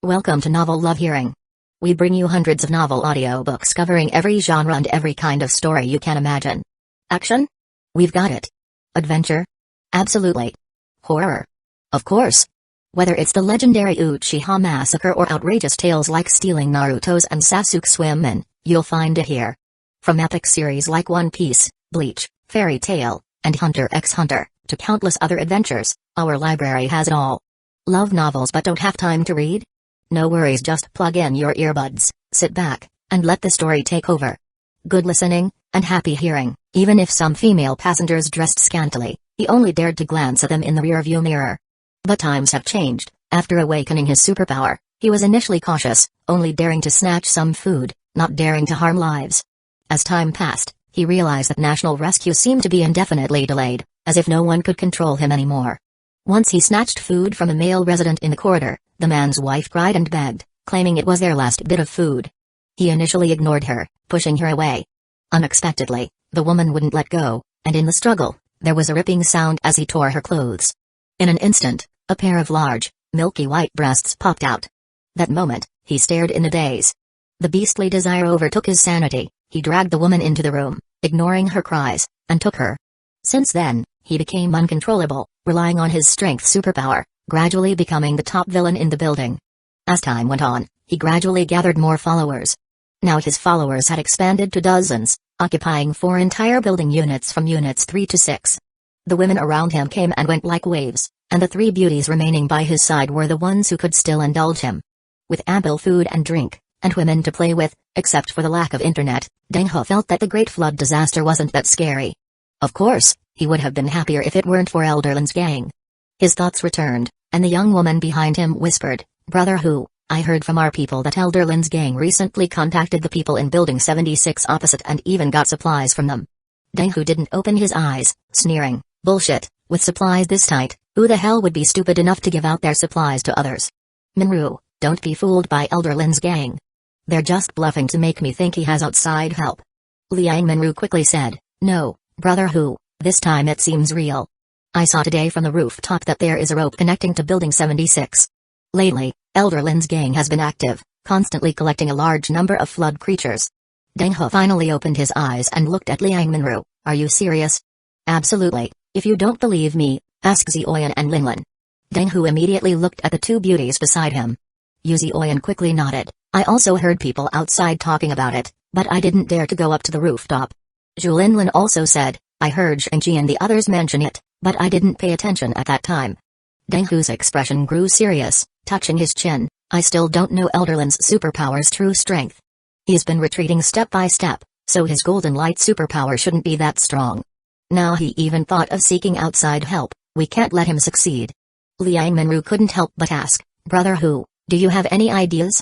Welcome to Novel Love Hearing. We bring you hundreds of novel audiobooks covering every genre and every kind of story you can imagine. Action? We've got it. Adventure? Absolutely. Horror? Of course. Whether it's the legendary Uchiha Massacre or outrageous tales like stealing Naruto's and Sasuke's women, you'll find it here. From epic series like One Piece, Bleach, Fairy Tail, and Hunter x Hunter, to countless other adventures, our library has it all. Love novels but don't have time to read? No worries, just plug in your earbuds, sit back, and let the story take over. Good listening, and happy hearing. Even if some female passengers dressed scantily, he only dared to glance at them in the rearview mirror. But times have changed. After awakening his superpower, he was initially cautious, only daring to snatch some food, not daring to harm lives. As time passed, he realized that national rescue seemed to be indefinitely delayed, as if no one could control him anymore. Once he snatched food from a male resident in the corridor, the man's wife cried and begged, claiming it was their last bit of food. He initially ignored her, pushing her away. Unexpectedly, the woman wouldn't let go, and in the struggle, there was a ripping sound as he tore her clothes. In an instant, a pair of large, milky white breasts popped out. That moment, he stared in a daze. The beastly desire overtook his sanity. He dragged the woman into the room, ignoring her cries, and took her. Since then, he became uncontrollable, relying on his strength superpower, gradually becoming the top villain in the building. As time went on, he gradually gathered more followers. Now his followers had expanded to dozens, occupying 4 entire building units from units 3 to 6. The women around him came and went like waves, and the 3 beauties remaining by his side were the ones who could still indulge him. With ample food and drink, and women to play with, except for the lack of internet, Danzō felt that the Great Flood disaster wasn't that scary. Of course, he would have been happier if it weren't for Elderlin's gang. His thoughts returned, and the young woman behind him whispered, "Brother Hu, I heard from our people that Elderlin's gang recently contacted the people in Building 76 opposite and even got supplies from them." Danzō didn't open his eyes, sneering, "Bullshit, with supplies this tight, who the hell would be stupid enough to give out their supplies to others? Minru, don't be fooled by Elderlin's gang. They're just bluffing to make me think he has outside help." Liang Minru quickly said, "No, Brother Hu, this time it seems real. I saw today from the rooftop that there is a rope connecting to Building 76. Lately, Elderlin's gang has been active, constantly collecting a large number of flood creatures." Danzō finally opened his eyes and looked at Liang Minru. "Are you serious?" "Absolutely. If you don't believe me, ask Zioyan and Linlin." Danzō immediately looked at the 2 beauties beside him. Zioyan quickly nodded. "I also heard people outside talking about it, but I didn't dare to go up to the rooftop." Linlin also said, "I heard Shangji and the others mention it, but I didn't pay attention at that time." Danzō's expression grew serious, touching his chin. "I still don't know Elderlin's superpower's true strength. He's been retreating step by step, so his golden light superpower shouldn't be that strong. Now he even thought of seeking outside help. We can't let him succeed." Liang Minru couldn't help but ask, "Brother Hu, do you have any ideas?"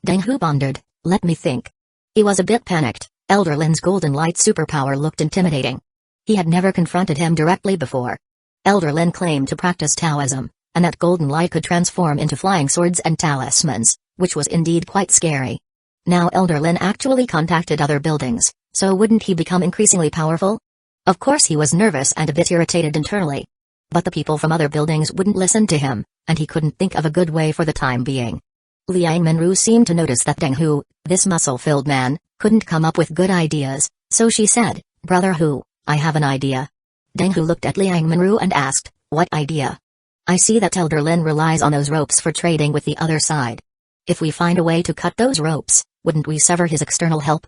Danzō pondered. "Let me think." He was a bit panicked. Elderlin's golden light superpower looked intimidating. He had never confronted him directly before. Elderlin claimed to practice Taoism, and that golden light could transform into flying swords and talismans, which was indeed quite scary. Now Elderlin actually contacted other buildings, so wouldn't he become increasingly powerful? Of course he was nervous and a bit irritated internally. But the people from other buildings wouldn't listen to him, and he couldn't think of a good way for the time being. Liang Minru seemed to notice that Danzō, this muscle-filled man, couldn't come up with good ideas, so she said, "Brother Hu, I have an idea." Danzō looked at Liang Minru and asked, "What idea?" "I see that Elderlin relies on those ropes for trading with the other side. If we find a way to cut those ropes, wouldn't we sever his external help?"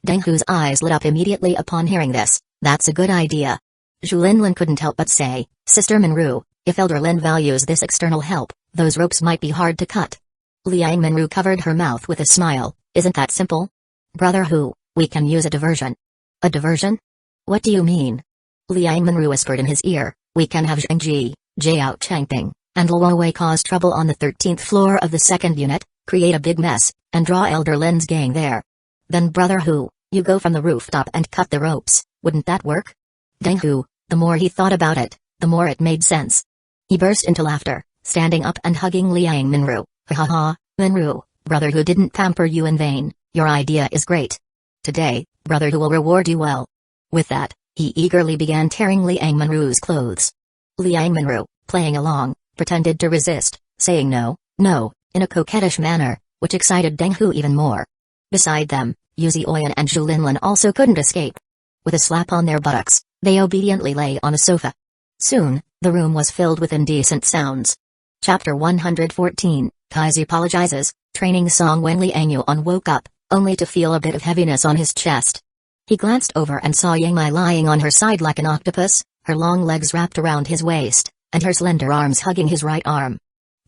Danzō's eyes lit up immediately upon hearing this. "That's a good idea." Linlin couldn't help but say, "Sister Minru, if Elderlin values this external help, those ropes might be hard to cut." Liang Minru covered her mouth with a smile. "Isn't that simple? Brother Hu, we can use a diversion." "A diversion? What do you mean?" Liang Minru whispered in his ear, "We can have Zhengji, Jiao Changping, and Luowei cause trouble on the 13th floor of the 2nd unit, create a big mess, and draw Elderlin's gang there. Then Brother Hu, you go from the rooftop and cut the ropes, wouldn't that work?" Danzō, the more he thought about it, the more it made sense. He burst into laughter, standing up and hugging Liang Minru. "Ha ha ha, Minru, Brother Hu didn't pamper you in vain, your idea is great. Today, Brother Hu will reward you well." With that, he eagerly began tearing Liang Minru's clothes. Liang Minru, playing along, pretended to resist, saying, "No, no, in a coquettish manner, which excited Deng Hu even more. Beside them, Yu Zioyan and Zhu Linlin also couldn't escape. With a slap on their buttocks, they obediently lay on a sofa. Soon, the room was filled with indecent sounds. Chapter 114, Kaizi apologizes, training song. When Liang Yuan woke up, only to feel a bit of heaviness on his chest. He glanced over and saw Yang Mai lying on her side like an octopus, her long legs wrapped around his waist, and her slender arms hugging his right arm.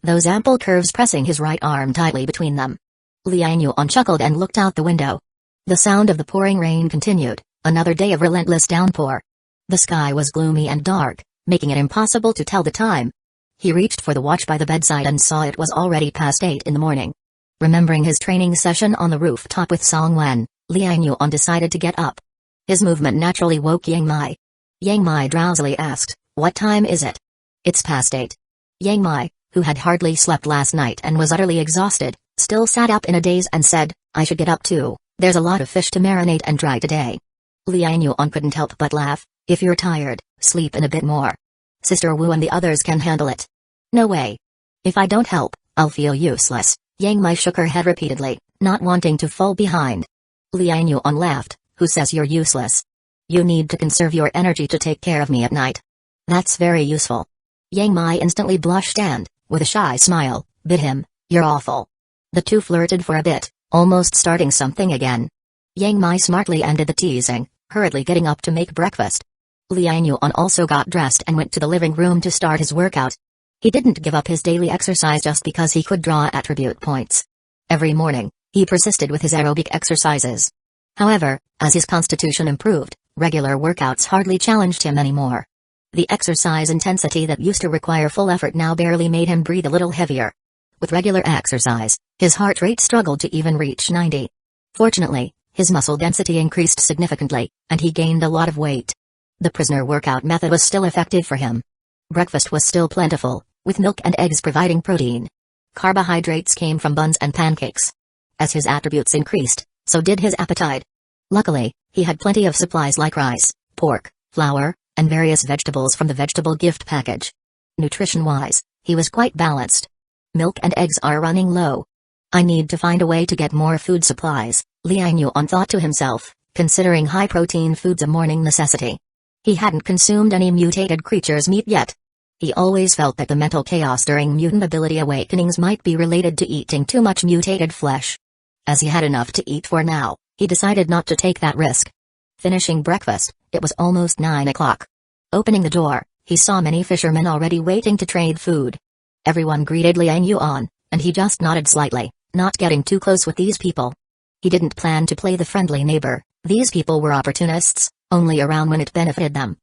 Those ample curves pressing his right arm tightly between them. Liang Yuan chuckled and looked out the window. The sound of the pouring rain continued, another day of relentless downpour. The sky was gloomy and dark, making it impossible to tell the time. He reached for the watch by the bedside and saw it was already past 8 in the morning. Remembering his training session on the rooftop with Song Wen, Liang Yuan decided to get up. His movement naturally woke Yang Mai. Yang Mai drowsily asked, "What time is it?" "It's past 8. Yang Mai, who had hardly slept last night and was utterly exhausted, still sat up in a daze and said, "I should get up too, there's a lot of fish to marinate and dry today." Liang Yuan couldn't help but laugh. "If you're tired, sleep in a bit more. Sister Wu and the others can handle it." "No way. If I don't help, I'll feel useless." Yang Mai shook her head repeatedly, not wanting to fall behind. Liang Yuan laughed. "Who says you're useless? You need to conserve your energy to take care of me at night." "That's very useful." Yang Mai instantly blushed and, with a shy smile, bid him, "You're awful." The two flirted for a bit, almost starting something again. Yang Mai smartly ended the teasing, hurriedly getting up to make breakfast. Liang Yuan also got dressed and went to the living room to start his workout. He didn't give up his daily exercise just because he could draw attribute points. Every morning, he persisted with his aerobic exercises. However, as his constitution improved, regular workouts hardly challenged him anymore. The exercise intensity that used to require full effort now barely made him breathe a little heavier. With regular exercise, his heart rate struggled to even reach 90. Fortunately, his muscle density increased significantly, and he gained a lot of weight. The prisoner workout method was still effective for him. Breakfast was still plentiful, with milk and eggs providing protein. Carbohydrates came from buns and pancakes. As his attributes increased, so did his appetite. Luckily, he had plenty of supplies like rice, pork, flour, and various vegetables from the vegetable gift package. Nutrition-wise, he was quite balanced. Milk and eggs are running low. "I need to find a way to get more food supplies," Liang Yuan thought to himself, considering high-protein foods a morning necessity. He hadn't consumed any mutated creature's meat yet. He always felt that the mental chaos during mutant ability awakenings might be related to eating too much mutated flesh. As he had enough to eat for now, he decided not to take that risk. Finishing breakfast, it was almost 9 o'clock. Opening the door, he saw many fishermen already waiting to trade food. Everyone greeted Liang Yuan, and he just nodded slightly, not getting too close with these people. He didn't plan to play the friendly neighbor. These people were opportunists, only around when it benefited them.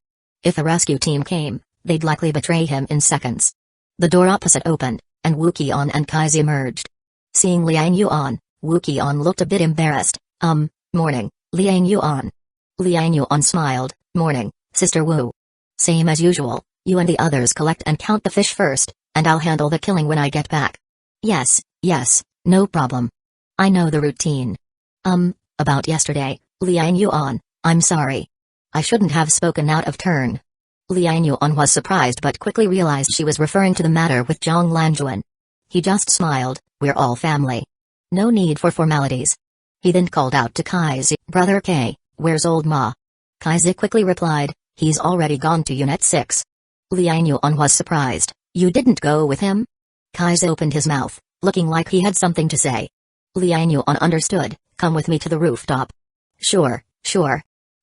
If the rescue team came, they'd likely betray him in seconds. The door opposite opened, and Wu Qian and Kaizi emerged. Seeing Liang Yuan, Wu Qian looked a bit embarrassed. Morning, Liang Yuan." Liang Yuan smiled. "Morning, Sister Wu. Same as usual, you and the others collect and count the fish first, and I'll handle the killing when I get back." Yes, no problem. I know the routine." About yesterday, Liang Yuan, I'm sorry. I shouldn't have spoken out of turn." Liang Yuan was surprised but quickly realized she was referring to the matter with Zhang Lanjuan. He just smiled. "We're all family. No need for formalities." He then called out to Kaizi, "Brother K, where's old Ma?" Kaizi quickly replied, "He's already gone to Unit 6. Liang Yuan was surprised. "You didn't go with him?" Kaizi opened his mouth, looking like he had something to say. Liang Yuan understood. "Come with me to the rooftop." Sure.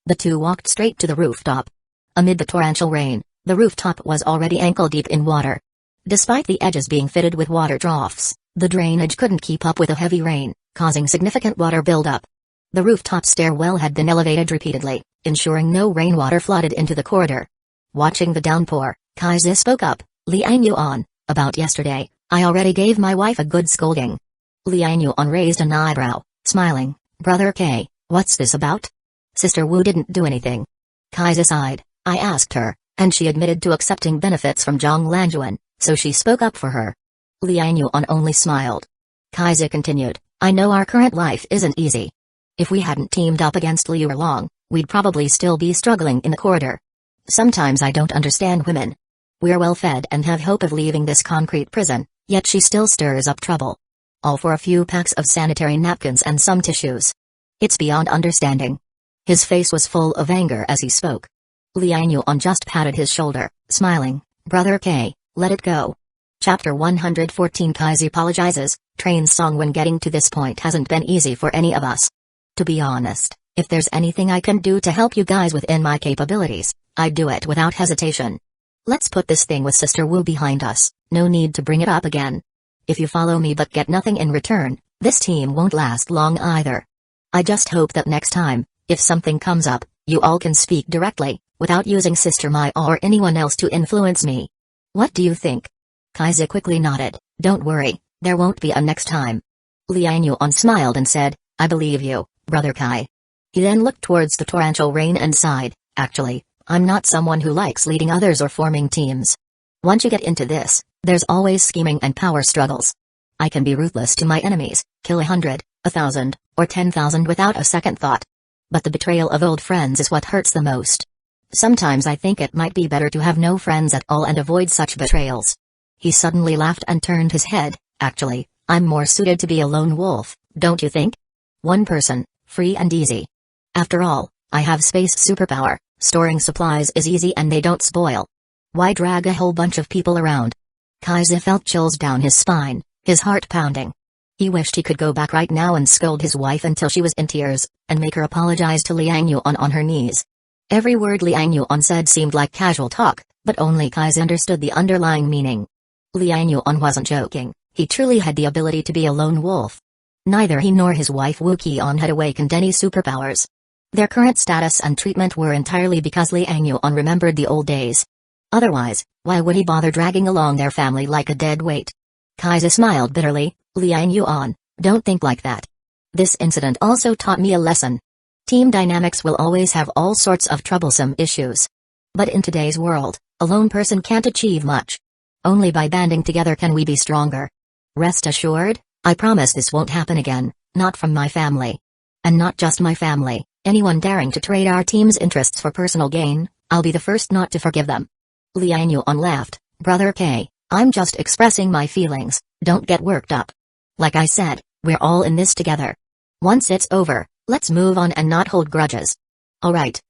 The two walked straight to the rooftop. Amid the torrential rain, the rooftop was already ankle-deep in water. Despite the edges being fitted with water troughs, the drainage couldn't keep up with the heavy rain, causing significant water buildup. The rooftop stairwell had been elevated repeatedly, ensuring no rainwater flooded into the corridor. Watching the downpour, Kaizi spoke up, "Liang Yuan, about yesterday, I already gave my wife a good scolding." Liang Yuan raised an eyebrow, smiling. "Brother K, what's this about?" "Sister Wu didn't do anything." Kaizi sighed. "I asked her, and she admitted to accepting benefits from Zhang Lanjuan, so she spoke up for her." Liang Yuan only smiled. Kaizi continued, "I know our current life isn't easy. If we hadn't teamed up against Liu Erlong, we'd probably still be struggling in the corridor. Sometimes I don't understand women. We're well fed and have hope of leaving this concrete prison, yet she still stirs up trouble. All for a few packs of sanitary napkins and some tissues. It's beyond understanding. His face was full of anger as he spoke. Liang Yuan just patted his shoulder, smiling. Brother K, let it go. Chapter 114 Kaiser apologizes. Trains song when getting to this point hasn't been easy for any of us. To be honest, if there's anything I can do to help you guys within my capabilities, I'd do it without hesitation. Let's put this thing with Sister Wu behind us, no need to bring it up again. If you follow me but get nothing in return, this team won't last long either. I just hope that next time, if something comes up, you all can speak directly, without using Sister Mai or anyone else to influence me. What do you think? Kaiser quickly nodded. Don't worry, there won't be a next time. Liang Yuan smiled and said, I believe you, Brother Kai. He then looked towards the torrential rain and sighed, actually, I'm not someone who likes leading others or forming teams. Once you get into this, there's always scheming and power struggles. I can be ruthless to my enemies, kill 100, 1,000, or 10,000 without a second thought. But the betrayal of old friends is what hurts the most. Sometimes I think it might be better to have no friends at all and avoid such betrayals. He suddenly laughed and turned his head. Actually, I'm more suited to be a lone wolf, don't you think? One person, free and easy. After all, I have space superpower, storing supplies is easy and they don't spoil. Why drag a whole bunch of people around? Kaiser felt chills down his spine, his heart pounding. He wished he could go back right now and scold his wife until she was in tears, and make her apologize to Liang Yuan on her knees. Every word Liang Yuan said seemed like casual talk, but only Kaiser understood the underlying meaning. Liang Yuan wasn't joking, he truly had the ability to be a lone wolf. Neither he nor his wife Wu Qian had awakened any superpowers. Their current status and treatment were entirely because Liang Yuan remembered the old days. Otherwise, why would he bother dragging along their family like a dead weight? Kaiser smiled bitterly. Liang Yuan, don't think like that. This incident also taught me a lesson. Team dynamics will always have all sorts of troublesome issues. But in today's world, a lone person can't achieve much. Only by banding together can we be stronger. Rest assured, I promise this won't happen again, not from my family. And not just my family, anyone daring to trade our team's interests for personal gain, I'll be the first not to forgive them. Liang Yuan laughed. Brother K, I'm just expressing my feelings, don't get worked up. Like I said, we're all in this together. Once it's over, let's move on and not hold grudges. Alright,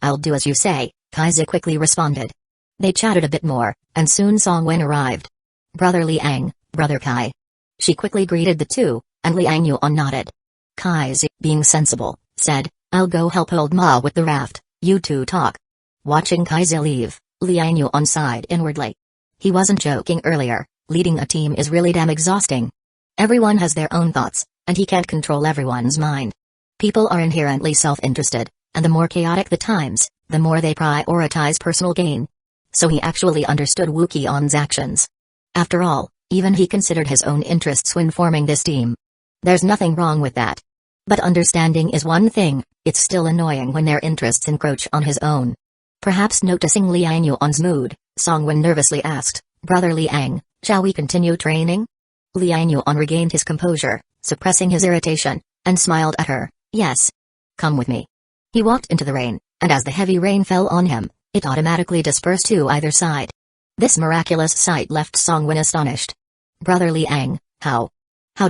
I'll do as you say, Kaiser quickly responded. They chatted a bit more, and soon Song Wen arrived. Brother Liang, Brother Kai. She quickly greeted the two, and Liang Yuan nodded. Kaiser, being sensible, said, I'll go help old Ma with the raft, you two talk. Watching Kaiser leave, Liang Yuan sighed inwardly. He wasn't joking earlier, leading a team is really damn exhausting. Everyone has their own thoughts, and he can't control everyone's mind. People are inherently self-interested, and the more chaotic the times, the more they prioritize personal gain. So he actually understood Wu Qian's actions. After all, even he considered his own interests when forming this team. There's nothing wrong with that. But understanding is one thing, it's still annoying when their interests encroach on his own. Perhaps noticing Liang Yuan's mood, Song Wen nervously asked, Brother Liang, shall we continue training? Liang Yuan regained his composure, suppressing his irritation, and smiled at her. Yes. Come with me. He walked into the rain, and as the heavy rain fell on him, it automatically dispersed to either side. This miraculous sight left Song Wen astonished. Brother Liang, how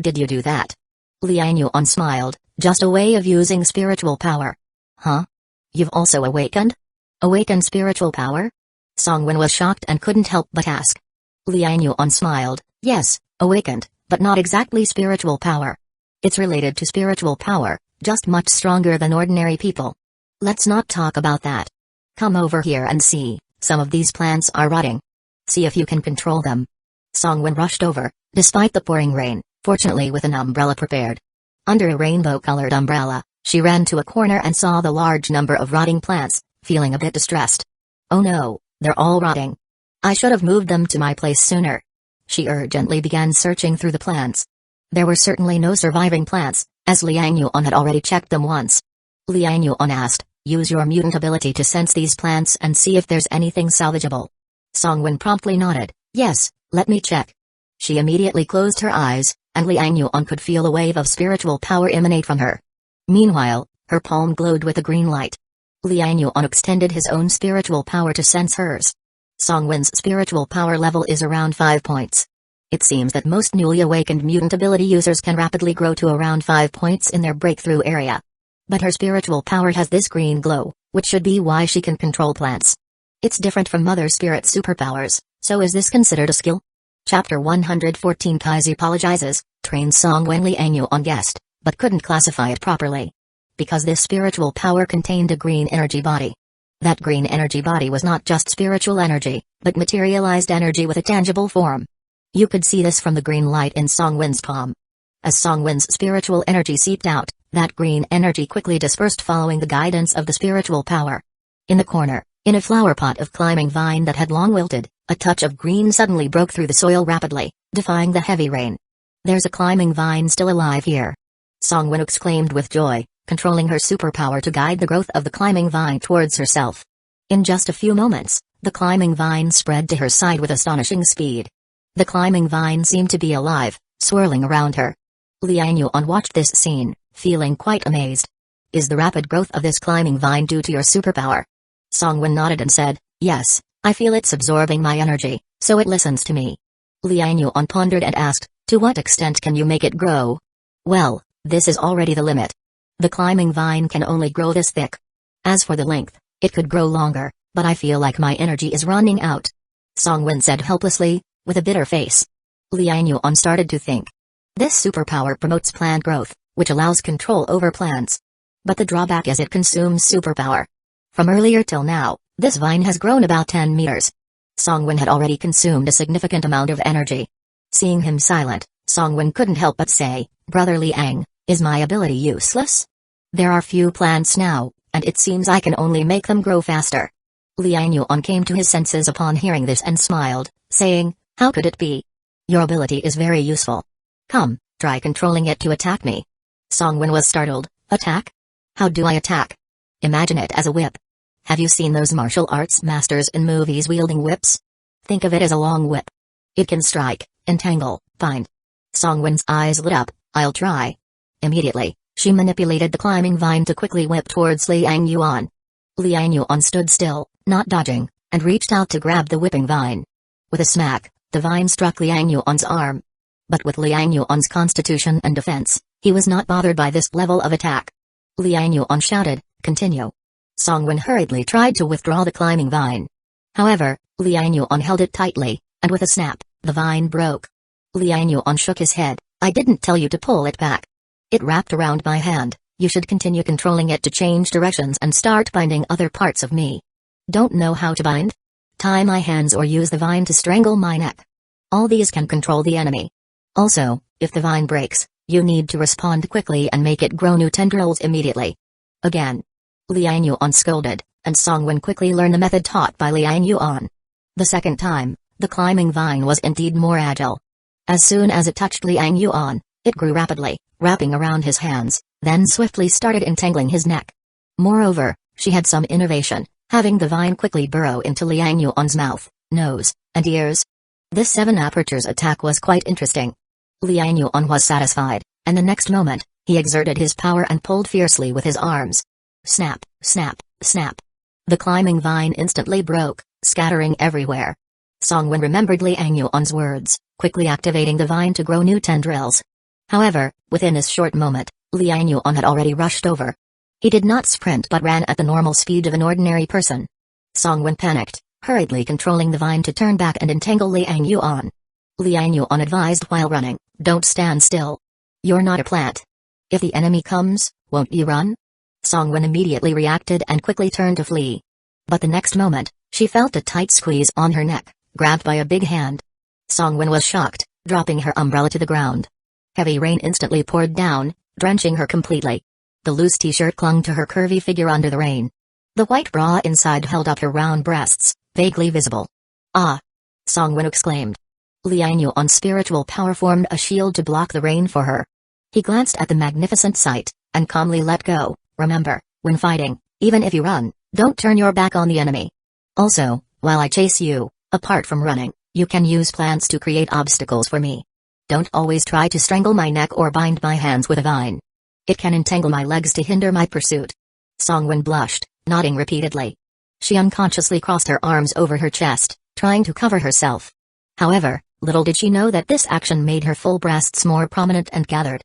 did you do that? Liang Yuan smiled, just a way of using spiritual power. Huh? You've also awakened? Awakened spiritual power? Song Wen was shocked and couldn't help but ask. Liang Yuan smiled, yes, awakened, but not exactly spiritual power. It's related to spiritual power, just much stronger than ordinary people. Let's not talk about that. Come over here and see, some of these plants are rotting. See if you can control them. Song Wen rushed over, despite the pouring rain, fortunately with an umbrella prepared. Under a rainbow-colored umbrella, she ran to a corner and saw the large number of rotting plants, feeling a bit distressed. Oh no, they're all rotting. I should have moved them to my place sooner. She urgently began searching through the plants. There were certainly no surviving plants, as Liang Yuan had already checked them once. Liang Yuan asked, use your mutant ability to sense these plants and see if there's anything salvageable. Song Wen promptly nodded, yes, let me check. She immediately closed her eyes, and Liang Yuan could feel a wave of spiritual power emanate from her. Meanwhile, her palm glowed with a green light. Liang Yuan extended his own spiritual power to sense hers. Song Wen's spiritual power level is around 5 points. It seems that most newly awakened mutant ability users can rapidly grow to around 5 points in their breakthrough area. But her spiritual power has this green glow, which should be why she can control plants. It's different from Mother Spirit superpowers, so is this considered a skill? Chapter 114 Kaiser apologizes, trains Songwen Liangyu on guest, but couldn't classify it properly. Because this spiritual power contained a green energy body. That green energy body was not just spiritual energy, but materialized energy with a tangible form. You could see this from the green light in Songwen's palm. As Songwen's spiritual energy seeped out, that green energy quickly dispersed following the guidance of the spiritual power. In the corner, in a flower pot of climbing vine that had long wilted, a touch of green suddenly broke through the soil rapidly, defying the heavy rain. There's a climbing vine still alive here. Songwen exclaimed with joy, controlling her superpower to guide the growth of the climbing vine towards herself. In just a few moments, the climbing vine spread to her side with astonishing speed. The climbing vine seemed to be alive, swirling around her. Liangyu watched this scene, feeling quite amazed. Is the rapid growth of this climbing vine due to your superpower? Songwen nodded and said, yes, I feel it's absorbing my energy, so it listens to me. Liangyu pondered and asked, to what extent can you make it grow? Well, this is already the limit. The climbing vine can only grow this thick. As for the length, it could grow longer, but I feel like my energy is running out. Songwen said helplessly, with a bitter face. Liangyu started to think. This superpower promotes plant growth, which allows control over plants. But the drawback is it consumes superpower. From earlier till now, this vine has grown about 10 meters. Songwen had already consumed a significant amount of energy. Seeing him silent, Songwen couldn't help but say, Brother Liang, is my ability useless? There are few plants now, and it seems I can only make them grow faster. Liangyu came to his senses upon hearing this and smiled, saying, how could it be? Your ability is very useful. Come, try controlling it to attack me. Songwen was startled. Attack? How do I attack? Imagine it as a whip. Have you seen those martial arts masters in movies wielding whips? Think of it as a long whip. It can strike, entangle, bind. Songwen's eyes lit up. I'll try. Immediately, she manipulated the climbing vine to quickly whip towards Liangyu. Liangyu stood still, not dodging, and reached out to grab the whipping vine. With a smack, the vine struck Liangyu's arm. But with Liangyu's constitution and defense, he was not bothered by this level of attack. Liangyu shouted, continue. Songwen hurriedly tried to withdraw the climbing vine. However, Liangyu held it tightly, and with a snap, the vine broke. Liangyu shook his head. I didn't tell you to pull it back. It wrapped around my hand. You should continue controlling it to change directions and start binding other parts of me. Don't know how to bind? Tie my hands or use the vine to strangle my neck. All these can control the enemy. Also, if the vine breaks, you need to respond quickly and make it grow new tendrils immediately. Again. Liangyu scolded, and Songwen quickly learned the method taught by Liangyu. The second time, the climbing vine was indeed more agile. As soon as it touched Liangyu, it grew rapidly, wrapping around his hands, then swiftly started entangling his neck. Moreover, she had some innovation, having the vine quickly burrow into Liangyu's mouth, nose, and ears. This 7 apertures attack was quite interesting. Liangyu was satisfied, and the next moment, he exerted his power and pulled fiercely with his arms. Snap, snap, snap. The climbing vine instantly broke, scattering everywhere. Songwen remembered Liangyu's words, quickly activating the vine to grow new tendrils. However, within a short moment, Liangyu had already rushed over. He did not sprint but ran at the normal speed of an ordinary person. Songwen panicked, hurriedly controlling the vine to turn back and entangle Liangyu. Liangyu advised while running, don't stand still. You're not a plant. If the enemy comes, won't you run? Songwen immediately reacted and quickly turned to flee. But the next moment, she felt a tight squeeze on her neck, grabbed by a big hand. Songwen was shocked, dropping her umbrella to the ground. Heavy rain instantly poured down, drenching her completely. The loose t-shirt clung to her curvy figure under the rain. The white bra inside held up her round breasts, vaguely visible. Ah! Songwen exclaimed. Liangyu's spiritual power formed a shield to block the rain for her. He glanced at the magnificent sight, and calmly let go. Remember, when fighting, even if you run, don't turn your back on the enemy. Also, while I chase you, apart from running, you can use plants to create obstacles for me. Don't always try to strangle my neck or bind my hands with a vine. It can entangle my legs to hinder my pursuit. Songwen blushed, nodding repeatedly. She unconsciously crossed her arms over her chest, trying to cover herself. However, Little did she know that this action made her full breasts more prominent and gathered.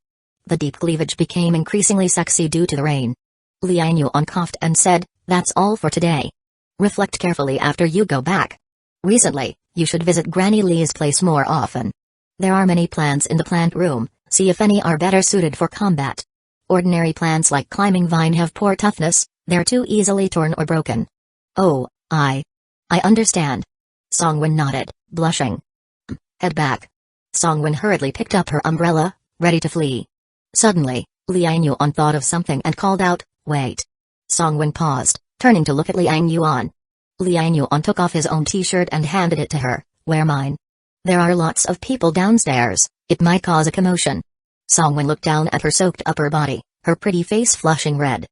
The deep cleavage became increasingly sexy due to the rain. Liang Yuan coughed and said, "That's all for today. Reflect carefully after you go back. Recently, you should visit Granny Lee's place more often. There are many plants in the plant room, see if any are better suited for combat. Ordinary plants like climbing vine have poor toughness, they're too easily torn or broken." "Oh, I understand." Songwen nodded, blushing. "Head back." Songwen hurriedly picked up her umbrella, ready to flee. Suddenly, Liang Yuan thought of something and called out, "Wait." Songwen paused, turning to look at Liang Yuan. Liang Yuan took off his own t-shirt and handed it to her. "Wear mine. There are lots of people downstairs, it might cause a commotion." Songwen looked down at her soaked upper body, her pretty face flushing red.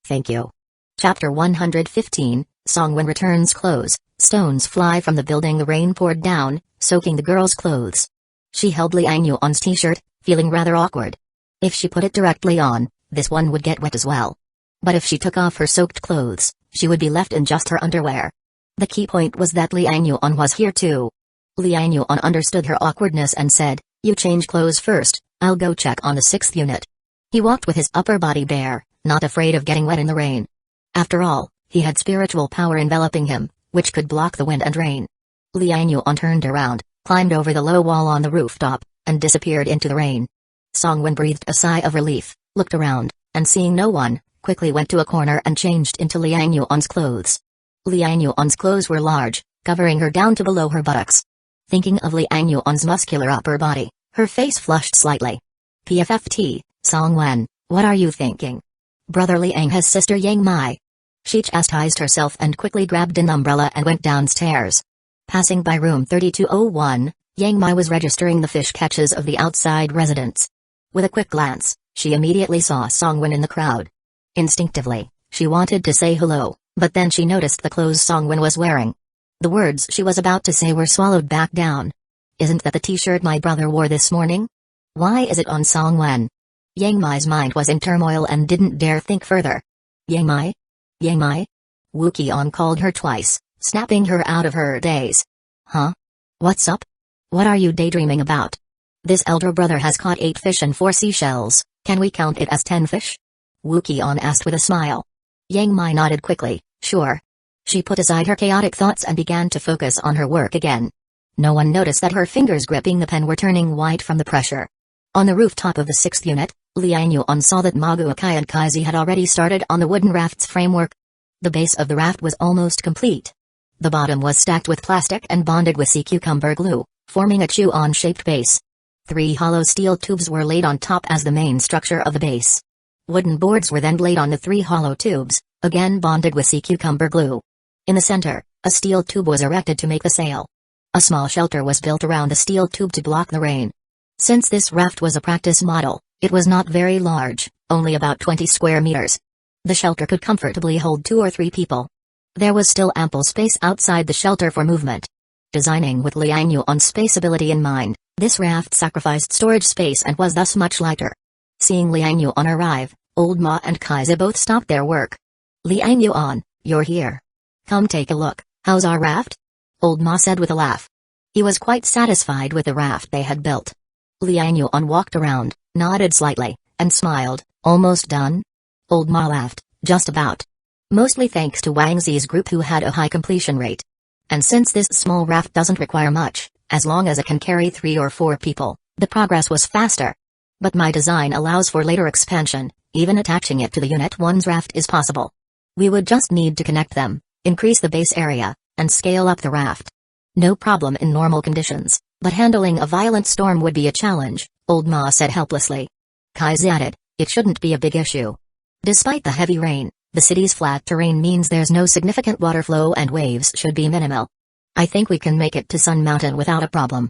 Thank you." Chapter 115, Songwen returns clothes. Stones fly from the building. The rain poured down, soaking the girl's clothes. She held Liang Yuan's t-shirt, feeling rather awkward. If she put it directly on, this one would get wet as well. But if she took off her soaked clothes, she would be left in just her underwear. The key point was that Liang Yuan was here too. Liang Yuan understood her awkwardness and said, "You change clothes first, I'll go check on the 6th unit." He walked with his upper body bare, not afraid of getting wet in the rain. After all, he had spiritual power enveloping him, which could block the wind and rain. Liang Yuan turned around, climbed over the low wall on the rooftop, and disappeared into the rain. Songwen breathed a sigh of relief, looked around, and seeing no one, quickly went to a corner and changed into Liang Yuan's clothes. Liang Yuan's clothes were large, covering her down to below her buttocks. Thinking of Liang Yuan's muscular upper body, her face flushed slightly. "PFFT, Songwen, what are you thinking? Brother Liang has sister Yang Mai." She chastised herself and quickly grabbed an umbrella and went downstairs. Passing by room 3201, Yang Mai was registering the fish catches of the outside residents. With a quick glance, she immediately saw Songwen in the crowd. Instinctively, she wanted to say hello, but then she noticed the clothes Songwen was wearing. The words she was about to say were swallowed back down. "Isn't that the t-shirt my brother wore this morning? Why is it on Songwen?" Yang Mai's mind was in turmoil and didn't dare think further. "Yang Mai? Yang Mai?" Wu Qian called her twice, snapping her out of her daze. "Huh? What's up? What are you daydreaming about? This elder brother has caught 8 fish and 4 seashells, can we count it as 10 fish?" Wu Qian asked with a smile. Yang Mai nodded quickly, "Sure." She put aside her chaotic thoughts and began to focus on her work again. No one noticed that her fingers gripping the pen were turning white from the pressure. On the rooftop of the 6th unit, Liang Yuan saw that Magekyō and Kaizi had already started on the wooden raft's framework. The base of the raft was almost complete. The bottom was stacked with plastic and bonded with sea cucumber glue, forming a chew-on-shaped base. 3 hollow steel tubes were laid on top as the main structure of the base. Wooden boards were then laid on the 3 hollow tubes, again bonded with sea cucumber glue. In the center, a steel tube was erected to make the sail. A small shelter was built around the steel tube to block the rain. Since this raft was a practice model, it was not very large, only about 20 square meters. The shelter could comfortably hold 2 or 3 people. There was still ample space outside the shelter for movement. Designing with Liang Yuan's space ability in mind, this raft sacrificed storage space and was thus much lighter. Seeing Liang Yuan arrive, Old Ma and Kaiza both stopped their work. "Liang Yuan, you're here. Come take a look, how's our raft?" Old Ma said with a laugh. He was quite satisfied with the raft they had built. Liang Yuan walked around, nodded slightly, and smiled. "Almost done?" Old Ma laughed, "Just about. Mostly thanks to Wang Zi's group who had a high completion rate. And since this small raft doesn't require much, as long as it can carry 3 or 4 people, the progress was faster. But my design allows for later expansion, even attaching it to the Unit 1's raft is possible. We would just need to connect them, increase the base area, and scale up the raft. No problem in normal conditions, but handling a violent storm would be a challenge," Old Ma said helplessly. Kaizi added, "It shouldn't be a big issue. Despite the heavy rain, the city's flat terrain means there's no significant water flow and waves should be minimal. I think we can make it to Sun Mountain without a problem."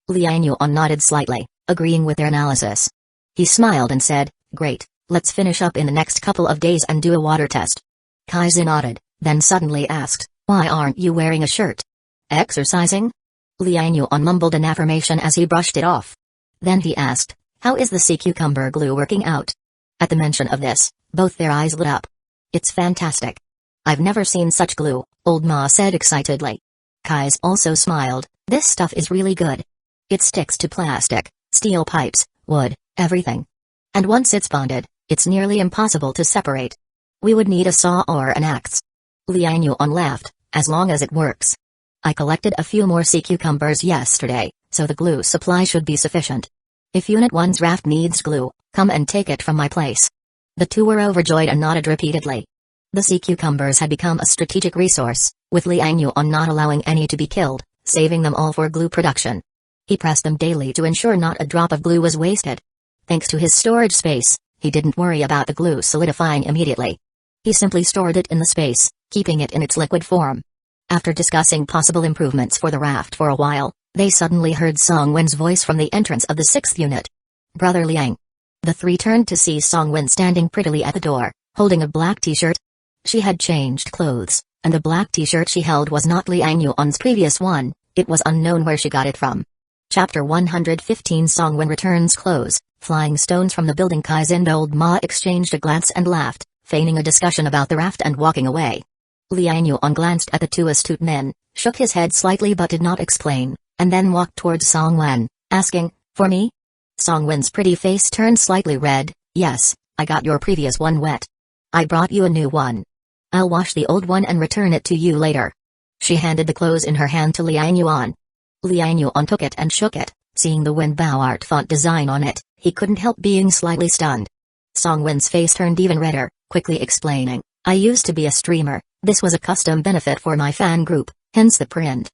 Liang Yuan nodded slightly, agreeing with their analysis. He smiled and said, "Great, let's finish up in the next couple of days and do a water test." Kaizi nodded, then suddenly asked, "Why aren't you wearing a shirt? Exercising?" Liang Yuan mumbled an affirmation as he brushed it off. Then he asked, "How is the sea cucumber glue working out?" At the mention of this, both their eyes lit up. "It's fantastic. I've never seen such glue," Old Ma said excitedly. Kai's also smiled. This stuff is really good. It sticks to plastic, steel pipes, wood, everything. And once it's bonded, it's nearly impossible to separate. We would need a saw or an axe. Liang Yuan laughed, as long as it works. I collected a few more sea cucumbers yesterday, so the glue supply should be sufficient. If Unit 1's raft needs glue, come and take it from my place. The two were overjoyed and nodded repeatedly. The sea cucumbers had become a strategic resource, with Liang Yuan not allowing any to be killed, saving them all for glue production. He pressed them daily to ensure not a drop of glue was wasted. Thanks to his storage space, he didn't worry about the glue solidifying immediately. He simply stored it in the space, keeping it in its liquid form. After discussing possible improvements for the raft for a while, they suddenly heard Song Wen's voice from the entrance of the 6th unit. Brother Liang. The three turned to see Song Wen standing prettily at the door, holding a black t-shirt. She had changed clothes, and the black t-shirt she held was not Liang Yuan's previous one. It was unknown where she got it from. Chapter 115 Song Wen returns clothes. Flying stones from the building. Kai's and Old Ma exchanged a glance and laughed, feigning a discussion about the raft and walking away. Liang Yuan glanced at the two astute men, shook his head slightly but did not explain, and then walked towards Song Wen, asking, "For me?" Song Wen's pretty face turned slightly red. "Yes, I got your previous one wet. I brought you a new one. I'll wash the old one and return it to you later." She handed the clothes in her hand to Liang Yuan. Liang Yuan took it and shook it, seeing the Wenbao art font design on it. He couldn't help being slightly stunned. Song Wen's face turned even redder, quickly explaining, "I used to be a streamer. This was a custom benefit for my fan group, hence the print.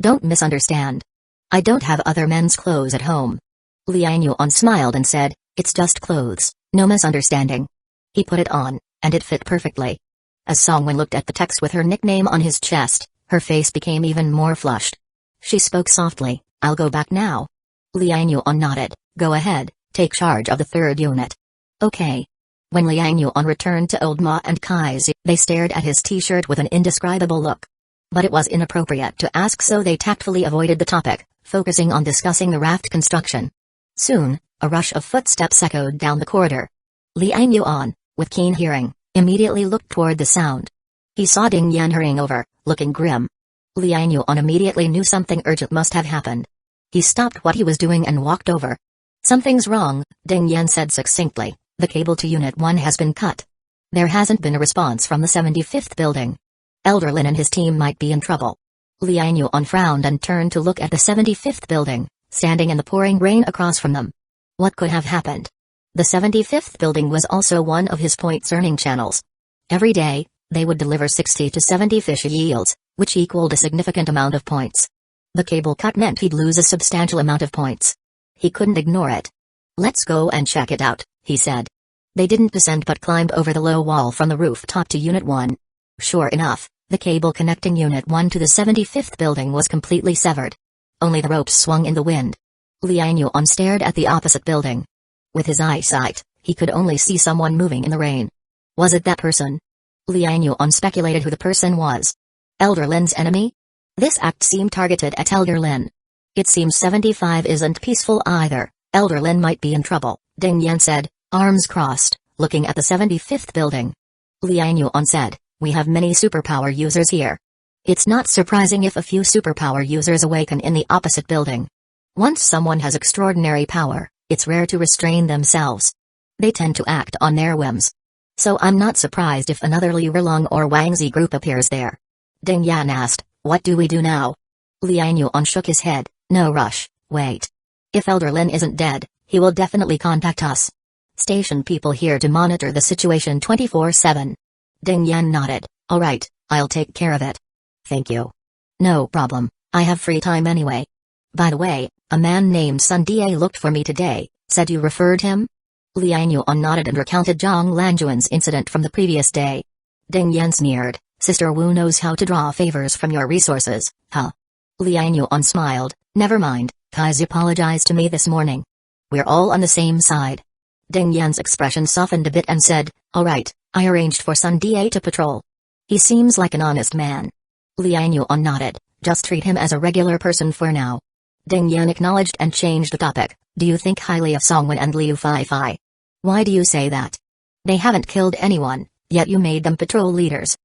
Don't misunderstand. I don't have other men's clothes at home." Liang Yuan smiled and said, "It's just clothes, no misunderstanding." He put it on, and it fit perfectly. As Song Wen looked at the text with her nickname on his chest, her face became even more flushed. She spoke softly, "I'll go back now." Liang Yuan nodded, "Go ahead. Take charge of the 3rd unit." "Okay." When Liang Yuan returned to Old Ma and Kai's, they stared at his t-shirt with an indescribable look. But it was inappropriate to ask, so they tactfully avoided the topic, focusing on discussing the raft construction. Soon, a rush of footsteps echoed down the corridor. Liang Yuan, with keen hearing, immediately looked toward the sound. He saw Ding Yan hurrying over, looking grim. Liang Yuan immediately knew something urgent must have happened. He stopped what he was doing and walked over. "Something's wrong," Ding Yan said succinctly. "The cable to Unit 1 has been cut. There hasn't been a response from the 75th building. Elder Lin and his team might be in trouble." Liang Yuan frowned and turned to look at the 75th building, standing in the pouring rain across from them. What could have happened? The 75th building was also one of his points earning channels. Every day, they would deliver 60 to 70 fish yields, which equaled a significant amount of points. The cable cut meant he'd lose a substantial amount of points. He couldn't ignore it. "Let's go and check it out," he said. They didn't descend but climbed over the low wall from the rooftop to Unit 1. Sure enough, the cable connecting Unit 1 to the 75th building was completely severed. Only the ropes swung in the wind. Liang Yuan stared at the opposite building. With his eyesight, he could only see someone moving in the rain. Was it that person? Liang Yuan speculated who the person was. Elder Lin's enemy? This act seemed targeted at Elder Lin. "It seems 75 isn't peaceful either. Elder Lin might be in trouble," Ding Yan said, arms crossed, looking at the 75th building. Liang Yuan said, "We have many superpower users here. It's not surprising if a few superpower users awaken in the opposite building. Once someone has extraordinary power, it's rare to restrain themselves. They tend to act on their whims. So I'm not surprised if another Li Rilong or Wangzi group appears there." Ding Yan asked, "What do we do now?" Liang Yuan shook his head, "No rush, wait. If Elder Lin isn't dead, he will definitely contact us. Station people here to monitor the situation 24/7. Ding Yan nodded, "All right, I'll take care of it." "Thank you." "No problem, I have free time anyway. By the way, a man named Sun Da looked for me today, said you referred him?" Liang Yuan nodded and recounted Zhang Lanjuan's incident from the previous day. Ding Yan sneered, "Sister Wu knows how to draw favors from your resources, huh?" Liang Yuan smiled, "Never mind, Kai's apologized to me this morning. We're all on the same side." Ding Yan's expression softened a bit and said, "All right, I arranged for Sun Da to patrol. He seems like an honest man." Liang Yuan nodded, "Just treat him as a regular person for now." Ding Yan acknowledged and changed the topic, "Do you think highly of Song Wen and Liu Fei? Why do you say that? They haven't killed anyone, yet you made them patrol leaders.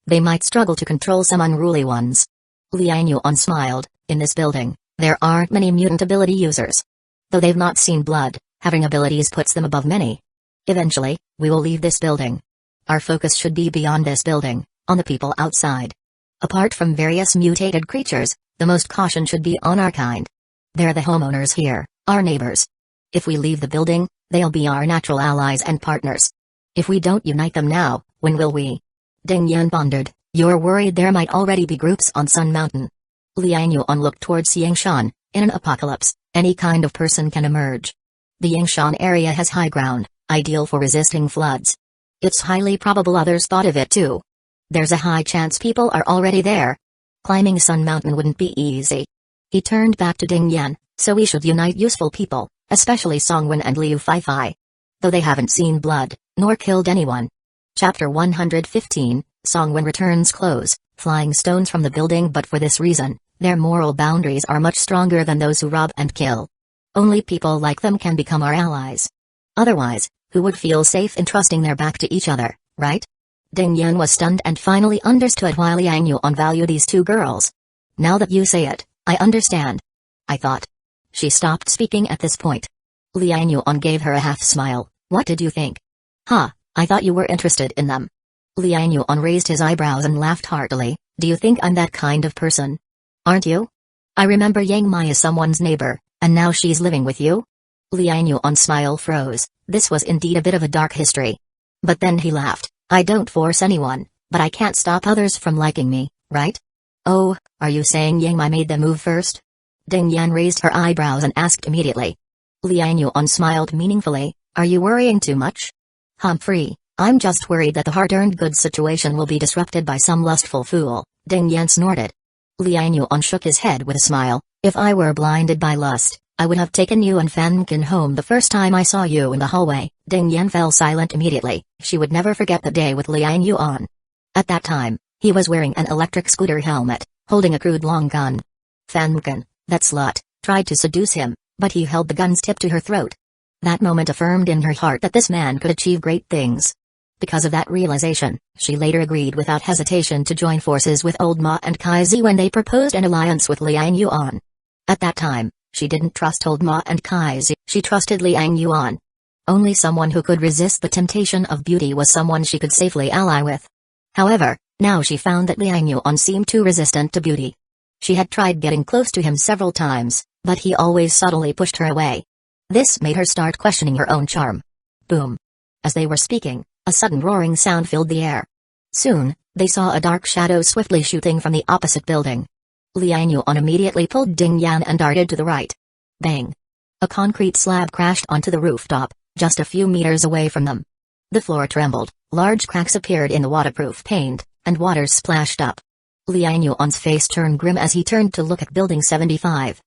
They might struggle to control some unruly ones." Liang Yuan smiled. In this building, there aren't many mutant ability users. Though they've not seen blood, having abilities puts them above many. Eventually, we will leave this building. Our focus should be beyond this building, on the people outside. Apart from various mutated creatures, the most caution should be on our kind. They're the homeowners here, our neighbors. If we leave the building, they'll be our natural allies and partners. If we don't unite them now, when will we? Ding Yan pondered. You're worried there might already be groups on Sun Mountain. Liang Yuan looked towards Yangshan. In an apocalypse, any kind of person can emerge. The Yangshan area has high ground, ideal for resisting floods. It's highly probable others thought of it too. There's a high chance people are already there. Climbing Sun Mountain wouldn't be easy. He turned back to Ding Yan, so we should unite useful people, especially Songwen and Liu Fei. Though they haven't seen blood, nor killed anyone. Chapter 115, Songwen returns clothes, flying stones from the building, but for this reason, their moral boundaries are much stronger than those who rob and kill. Only people like them can become our allies. Otherwise, who would feel safe in trusting their back to each other, right? Ding Yan was stunned and finally understood why Liang Yuan valued these two girls. Now that you say it, I understand. I thought. She stopped speaking at this point. Liang Yuan gave her a half smile. What did you think? I thought you were interested in them. Liang Yuan raised his eyebrows and laughed heartily. Do you think I'm that kind of person? Aren't you? I remember Yang Mai is someone's neighbor, and now she's living with you? Liang Yuan's smile froze. This was indeed a bit of a dark history. But then he laughed. I don't force anyone, but I can't stop others from liking me, right? Oh, are you saying Yang Mai made the move first? Ding Yan raised her eyebrows and asked immediately. Liang Yuan smiled meaningfully. Are you worrying too much? Humphrey, I'm just worried that the hard-earned goods situation will be disrupted by some lustful fool, Ding Yan snorted. Liang Yuan shook his head with a smile. If I were blinded by lust, I would have taken you and Fankin home the first time I saw you in the hallway. Ding Yan fell silent immediately. She would never forget the day with Liang Yuan. At that time, he was wearing an electric scooter helmet, holding a crude long gun. Fankin, that slut, tried to seduce him, but he held the gun's tip to her throat. That moment affirmed in her heart that this man could achieve great things. Because of that realization, she later agreed without hesitation to join forces with Old Ma and Kaizi when they proposed an alliance with Liang Yuan. At that time, she didn't trust Old Ma and Kaizi, she trusted Liang Yuan. Only someone who could resist the temptation of beauty was someone she could safely ally with. However, now she found that Liang Yuan seemed too resistant to beauty. She had tried getting close to him several times, but he always subtly pushed her away. This made her start questioning her own charm. Boom. As they were speaking, a sudden roaring sound filled the air. Soon, they saw a dark shadow swiftly shooting from the opposite building. Liang Yuan immediately pulled Ding Yan and darted to the right. Bang! A concrete slab crashed onto the rooftop, just a few meters away from them. The floor trembled, large cracks appeared in the waterproof paint, and water splashed up. Liang Yuan's face turned grim as he turned to look at Building 75.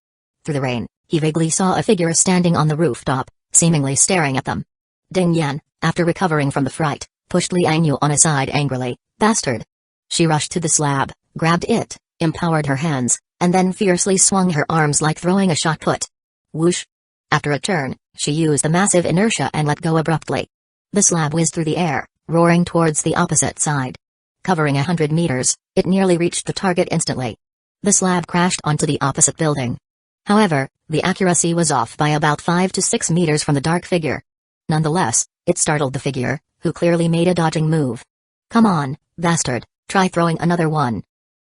Through the rain, he vaguely saw a figure standing on the rooftop, seemingly staring at them. Ding Yan, after recovering from the fright, pushed Liang Yuan aside angrily. Bastard! She rushed to the slab, grabbed it, empowered her hands, and then fiercely swung her arms like throwing a shot put. Whoosh! After a turn, she used the massive inertia and let go abruptly. The slab whizzed through the air, roaring towards the opposite side. Covering 100 meters, it nearly reached the target instantly. The slab crashed onto the opposite building. However, the accuracy was off by about 5 to 6 meters from the dark figure. Nonetheless, it startled the figure, who clearly made a dodging move. Come on, bastard, try throwing another one.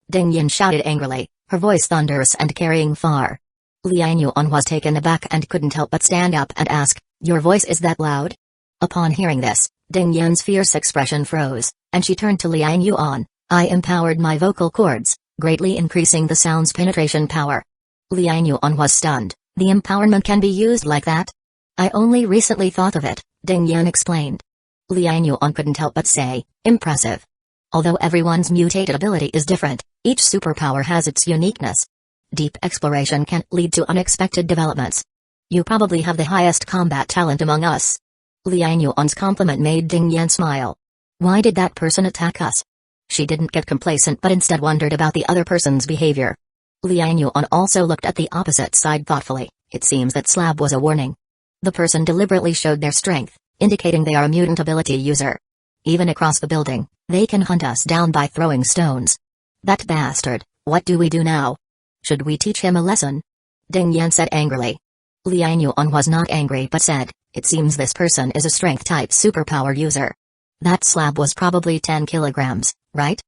Ding Yan shouted angrily, her voice thunderous and carrying far. Liang Yuan was taken aback and couldn't help but stand up and ask, your voice is that loud? Upon hearing this, Ding Yan's fierce expression froze, and she turned to Liang Yuan. I empowered my vocal cords, greatly increasing the sound's penetration power. Liang Yuan was stunned. The empowerment can be used like that? I only recently thought of it, Ding Yan explained. Liang Yuan couldn't help but say, impressive. Although everyone's mutated ability is different, each superpower has its uniqueness. Deep exploration can lead to unexpected developments. You probably have the highest combat talent among us. Liang Yuan's compliment made Ding Yan smile. Why did that person attack us? She didn't get complacent but instead wondered about the other person's behavior. Liang Yuan also looked at the opposite side thoughtfully. It seems that slab was a warning. The person deliberately showed their strength, indicating they are a mutant ability user. Even across the building, they can hunt us down by throwing stones. That bastard, What do we do now? Should we teach him a lesson? Ding Yan said angrily. Liang Yuan was not angry but said, it seems this person is a strength-type superpower user. That slab was probably 10 kilograms, right?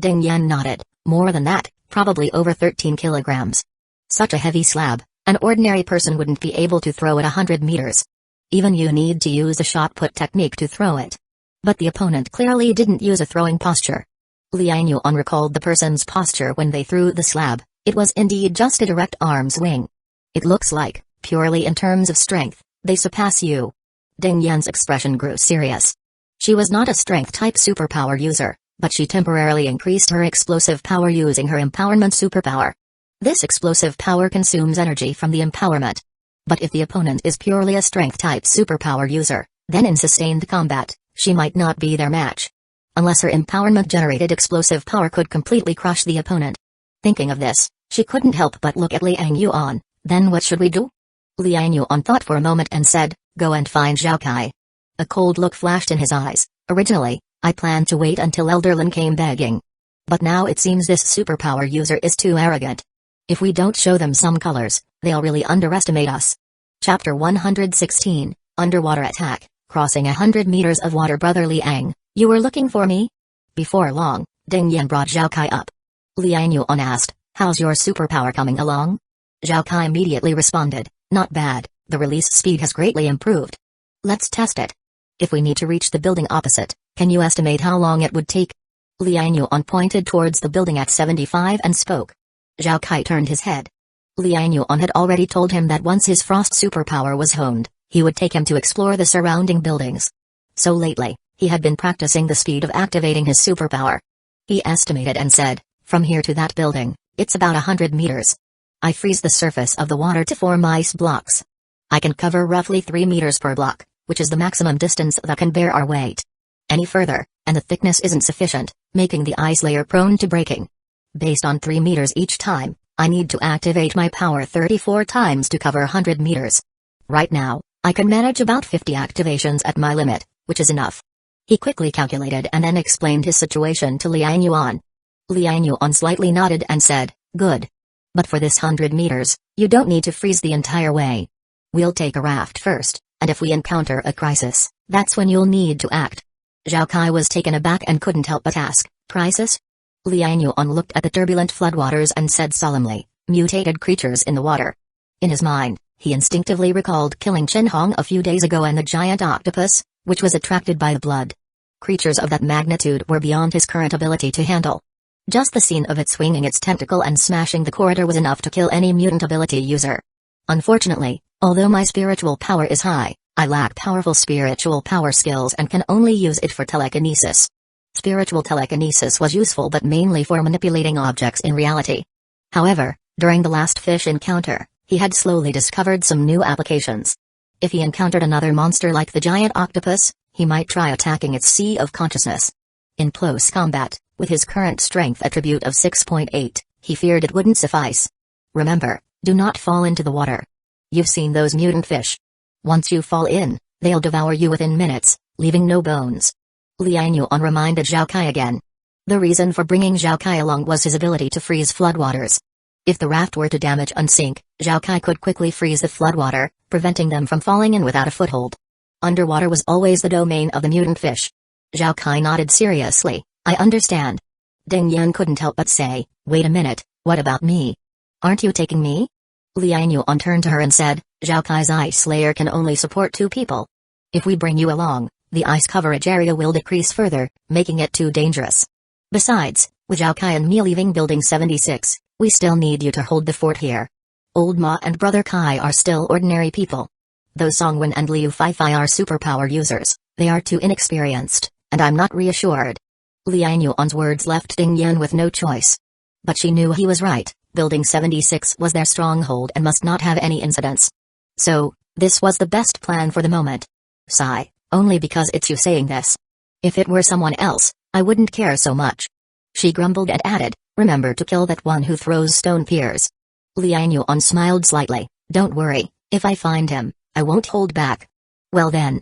Ding Yan nodded. More than that, probably over 13 kilograms. Such a heavy slab, an ordinary person wouldn't be able to throw it 100 meters. Even you need to use a shot-put technique to throw it. But the opponent clearly didn't use a throwing posture. Liang Yuan recalled the person's posture when they threw the slab. It was indeed just a direct arm swing. It looks like, purely in terms of strength, they surpass you. Ding Yan's expression grew serious. She was not a strength-type superpower user, but she temporarily increased her explosive power using her empowerment superpower. This explosive power consumes energy from the empowerment. But if the opponent is purely a strength-type superpower user, then in sustained combat, she might not be their match. Unless her empowerment-generated explosive power could completely crush the opponent. Thinking of this, she couldn't help but look at Liang Yuan. Then what should we do? Liang Yuan thought for a moment and said, go and find Zhao Kai. A cold look flashed in his eyes. Originally, I planned to wait until Elder Lin came begging. But now it seems this superpower user is too arrogant. If we don't show them some colors, they'll really underestimate us. Chapter 116, Underwater Attack. Crossing 100 meters of water. Brother Liang, you were looking for me? Before long, Ding Yan brought Zhao Kai up. Liang Yuan asked, how's your superpower coming along? Zhao Kai immediately responded, not bad, the release speed has greatly improved. Let's test it. If we need to reach the building opposite, can you estimate how long it would take? Liang Yuan pointed towards the building at 75 and spoke. Zhao Kai turned his head. Liang Yuan had already told him that once his frost superpower was honed, he would take him to explore the surrounding buildings. So lately, he had been practicing the speed of activating his superpower. He estimated and said, from here to that building, it's about 100 meters. I freeze the surface of the water to form ice blocks. I can cover roughly 3 meters per block, which is the maximum distance that can bear our weight. Any further, and the thickness isn't sufficient, making the ice layer prone to breaking. Based on 3 meters each time, I need to activate my power 34 times to cover 100 meters. Right now, I can manage about 50 activations at my limit, which is enough. He quickly calculated and then explained his situation to Liang Yuan. Liang Yuan slightly nodded and said, good. But for this 100 meters, you don't need to freeze the entire way. We'll take a raft first, and if we encounter a crisis, that's when you'll need to act. Zhao Kai was taken aback and couldn't help but ask, crisis? Liang Yuan looked at the turbulent floodwaters and said solemnly, mutated creatures in the water. In his mind, he instinctively recalled killing Chen Hong a few days ago and the giant octopus, which was attracted by the blood. Creatures of that magnitude were beyond his current ability to handle. Just the scene of it swinging its tentacle and smashing the corridor was enough to kill any mutant ability user. Unfortunately, although my spiritual power is high, I lack powerful spiritual power skills and can only use it for telekinesis. Spiritual telekinesis was useful but mainly for manipulating objects in reality. However, during the last fish encounter, he had slowly discovered some new applications. If he encountered another monster like the giant octopus, he might try attacking its sea of consciousness. In close combat, with his current strength attribute of 6.8, he feared it wouldn't suffice. Remember, do not fall into the water. You've seen those mutant fish. Once you fall in, they'll devour you within minutes, leaving no bones. Liang Yuan reminded Zhao Kai again. The reason for bringing Zhao Kai along was his ability to freeze floodwaters. If the raft were to damage and sink, Zhao Kai could quickly freeze the floodwater, preventing them from falling in without a foothold. Underwater was always the domain of the mutant fish. Zhao Kai nodded seriously, I understand. Ding Yan couldn't help but say, wait a minute, what about me? Aren't you taking me? Liang Yuan turned to her and said, Zhao Kai's ice layer can only support 2 people. If we bring you along, the ice coverage area will decrease further, making it too dangerous. Besides, with Zhao Kai and me leaving Building 76, we still need you to hold the fort here. Old Ma and Brother Kai are still ordinary people. Though Songwen and Liu Feifei are superpower users, they are too inexperienced, and I'm not reassured. Liang Yuan's words left Ding Yan with no choice. But she knew he was right, Building 76 was their stronghold and must not have any incidents. So, this was the best plan for the moment. Sigh, only because it's you saying this. If it were someone else, I wouldn't care so much. She grumbled and added, remember to kill that one who throws stone piers. Liang Yuan smiled slightly, don't worry, if I find him, I won't hold back. Well then.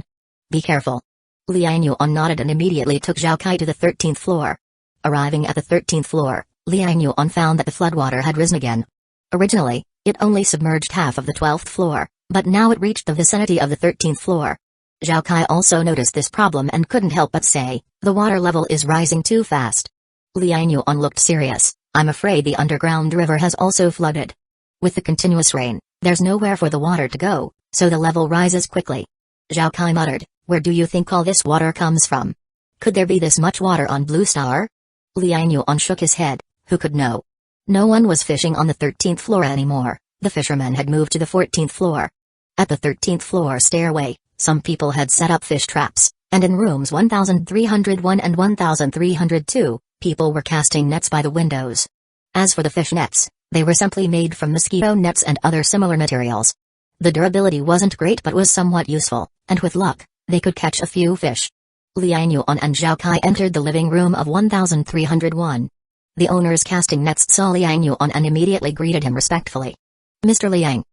Be careful. Liang Yuan nodded and immediately took Zhao Kai to the 13th floor. Arriving at the 13th floor, Liang Yuan found that the floodwater had risen again. Originally, it only submerged half of the 12th floor, but now it reached the vicinity of the 13th floor. Zhao Kai also noticed this problem and couldn't help but say, the water level is rising too fast. Liang Yuan looked serious. I'm afraid the underground river has also flooded. With the continuous rain, there's nowhere for the water to go, so the level rises quickly. Zhao Kai muttered, where do you think all this water comes from? Could there be this much water on Blue Star? Liang Yuan shook his head, who could know? No one was fishing on the 13th floor anymore, the fishermen had moved to the 14th floor. At the 13th floor stairway, some people had set up fish traps, and in rooms 1301 and 1302, people were casting nets by the windows. As for the fish nets, they were simply made from mosquito nets and other similar materials. The durability wasn't great but was somewhat useful, and with luck, they could catch a few fish. Liang Yuan and Zhao Kai entered the living room of 1301. The owners casting nets saw Liang Yuan and immediately greeted him respectfully. Mr. Liang.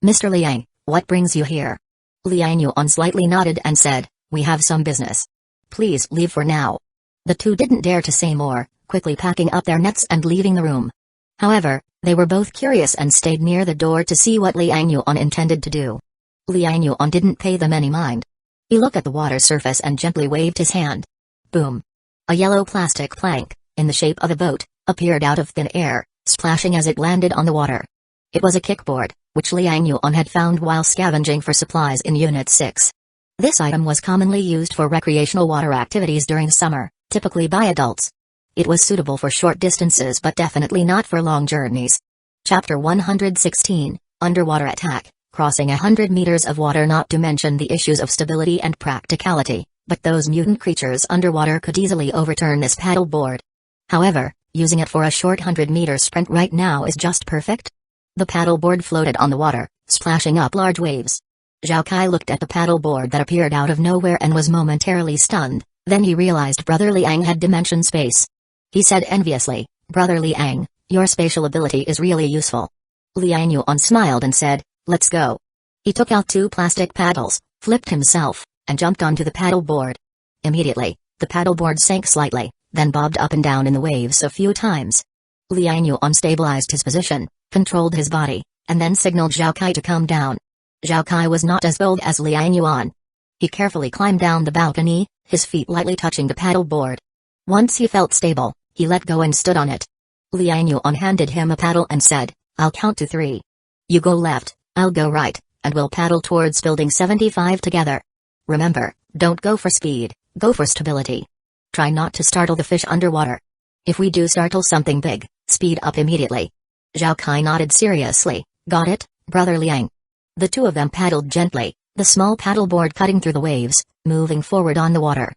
Mr. Liang, what brings you here? Liang Yuan slightly nodded and said, we have some business. Please leave for now. The two didn't dare to say more, quickly packing up their nets and leaving the room. However, they were both curious and stayed near the door to see what Liang Yuan intended to do. Liang Yuan didn't pay them any mind. He looked at the water surface and gently waved his hand. Boom! A yellow plastic plank, in the shape of a boat, appeared out of thin air, splashing as it landed on the water. It was a kickboard, which Liang Yuan had found while scavenging for supplies in Unit 6. This item was commonly used for recreational water activities during summer, typically by adults. It was suitable for short distances but definitely not for long journeys. Chapter 116, Underwater Attack, crossing 100 meters of water, not to mention the issues of stability and practicality, but those mutant creatures underwater could easily overturn this paddle board. However, using it for a short 100-meter sprint right now is just perfect. The paddle board floated on the water, splashing up large waves. Zhao Kai looked at the paddle board that appeared out of nowhere and was momentarily stunned, then he realized Brother Liang had dimension space. He said enviously, Brother Liang, your spatial ability is really useful. Liang Yuan smiled and said, let's go. He took out 2 plastic paddles, flipped himself, and jumped onto the paddle board. Immediately, the paddle board sank slightly, then bobbed up and down in the waves a few times. Liang Yuan stabilized his position, controlled his body, and then signaled Zhao Kai to come down. Zhao Kai was not as bold as Liang Yuan. He carefully climbed down the balcony, his feet lightly touching the paddle board. Once he felt stable, he let go and stood on it. Liang Yuan handed him a paddle and said, I'll count to 3. You go left, I'll go right, and we'll paddle towards building 75 together. Remember, don't go for speed, go for stability. Try not to startle the fish underwater. If we do startle something big, speed up immediately. Zhao Kai nodded seriously, got it, Brother Liang. The two of them paddled gently, the small paddleboard cutting through the waves, moving forward on the water.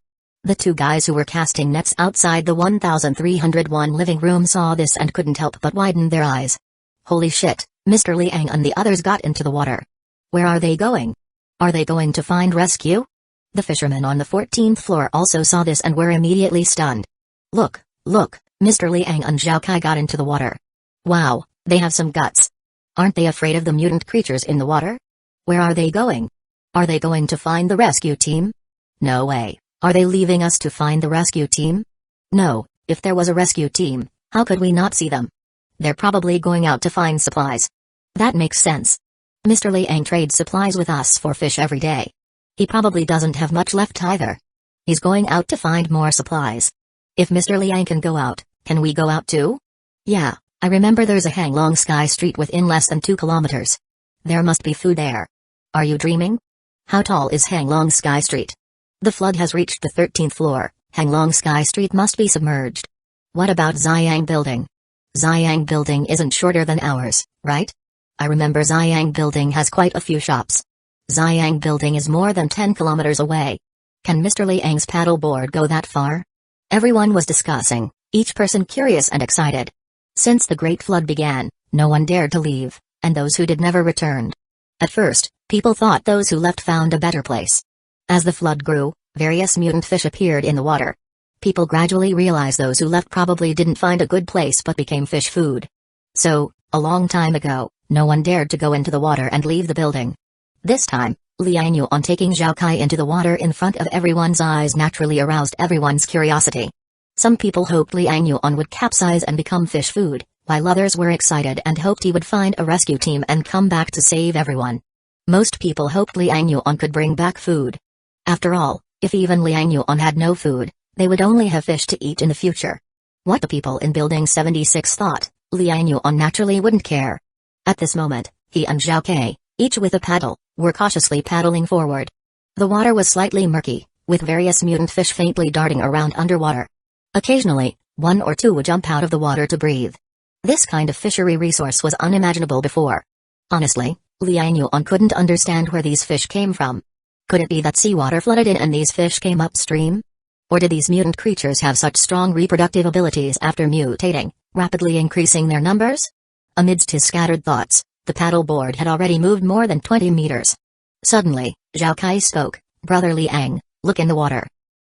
The 2 guys who were casting nets outside the 1301 living room saw this and couldn't help but widen their eyes. Holy shit, Mr. Liang and the others got into the water. Where are they going? Are they going to find rescue? The fishermen on the 14th floor also saw this and were immediately stunned. Look, Mr. Liang and Zhao Kai got into the water. Wow, they have some guts. Aren't they afraid of the mutant creatures in the water? Where are they going? Are they going to find the rescue team? No way. Are they leaving us to find the rescue team? No, if there was a rescue team, how could we not see them? They're probably going out to find supplies. That makes sense. Mr. Liang trades supplies with us for fish every day. He probably doesn't have much left either. He's going out to find more supplies. If Mr. Liang can go out, can we go out too? Yeah, I remember there's a Hanglong Sky Street within less than 2 kilometers. There must be food there. Are you dreaming? How tall is Hanglong Sky Street? The flood has reached the 13th floor, Hanglong Sky Street must be submerged. What about Ziyang Building? Ziyang Building isn't shorter than ours, right? I remember Ziyang Building has quite a few shops. Ziyang Building is more than 10 kilometers away. Can Mr. Liang's paddleboard go that far? Everyone was discussing, each person curious and excited. Since the Great Flood began, no one dared to leave, and those who did never returned. At first, people thought those who left found a better place. As the flood grew, various mutant fish appeared in the water. People gradually realized those who left probably didn't find a good place but became fish food. So, a long time ago, no one dared to go into the water and leave the building. This time, Liang Yuan taking Zhao Kai into the water in front of everyone's eyes naturally aroused everyone's curiosity. Some people hoped Liang Yuan would capsize and become fish food, while others were excited and hoped he would find a rescue team and come back to save everyone. Most people hoped Liang Yuan could bring back food. After all, if even Liang Yuan had no food, they would only have fish to eat in the future. What the people in Building 76 thought, Liang Yuan naturally wouldn't care. At this moment, he and Zhao Kai, each with a paddle, were cautiously paddling forward. The water was slightly murky, with various mutant fish faintly darting around underwater. Occasionally, one or two would jump out of the water to breathe. This kind of fishery resource was unimaginable before. Honestly, Liang Yuan couldn't understand where these fish came from. Could it be that seawater flooded in and these fish came upstream? Or did these mutant creatures have such strong reproductive abilities after mutating, rapidly increasing their numbers? Amidst his scattered thoughts, the paddleboard had already moved more than 20 meters. Suddenly, Zhao Kai spoke, "Brother Liang, look in the water."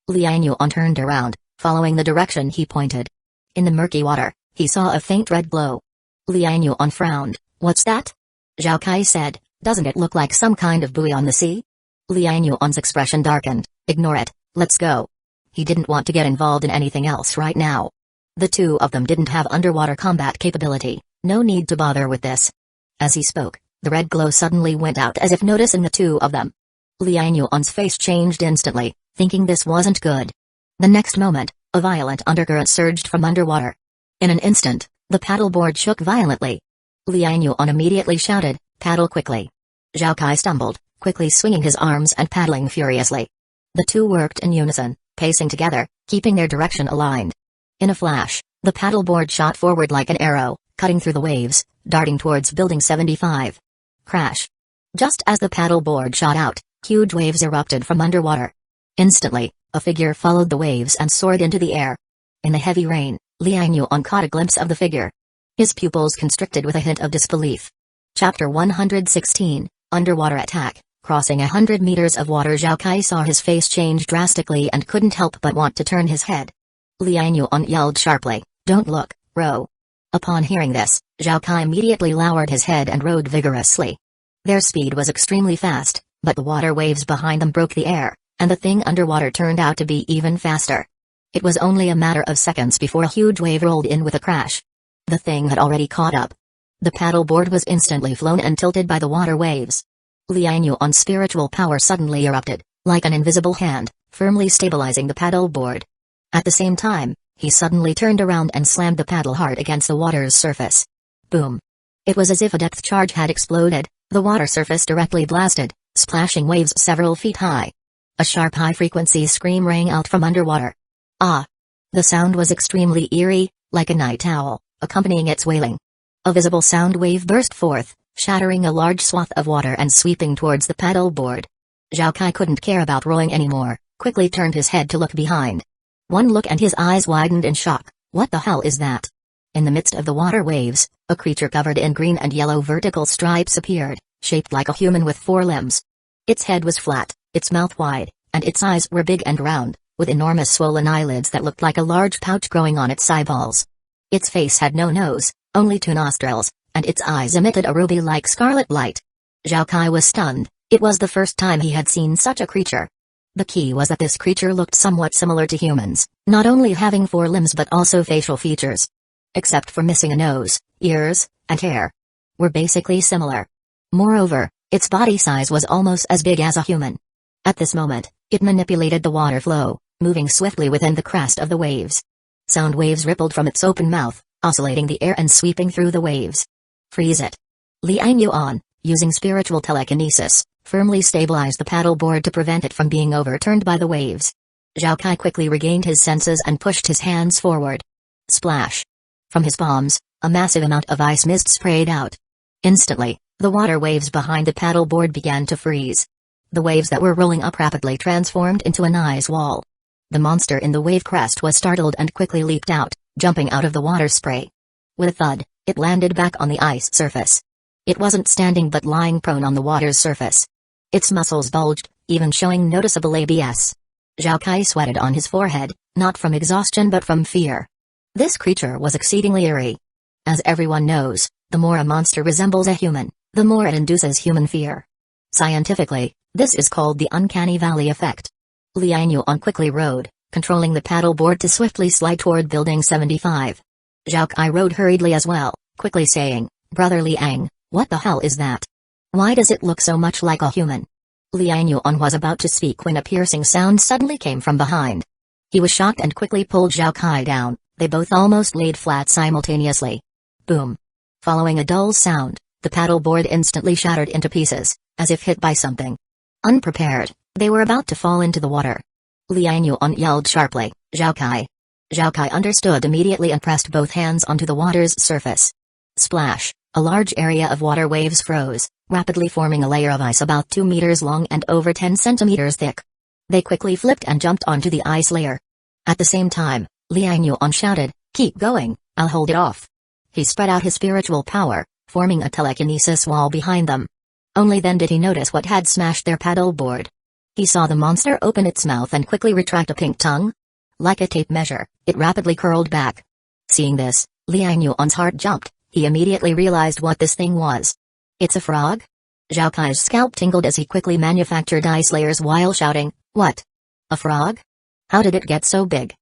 Liang Yuan turned around, following the direction he pointed. In the murky water, he saw a faint red glow. Liang Yuan frowned. "What's that?" Zhao Kai said, "Doesn't it look like some kind of buoy on the sea?" Liang Yuan's expression darkened. "Ignore it, let's go." He didn't want to get involved in anything else right now. The two of them didn't have underwater combat capability, no need to bother with this. As he spoke, the red glow suddenly went out as if noticing the two of them. Liang Yuan's face changed instantly, thinking this wasn't good. The next moment, a violent undercurrent surged from underwater. In an instant, the paddleboard shook violently. Liang Yuan immediately shouted, "Paddle quickly." Zhao Kai stumbled, quickly swinging his arms and paddling furiously. The two worked in unison, pacing together, keeping their direction aligned. In a flash, the paddleboard shot forward like an arrow, cutting through the waves, darting towards Building 75. Crash! Just as the paddleboard shot out, huge waves erupted from underwater. Instantly, a figure followed the waves and soared into the air. In the heavy rain, Liang Yuan caught a glimpse of the figure. His pupils constricted with a hint of disbelief. Chapter 116, Underwater Attack. Crossing 100 meters of water, Zhao Kai saw his face change drastically and couldn't help but want to turn his head. Liang Yuan yelled sharply, "Don't look, row." Upon hearing this, Zhao Kai immediately lowered his head and rowed vigorously. Their speed was extremely fast, but the water waves behind them broke the air, and the thing underwater turned out to be even faster. It was only a matter of seconds before a huge wave rolled in with a crash. The thing had already caught up. The paddleboard was instantly flown and tilted by the water waves. Liang Yuan's spiritual power suddenly erupted, like an invisible hand, firmly stabilizing the paddleboard. At the same time, he suddenly turned around and slammed the paddle hard against the water's surface. Boom! It was as if a depth charge had exploded, the water surface directly blasted, splashing waves several feet high. A sharp high-frequency scream rang out from underwater. Ah! The sound was extremely eerie, like a night owl, accompanying its wailing. A visible sound wave burst forth, shattering a large swath of water and sweeping towards the paddleboard. Zhao Kai couldn't care about rowing anymore, quickly turned his head to look behind. One look and his eyes widened in shock. What the hell is that? In the midst of the water waves, a creature covered in green and yellow vertical stripes appeared, shaped like a human with 4 limbs. Its head was flat, its mouth wide, and its eyes were big and round, with enormous swollen eyelids that looked like a large pouch growing on its eyeballs. Its face had no nose, only 2 nostrils, and its eyes emitted a ruby-like scarlet light. Zhao Kai was stunned. It was the first time he had seen such a creature. The key was that this creature looked somewhat similar to humans, not only having 4 limbs but also facial features. Except for missing a nose, ears, and hair. Were basically similar. Moreover, its body size was almost as big as a human. At this moment, it manipulated the water flow, moving swiftly within the crest of the waves. Sound waves rippled from its open mouth, oscillating the air and sweeping through the waves. Freeze it! Liang Yuan, using spiritual telekinesis, firmly stabilized the paddleboard to prevent it from being overturned by the waves. Zhao Kai quickly regained his senses and pushed his hands forward. Splash! From his palms, a massive amount of ice mist sprayed out. Instantly, the water waves behind the paddleboard began to freeze. The waves that were rolling up rapidly transformed into an ice wall. The monster in the wave crest was startled and quickly leaped out, jumping out of the water spray. With a thud, it landed back on the ice surface. It wasn't standing but lying prone on the water's surface. Its muscles bulged, even showing noticeable ABS. Zhao Kai sweated on his forehead, not from exhaustion but from fear. This creature was exceedingly eerie. As everyone knows, the more a monster resembles a human, the more it induces human fear. Scientifically, this is called the uncanny valley effect. Liang Yuan quickly rowed, controlling the paddleboard to swiftly slide toward Building 75. Zhao Kai rode hurriedly as well, quickly saying, "Brother Liang, what the hell is that? Why does it look so much like a human?" Liang Yuan was about to speak when a piercing sound suddenly came from behind. He was shocked and quickly pulled Zhao Kai down. They both almost laid flat simultaneously. Boom. Following a dull sound, the paddleboard instantly shattered into pieces, as if hit by something. Unprepared, they were about to fall into the water. Liang Yuan yelled sharply, "Zhao Kai!" Zhao Kai understood immediately and pressed both hands onto the water's surface. Splash! A large area of water waves froze, rapidly forming a layer of ice about 2 meters long and over 10 centimeters thick. They quickly flipped and jumped onto the ice layer. At the same time, Liang Yuan shouted, "Keep going, I'll hold it off." He spread out his spiritual power, forming a telekinesis wall behind them. Only then did he notice what had smashed their paddleboard. He saw the monster open its mouth and quickly retract a pink tongue. Like a tape measure, it rapidly curled back. Seeing this, Liang Yuan's heart jumped. He immediately realized what this thing was. "It's a frog?" Zhao Kai's scalp tingled as he quickly manufactured ice layers while shouting, "What? A frog? How did it get so big?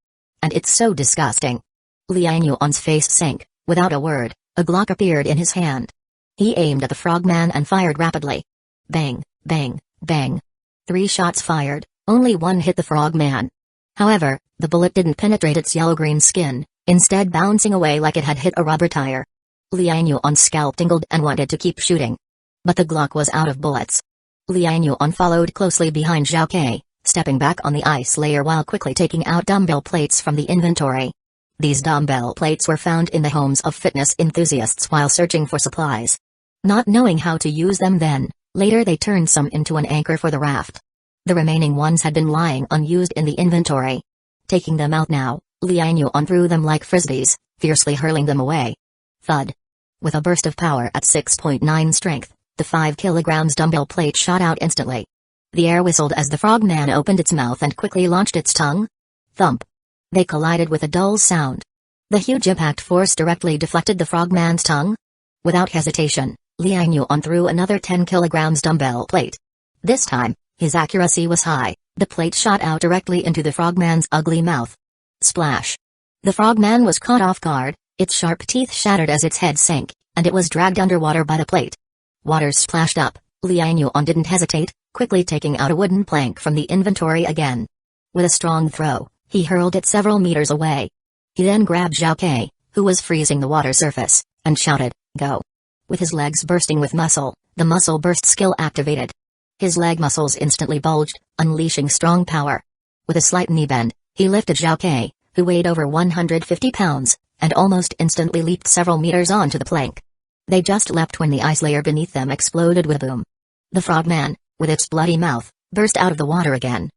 And it's so disgusting." Liang Yuan's face sank. Without a word, a Glock appeared in his hand. He aimed at the frogman and fired rapidly. Bang, bang, bang. 3 shots fired, only one hit the frogman. However, the bullet didn't penetrate its yellow-green skin, instead bouncing away like it had hit a rubber tire. Liang Yuan's scalp tingled and wanted to keep shooting. But the Glock was out of bullets. Liang Yuan followed closely behind Zhao Kai, stepping back on the ice layer while quickly taking out dumbbell plates from the inventory. These dumbbell plates were found in the homes of fitness enthusiasts while searching for supplies. Not knowing how to use them then, later they turned some into an anchor for the raft. The remaining ones had been lying unused in the inventory. Taking them out now, Liang Yuan threw them like frisbees, fiercely hurling them away. Thud. With a burst of power at 6.9 strength, the 5 kilograms dumbbell plate shot out instantly. The air whistled as the frogman opened its mouth and quickly launched its tongue. Thump. They collided with a dull sound. The huge impact force directly deflected the frogman's tongue. Without hesitation, Liang Yuan threw another 10 kilograms dumbbell plate. This time, his accuracy was high. The plate shot out directly into the frogman's ugly mouth. Splash. The frogman was caught off guard. Its sharp teeth shattered as its head sank, and it was dragged underwater by the plate. Water splashed up. Liang Yuan didn't hesitate, quickly taking out a wooden plank from the inventory again. With a strong throw, he hurled it several meters away. He then grabbed Zhao Kai, who was freezing the water surface, and shouted, "Go!" With his legs bursting with muscle, the muscle burst skill activated. His leg muscles instantly bulged, unleashing strong power. With a slight knee bend, he lifted Zhao Kai, who weighed over 150 pounds, and almost instantly leaped several meters onto the plank. They just leapt when the ice layer beneath them exploded with a boom. The frogman, with its bloody mouth, burst out of the water again.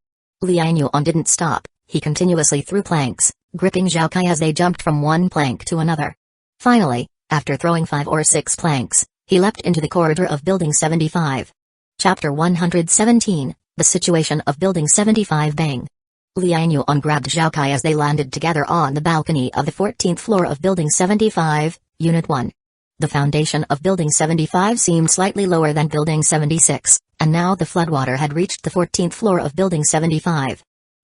Liang Yuan didn't stop, he continuously threw planks, gripping Zhao Kai as they jumped from one plank to another. Finally, after throwing 5 or 6 planks, he leapt into the corridor of Building 75. Chapter 117, The Situation of Building 75. Bang. Liang Yuan grabbed Zhao Kai as they landed together on the balcony of the 14th floor of Building 75, Unit 1. The foundation of Building 75 seemed slightly lower than Building 76, and now the floodwater had reached the 14th floor of Building 75.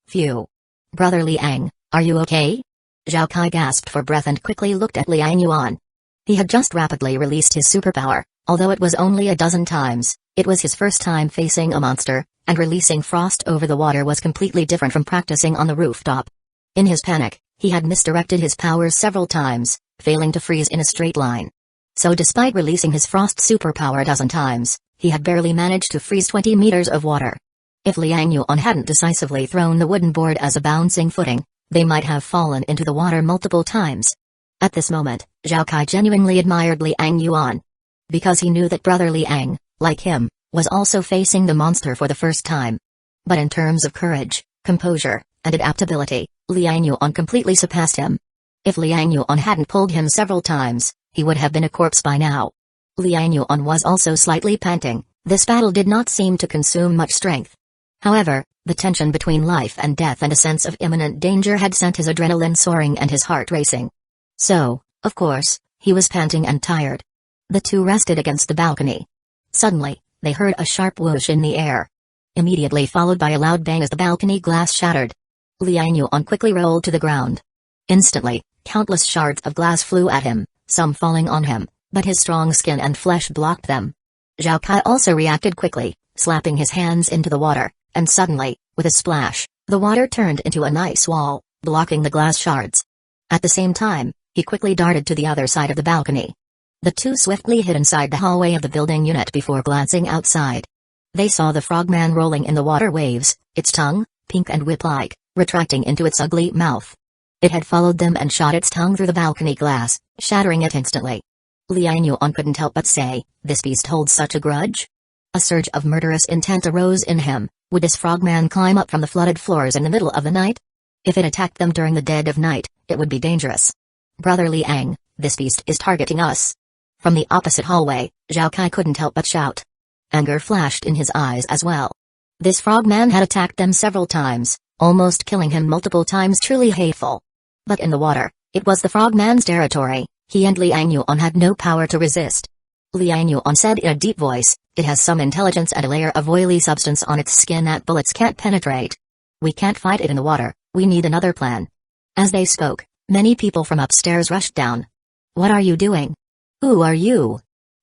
Phew. Brother Liang, are you okay? Zhao Kai gasped for breath and quickly looked at Liang Yuan. He had just rapidly released his superpower, although it was only a dozen times. It was his first time facing a monster, and releasing frost over the water was completely different from practicing on the rooftop. In his panic, he had misdirected his powers several times, failing to freeze in a straight line. So despite releasing his frost superpower a dozen times, he had barely managed to freeze 20 meters of water. If Liang Yuan hadn't decisively thrown the wooden board as a bouncing footing, they might have fallen into the water multiple times. At this moment, Zhao Kai genuinely admired Liang Yuan. Because he knew that Brother Liang, like him, was also facing the monster for the first time. But in terms of courage, composure, and adaptability, Liang Yuan completely surpassed him. If Liang Yuan hadn't pulled him several times, he would have been a corpse by now. Liang Yuan was also slightly panting. This battle did not seem to consume much strength. However, the tension between life and death and a sense of imminent danger had sent his adrenaline soaring and his heart racing. So, of course, he was panting and tired. The two rested against the balcony. Suddenly, they heard a sharp whoosh in the air. Immediately followed by a loud bang as the balcony glass shattered. Liang Yuan quickly rolled to the ground. Instantly, countless shards of glass flew at him, some falling on him, but his strong skin and flesh blocked them. Zhao Kai also reacted quickly, slapping his hands into the water, and suddenly, with a splash, the water turned into an ice wall, blocking the glass shards. At the same time, he quickly darted to the other side of the balcony. The two swiftly hid inside the hallway of the building unit before glancing outside. They saw the frogman rolling in the water waves, its tongue, pink and whip-like, retracting into its ugly mouth. It had followed them and shot its tongue through the balcony glass, shattering it instantly. Liang Yuan couldn't help but say, "This beast holds such a grudge?" A surge of murderous intent arose in him. Would this frogman climb up from the flooded floors in the middle of the night? If it attacked them during the dead of night, it would be dangerous. "Brother Liang, this beast is targeting us." From the opposite hallway, Zhao Kai couldn't help but shout. Anger flashed in his eyes as well. This frogman had attacked them several times, almost killing him multiple times, truly hateful. But in the water, it was the frogman's territory. He and Liang Yuan had no power to resist. Liang Yuan said in a deep voice, "It has some intelligence and a layer of oily substance on its skin that bullets can't penetrate. We can't fight it in the water, we need another plan." As they spoke, many people from upstairs rushed down. "What are you doing? Who are you?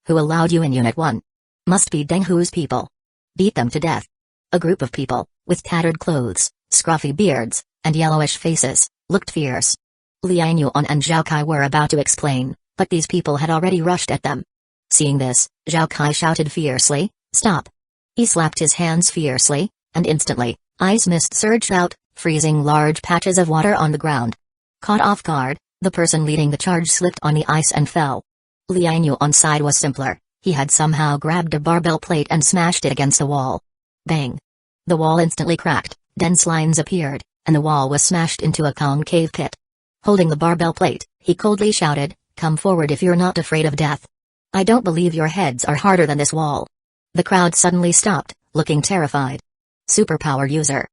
Who allowed you in Unit 1? Must be Deng Hu's people. Beat them to death." A group of people, with tattered clothes, scruffy beards, and yellowish faces, looked fierce. Liang Yuan and Zhao Kai were about to explain, but these people had already rushed at them. Seeing this, Zhao Kai shouted fiercely, "Stop!" He slapped his hands fiercely, and instantly, ice mist surged out, freezing large patches of water on the ground. Caught off guard, the person leading the charge slipped on the ice and fell. Liang Yuan's side was simpler. He had somehow grabbed a barbell plate and smashed it against the wall. Bang! The wall instantly cracked, dense lines appeared, and the wall was smashed into a concave pit. Holding the barbell plate, he coldly shouted, "Come forward if you're not afraid of death. I don't believe your heads are harder than this wall." The crowd suddenly stopped, looking terrified. Superpower user.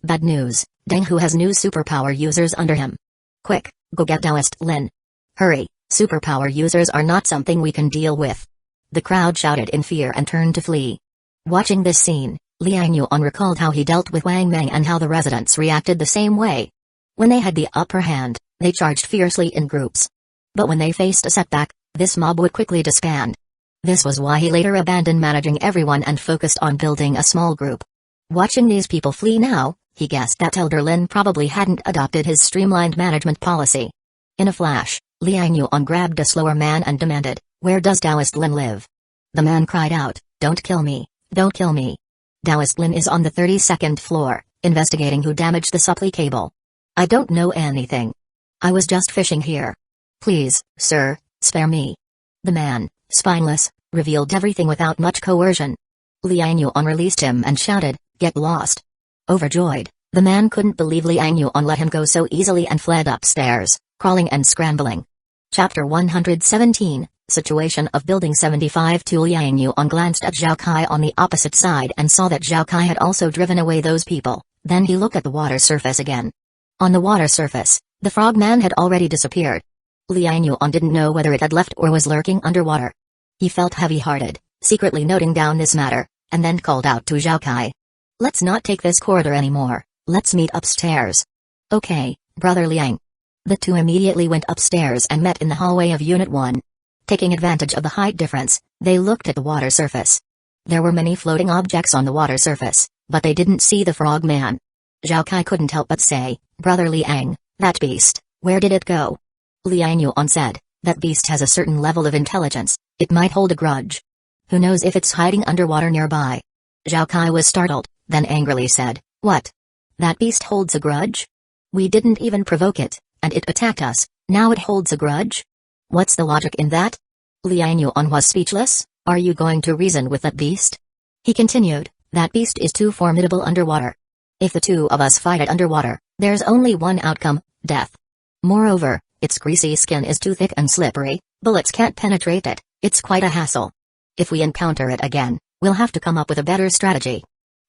Bad news, Deng Hu has new superpower users under him. Quick, go get Taoist Lin. Hurry, superpower users are not something we can deal with. The crowd shouted in fear and turned to flee. Watching this scene, Liang Yuan recalled how he dealt with Wang Meng and how the residents reacted the same way. When they had the upper hand, they charged fiercely in groups. But when they faced a setback, this mob would quickly disband. This was why he later abandoned managing everyone and focused on building a small group. Watching these people flee now, he guessed that Elder Lin probably hadn't adopted his streamlined management policy. In a flash, Liang Yuan grabbed a slower man and demanded, "Where does Taoist Lin live?" The man cried out, "Don't kill me, don't kill me. Taoist Lin is on the 32nd floor, investigating who damaged the supply cable. I don't know anything. I was just fishing here. Please, sir, spare me." The man, spineless, revealed everything without much coercion. Liang Yuan released him and shouted, "Get lost." Overjoyed, the man couldn't believe Liang Yuan let him go so easily and fled upstairs, crawling and scrambling. Chapter 117, Situation of Building 75. Liang Yuan glanced at Zhao Kai on the opposite side and saw that Zhao Kai had also driven away those people. Then he looked at the water surface again. On the water surface, the frogman had already disappeared. Liang Yuan didn't know whether it had left or was lurking underwater. He felt heavy-hearted, secretly noting down this matter, and then called out to Zhao Kai. "Let's not take this corridor anymore, let's meet upstairs." "Okay, Brother Liang." The two immediately went upstairs and met in the hallway of Unit 1. Taking advantage of the height difference, they looked at the water surface. There were many floating objects on the water surface, but they didn't see the frogman. Zhao Kai couldn't help but say, "Brother Liang, that beast, where did it go?" Liang Yuan said, "That beast has a certain level of intelligence, it might hold a grudge. Who knows if it's hiding underwater nearby?" Zhao Kai was startled, then angrily said, "What? That beast holds a grudge? We didn't even provoke it, and it attacked us, now it holds a grudge? What's the logic in that?" Liang Yuan was speechless. "Are you going to reason with that beast?" He continued, "That beast is too formidable underwater. If the two of us fight it underwater, there's only one outcome, death. Moreover, its greasy skin is too thick and slippery, bullets can't penetrate it, it's quite a hassle. If we encounter it again, we'll have to come up with a better strategy."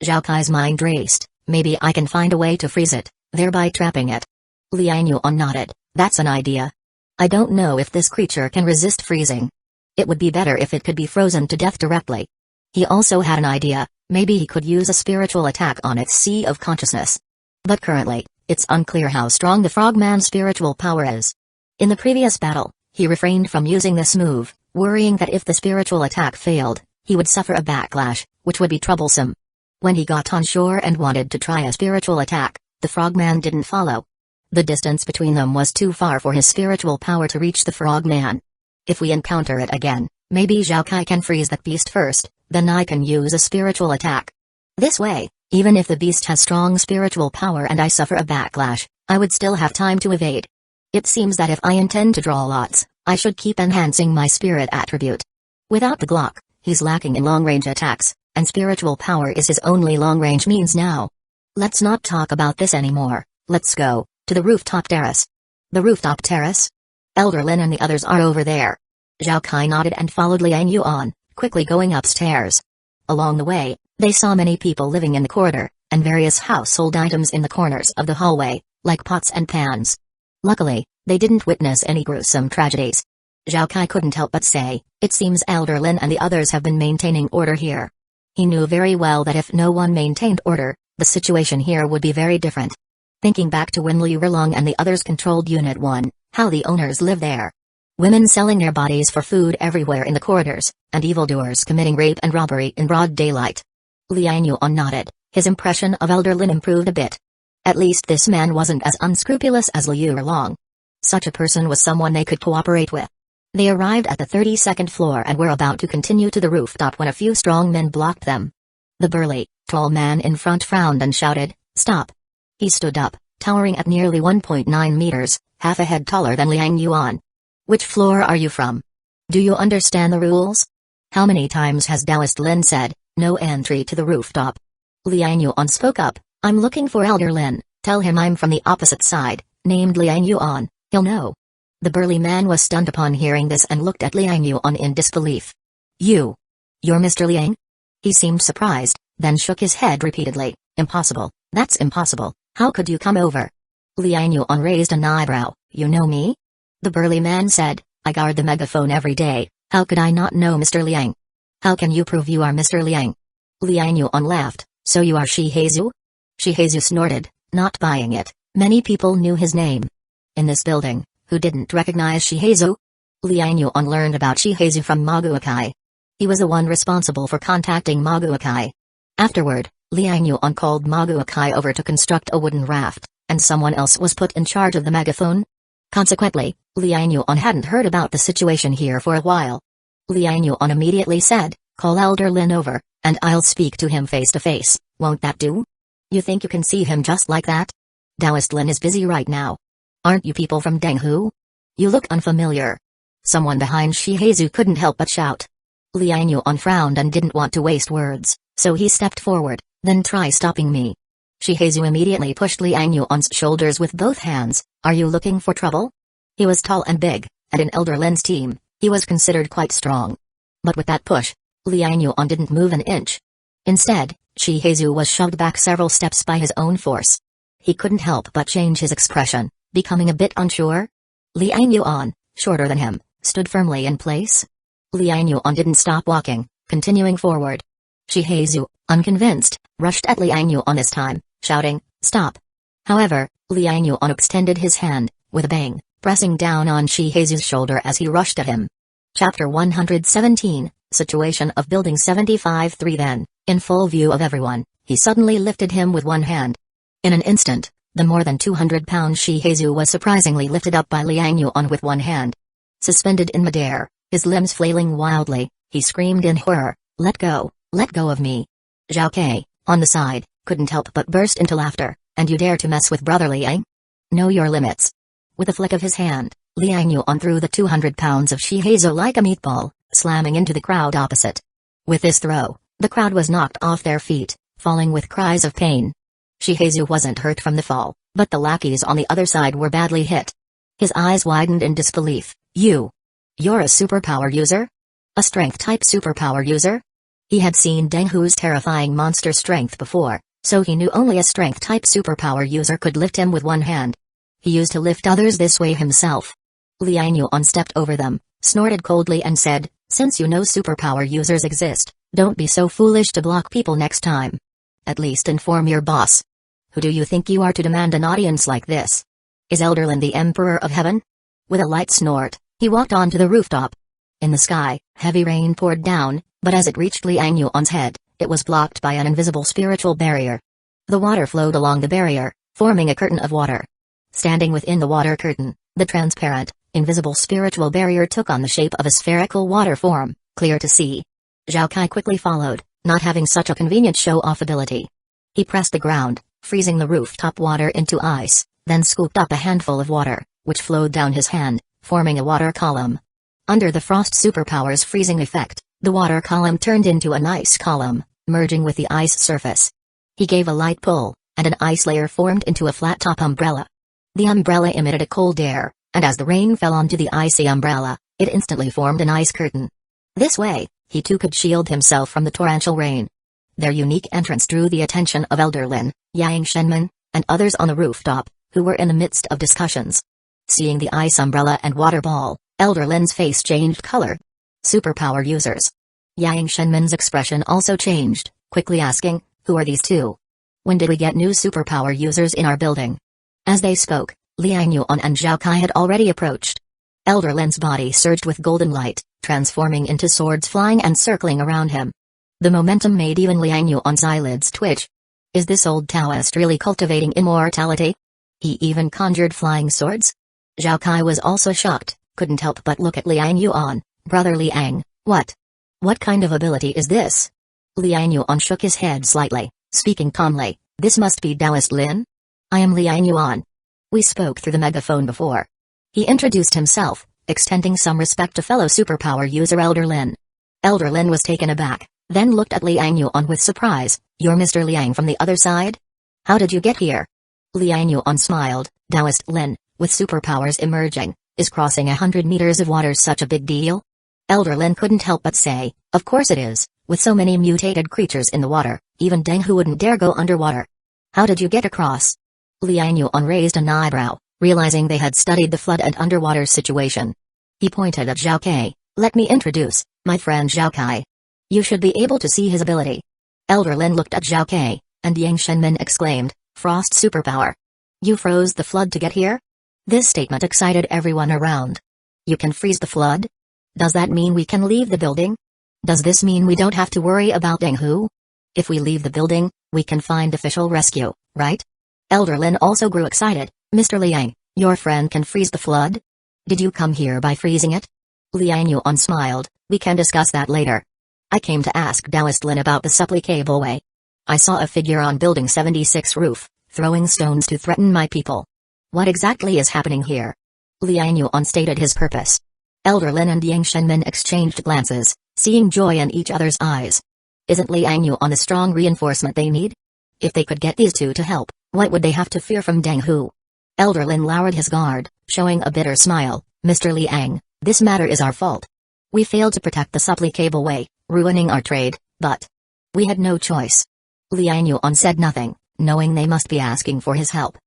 Zhao Kai's mind raced, "Maybe I can find a way to freeze it, thereby trapping it." Liang Yuan nodded, "That's an idea. I don't know if this creature can resist freezing. It would be better if it could be frozen to death directly." He also had an idea, maybe he could use a spiritual attack on its sea of consciousness. But currently, it's unclear how strong the frogman's spiritual power is. In the previous battle, he refrained from using this move, worrying that if the spiritual attack failed, he would suffer a backlash, which would be troublesome. When he got on shore and wanted to try a spiritual attack, the frogman didn't follow. The distance between them was too far for his spiritual power to reach the frogman. If we encounter it again, maybe Zhao Kai can freeze that beast first, then I can use a spiritual attack. This way, even if the beast has strong spiritual power and I suffer a backlash, I would still have time to evade. It seems that if I intend to draw lots, I should keep enhancing my spirit attribute. Without the Glock, he's lacking in long-range attacks, and spiritual power is his only long-range means now. Let's not talk about this anymore, let's go to the rooftop terrace. The rooftop terrace? Elder Lin and the others are over there. Zhao Kai nodded and followed Liang Yuan, quickly going upstairs. Along the way, they saw many people living in the corridor, and various household items in the corners of the hallway, like pots and pans. Luckily, they didn't witness any gruesome tragedies. Zhao Kai couldn't help but say, it seems Elder Lin and the others have been maintaining order here. He knew very well that if no one maintained order, the situation here would be very different. Thinking back to when Liu Erlong and the others controlled Unit 1, how the owners live there. Women selling their bodies for food everywhere in the corridors, and evildoers committing rape and robbery in broad daylight. Liang Yuan nodded, his impression of Elder Lin improved a bit. At least this man wasn't as unscrupulous as Liu Erlong. Such a person was someone they could cooperate with. They arrived at the 32nd floor and were about to continue to the rooftop when a few strong men blocked them. The burly, tall man in front frowned and shouted, "Stop!" He stood up, towering at nearly 1.9 meters, half a head taller than Liang Yuan. "Which floor are you from? Do you understand the rules? How many times has Taoist Lin said, no entry to the rooftop?" Liang Yuan spoke up, "I'm looking for Elder Lin, tell him I'm from the opposite side, named Liang Yuan, he'll know." The burly man was stunned upon hearing this and looked at Liang Yuan in disbelief. You're Mr. Liang?" He seemed surprised, then shook his head repeatedly, "Impossible, that's impossible, how could you come over?" Liang Yuan raised an eyebrow, "You know me?" The burly man said, "I guard the megaphone every day, how could I not know Mr. Liang?" "How can you prove you are Mr. Liang?" Liang Yuan laughed, "So you are Shihezu?" Shihezu snorted, not buying it. Many people knew his name. In this building, who didn't recognize Shihezu? Liang Yuan learned about Shihezu from Mangekyō. He was the one responsible for contacting Mangekyō. Afterward, Liang Yuan called Mangekyō over to construct a wooden raft, and someone else was put in charge of the megaphone. Consequently, Liang Yuan hadn't heard about the situation here for a while. Liang Yuan immediately said, "Call Elder Lin over, and I'll speak to him face to face, won't that do? You think you can see him just like that? Taoist Lin is busy right now. Aren't you people from Denghu? You look unfamiliar." Someone behind Shihezu couldn't help but shout. Liang Yuan frowned and didn't want to waste words, so he stepped forward, "Then try stopping me." Shihezu immediately pushed Liang Yuan's shoulders with both hands. "Are you looking for trouble?" He was tall and big, and in Elder Lin's team, he was considered quite strong. But with that push, Liang Yuan didn't move an inch. Instead, Shihezu was shoved back several steps by his own force. He couldn't help but change his expression, becoming a bit unsure. Liang Yuan, shorter than him, stood firmly in place. Liang Yuan didn't stop walking, continuing forward. Shihezu, unconvinced, rushed at Liang Yuan this time, shouting, "Stop!" However, Liang Yuan extended his hand, with a bang, pressing down on Shihezu's shoulder as he rushed at him. Chapter 117, Situation of Building 75-3. Then, in full view of everyone, he suddenly lifted him with one hand. In an instant, the more than 200-pound Shihezu was surprisingly lifted up by Liang Yuan with one hand. Suspended in midair, his limbs flailing wildly, he screamed in horror, let go of me." Zhao Kai, on the side, couldn't help but burst into laughter. "And you dare to mess with Brother Liang? Know your limits." With a flick of his hand, Liang Yuan threw the 200 pounds of Shihezu like a meatball, slamming into the crowd opposite. With this throw, the crowd was knocked off their feet, falling with cries of pain. Shihezu wasn't hurt from the fall, but the lackeys on the other side were badly hit. His eyes widened in disbelief. You're a superpower user? A strength-type superpower user?" He had seen Denghu's terrifying monster strength before, so he knew only a strength-type superpower user could lift him with one hand. He used to lift others this way himself. Liang Yuan stepped over them, snorted coldly and said, "Since you know superpower users exist, don't be so foolish to block people next time. At least inform your boss." Who do you think you are to demand an audience like this? Is Elder Lin the Emperor of Heaven? With a light snort, he walked onto the rooftop. In the sky, heavy rain poured down, but as it reached Liang Yuan's head, it was blocked by an invisible spiritual barrier. The water flowed along the barrier, forming a curtain of water. Standing within the water curtain, the transparent, invisible spiritual barrier took on the shape of a spherical water form, clear to see. Zhao Kai quickly followed, not having such a convenient show-off ability. He pressed the ground, freezing the rooftop water into ice, then scooped up a handful of water, which flowed down his hand, forming a water column. Under the frost superpower's freezing effect, the water column turned into an ice column, merging with the ice surface. He gave a light pull, and an ice layer formed into a flat-top umbrella. The umbrella emitted a cold air, and as the rain fell onto the icy umbrella, it instantly formed an ice curtain. This way, he too could shield himself from the torrential rain. Their unique entrance drew the attention of Elder Lin, Yang Shenmen, and others on the rooftop, who were in the midst of discussions. Seeing the ice umbrella and water ball, Elder Lin's face changed color. Superpower users. Yang Shenmen's expression also changed, quickly asking, who are these two? When did we get new superpower users in our building? As they spoke, Liang Yuan and Zhao Kai had already approached. Elder Lin's body surged with golden light, transforming into swords flying and circling around him. The momentum made even Liang Yuan's eyelids twitch. Is this old Taoist really cultivating immortality? He even conjured flying swords? Zhao Kai was also shocked, couldn't help but look at Liang Yuan. Brother Liang, what? What kind of ability is this? Liang Yuan shook his head slightly, speaking calmly, this must be Taoist Lin? I am Liang Yuan. We spoke through the megaphone before. He introduced himself, extending some respect to fellow superpower user Elder Lin. Elder Lin was taken aback, then looked at Liang Yuan with surprise. You're Mr. Liang from the other side? How did you get here? Liang Yuan smiled. Taoist Lin, with superpowers emerging, is crossing 100 meters of water such a big deal? Elder Lin couldn't help but say, of course it is, with so many mutated creatures in the water, even Deng Hu wouldn't dare go underwater. How did you get across? Liang Yuan raised an eyebrow, realizing they had studied the flood and underwater situation. He pointed at Zhao Kai. Let me introduce, my friend Zhao Kai. You should be able to see his ability. Elder Lin looked at Zhao Kai, and Yang Shenmen exclaimed, Frost superpower. You froze the flood to get here? This statement excited everyone around. You can freeze the flood? Does that mean we can leave the building? Does this mean we don't have to worry about Deng Hu? If we leave the building, we can find official rescue, right? Elder Lin also grew excited. Mr. Liang, your friend can freeze the flood? Did you come here by freezing it? Liang Yuan smiled. We can discuss that later. I came to ask Taoist Lin about the supplicable way. I saw a figure on building 76 roof, throwing stones to threaten my people. What exactly is happening here? Liang Yuan stated his purpose. Elder Lin and Yang Shenmen exchanged glances, seeing joy in each other's eyes. Isn't Liang Yuan the strong reinforcement they need? If they could get these two to help, what would they have to fear from Deng Hu? Elder Lin lowered his guard, showing a bitter smile. Mr. Liang, this matter is our fault. We failed to protect the supplicable way, ruining our trade, but we had no choice. Liang Yuan said nothing, knowing they must be asking for his help.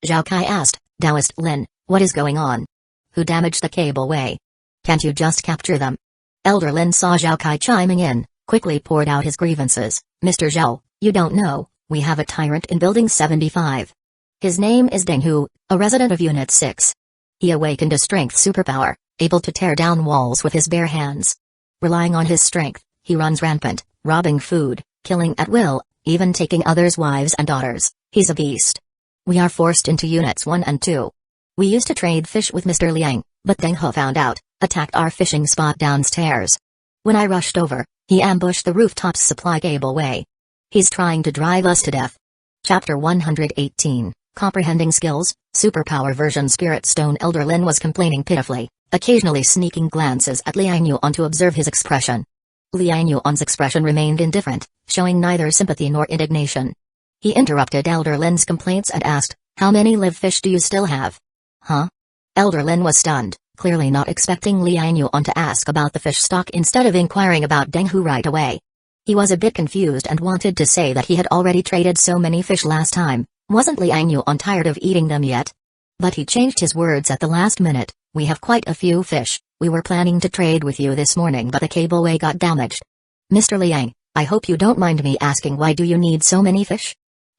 Zhao Kai asked, Taoist Lin, what is going on? Who damaged the cableway? Can't you just capture them? Elder Lin saw Zhao Kai chiming in, quickly poured out his grievances. Mr. Zhao, you don't know, we have a tyrant in Building 75. His name is Deng Hu, a resident of Unit 6. He awakened a strength superpower, able to tear down walls with his bare hands. Relying on his strength, he runs rampant, robbing food, killing at will, even taking others' wives and daughters. He's a beast. We are forced into Units 1 and 2. We used to trade fish with Mr. Liang, but Deng Hu found out, attacked our fishing spot downstairs. When I rushed over, he ambushed the rooftop's supply cableway. He's trying to drive us to death. Chapter 118, Comprehending Skills, Superpower Version Spirit Stone. Elder Lin was complaining pitifully, occasionally sneaking glances at Liang Yuan to observe his expression. Liang Yuan's expression remained indifferent, showing neither sympathy nor indignation. He interrupted Elder Lin's complaints and asked, how many live fish do you still have? Huh? Elder Lin was stunned, clearly not expecting Liang Yuan to ask about the fish stock instead of inquiring about Deng Hu right away. He was a bit confused and wanted to say that he had already traded so many fish last time. Wasn't Liang Yuan tired of eating them yet? But he changed his words at the last minute. We have quite a few fish. We were planning to trade with you this morning, but the cableway got damaged. Mr. Liang, I hope you don't mind me asking, why do you need so many fish?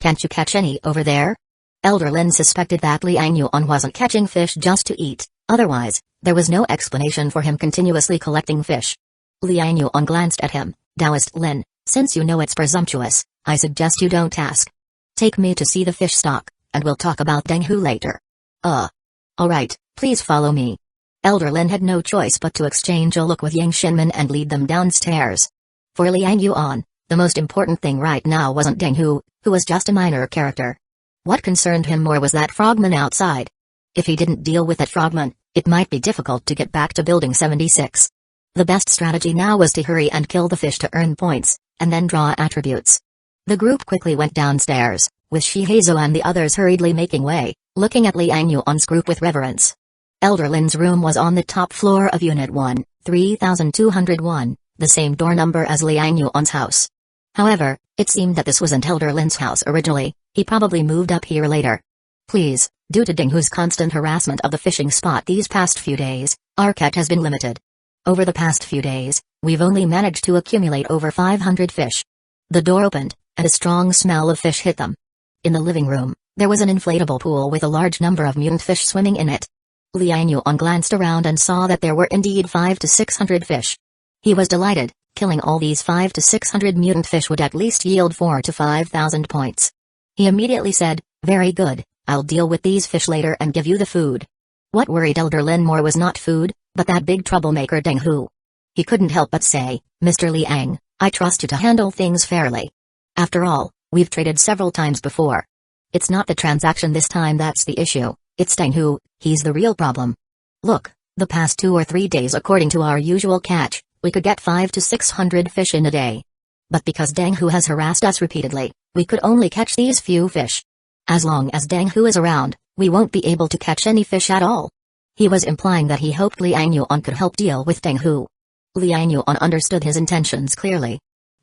Can't you catch any over there? Elder Lin suspected that Liang Yuan wasn't catching fish just to eat, otherwise, there was no explanation for him continuously collecting fish. Liang Yuan glanced at him. Taoist Lin, since you know it's presumptuous, I suggest you don't ask. Take me to see the fish stock, and we'll talk about Deng Hu later. Alright, please follow me. Elder Lin had no choice but to exchange a look with Yang Shinman and lead them downstairs. For Liang Yuan, the most important thing right now wasn't Deng Hu, who was just a minor character. What concerned him more was that frogman outside. If he didn't deal with that frogman, it might be difficult to get back to Building 76. The best strategy now was to hurry and kill the fish to earn points, and then draw attributes. The group quickly went downstairs, with Shihezo and the others hurriedly making way, looking at Liang Yuan's group with reverence. Elder Lin's room was on the top floor of Unit 1, 3201, the same door number as Liang Yuan's house. However, it seemed that this wasn't Elder Lin's house originally, he probably moved up here later. Please, due to Deng Hu's constant harassment of the fishing spot these past few days, our catch has been limited. Over the past few days, we've only managed to accumulate over 500 fish. The door opened, and a strong smell of fish hit them. In the living room, there was an inflatable pool with a large number of mutant fish swimming in it. Liang Yuan glanced around and saw that there were indeed 500 to 600 fish. He was delighted. Killing all these 500 to 600 mutant fish would at least yield 4,000 to 5,000 points. He immediately said, very good, I'll deal with these fish later and give you the food. What worried Elder Lin more was not food, but that big troublemaker Deng Hu. He couldn't help but say, Mr. Liang, I trust you to handle things fairly. After all, we've traded several times before. It's not the transaction this time that's the issue, it's Deng Hu, he's the real problem. Look, the past 2 or 3 days according to our usual catch, we could get 500 to 600 fish in a day. But because Deng Hu has harassed us repeatedly, we could only catch these few fish. As long as Deng Hu is around, we won't be able to catch any fish at all. He was implying that he hoped Liang Yuan could help deal with Deng Hu. Liang Yuan understood his intentions clearly.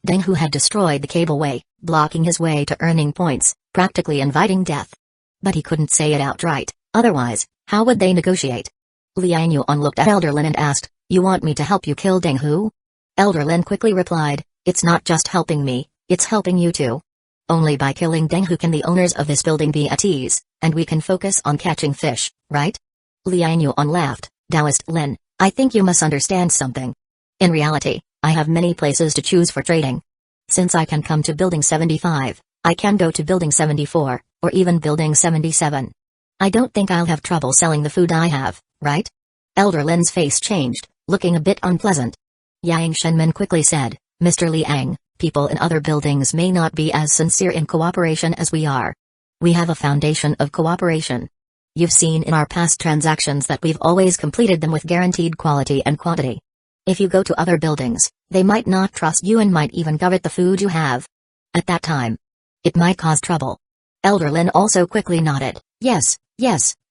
Deng Hu had destroyed the cableway, blocking his way to earning points, practically inviting death. But he couldn't say it outright, otherwise, how would they negotiate? Liang Yuan looked at Elder Lin and asked, you want me to help you kill Deng Hu? Elder Lin quickly replied, it's not just helping me, it's helping you too. Only by killing Deng Hu can the owners of this building be at ease, and we can focus on catching fish, right? Liang Yuan laughed, Taoist Lin, I think you must understand something. In reality, I have many places to choose for trading. Since I can come to Building 75, I can go to Building 74, or even Building 77. I don't think I'll have trouble selling the food I have, right? Elder Lin's face changed, looking a bit unpleasant. Yang Shenman quickly said, Mr. Liang, people in other buildings may not be as sincere in cooperation as we are. We have a foundation of cooperation. You've seen in our past transactions that we've always completed them with guaranteed quality and quantity. If you go to other buildings, they might not trust you and might even covet the food you have. At that time, it might cause trouble. Elder Lin also quickly nodded, yes,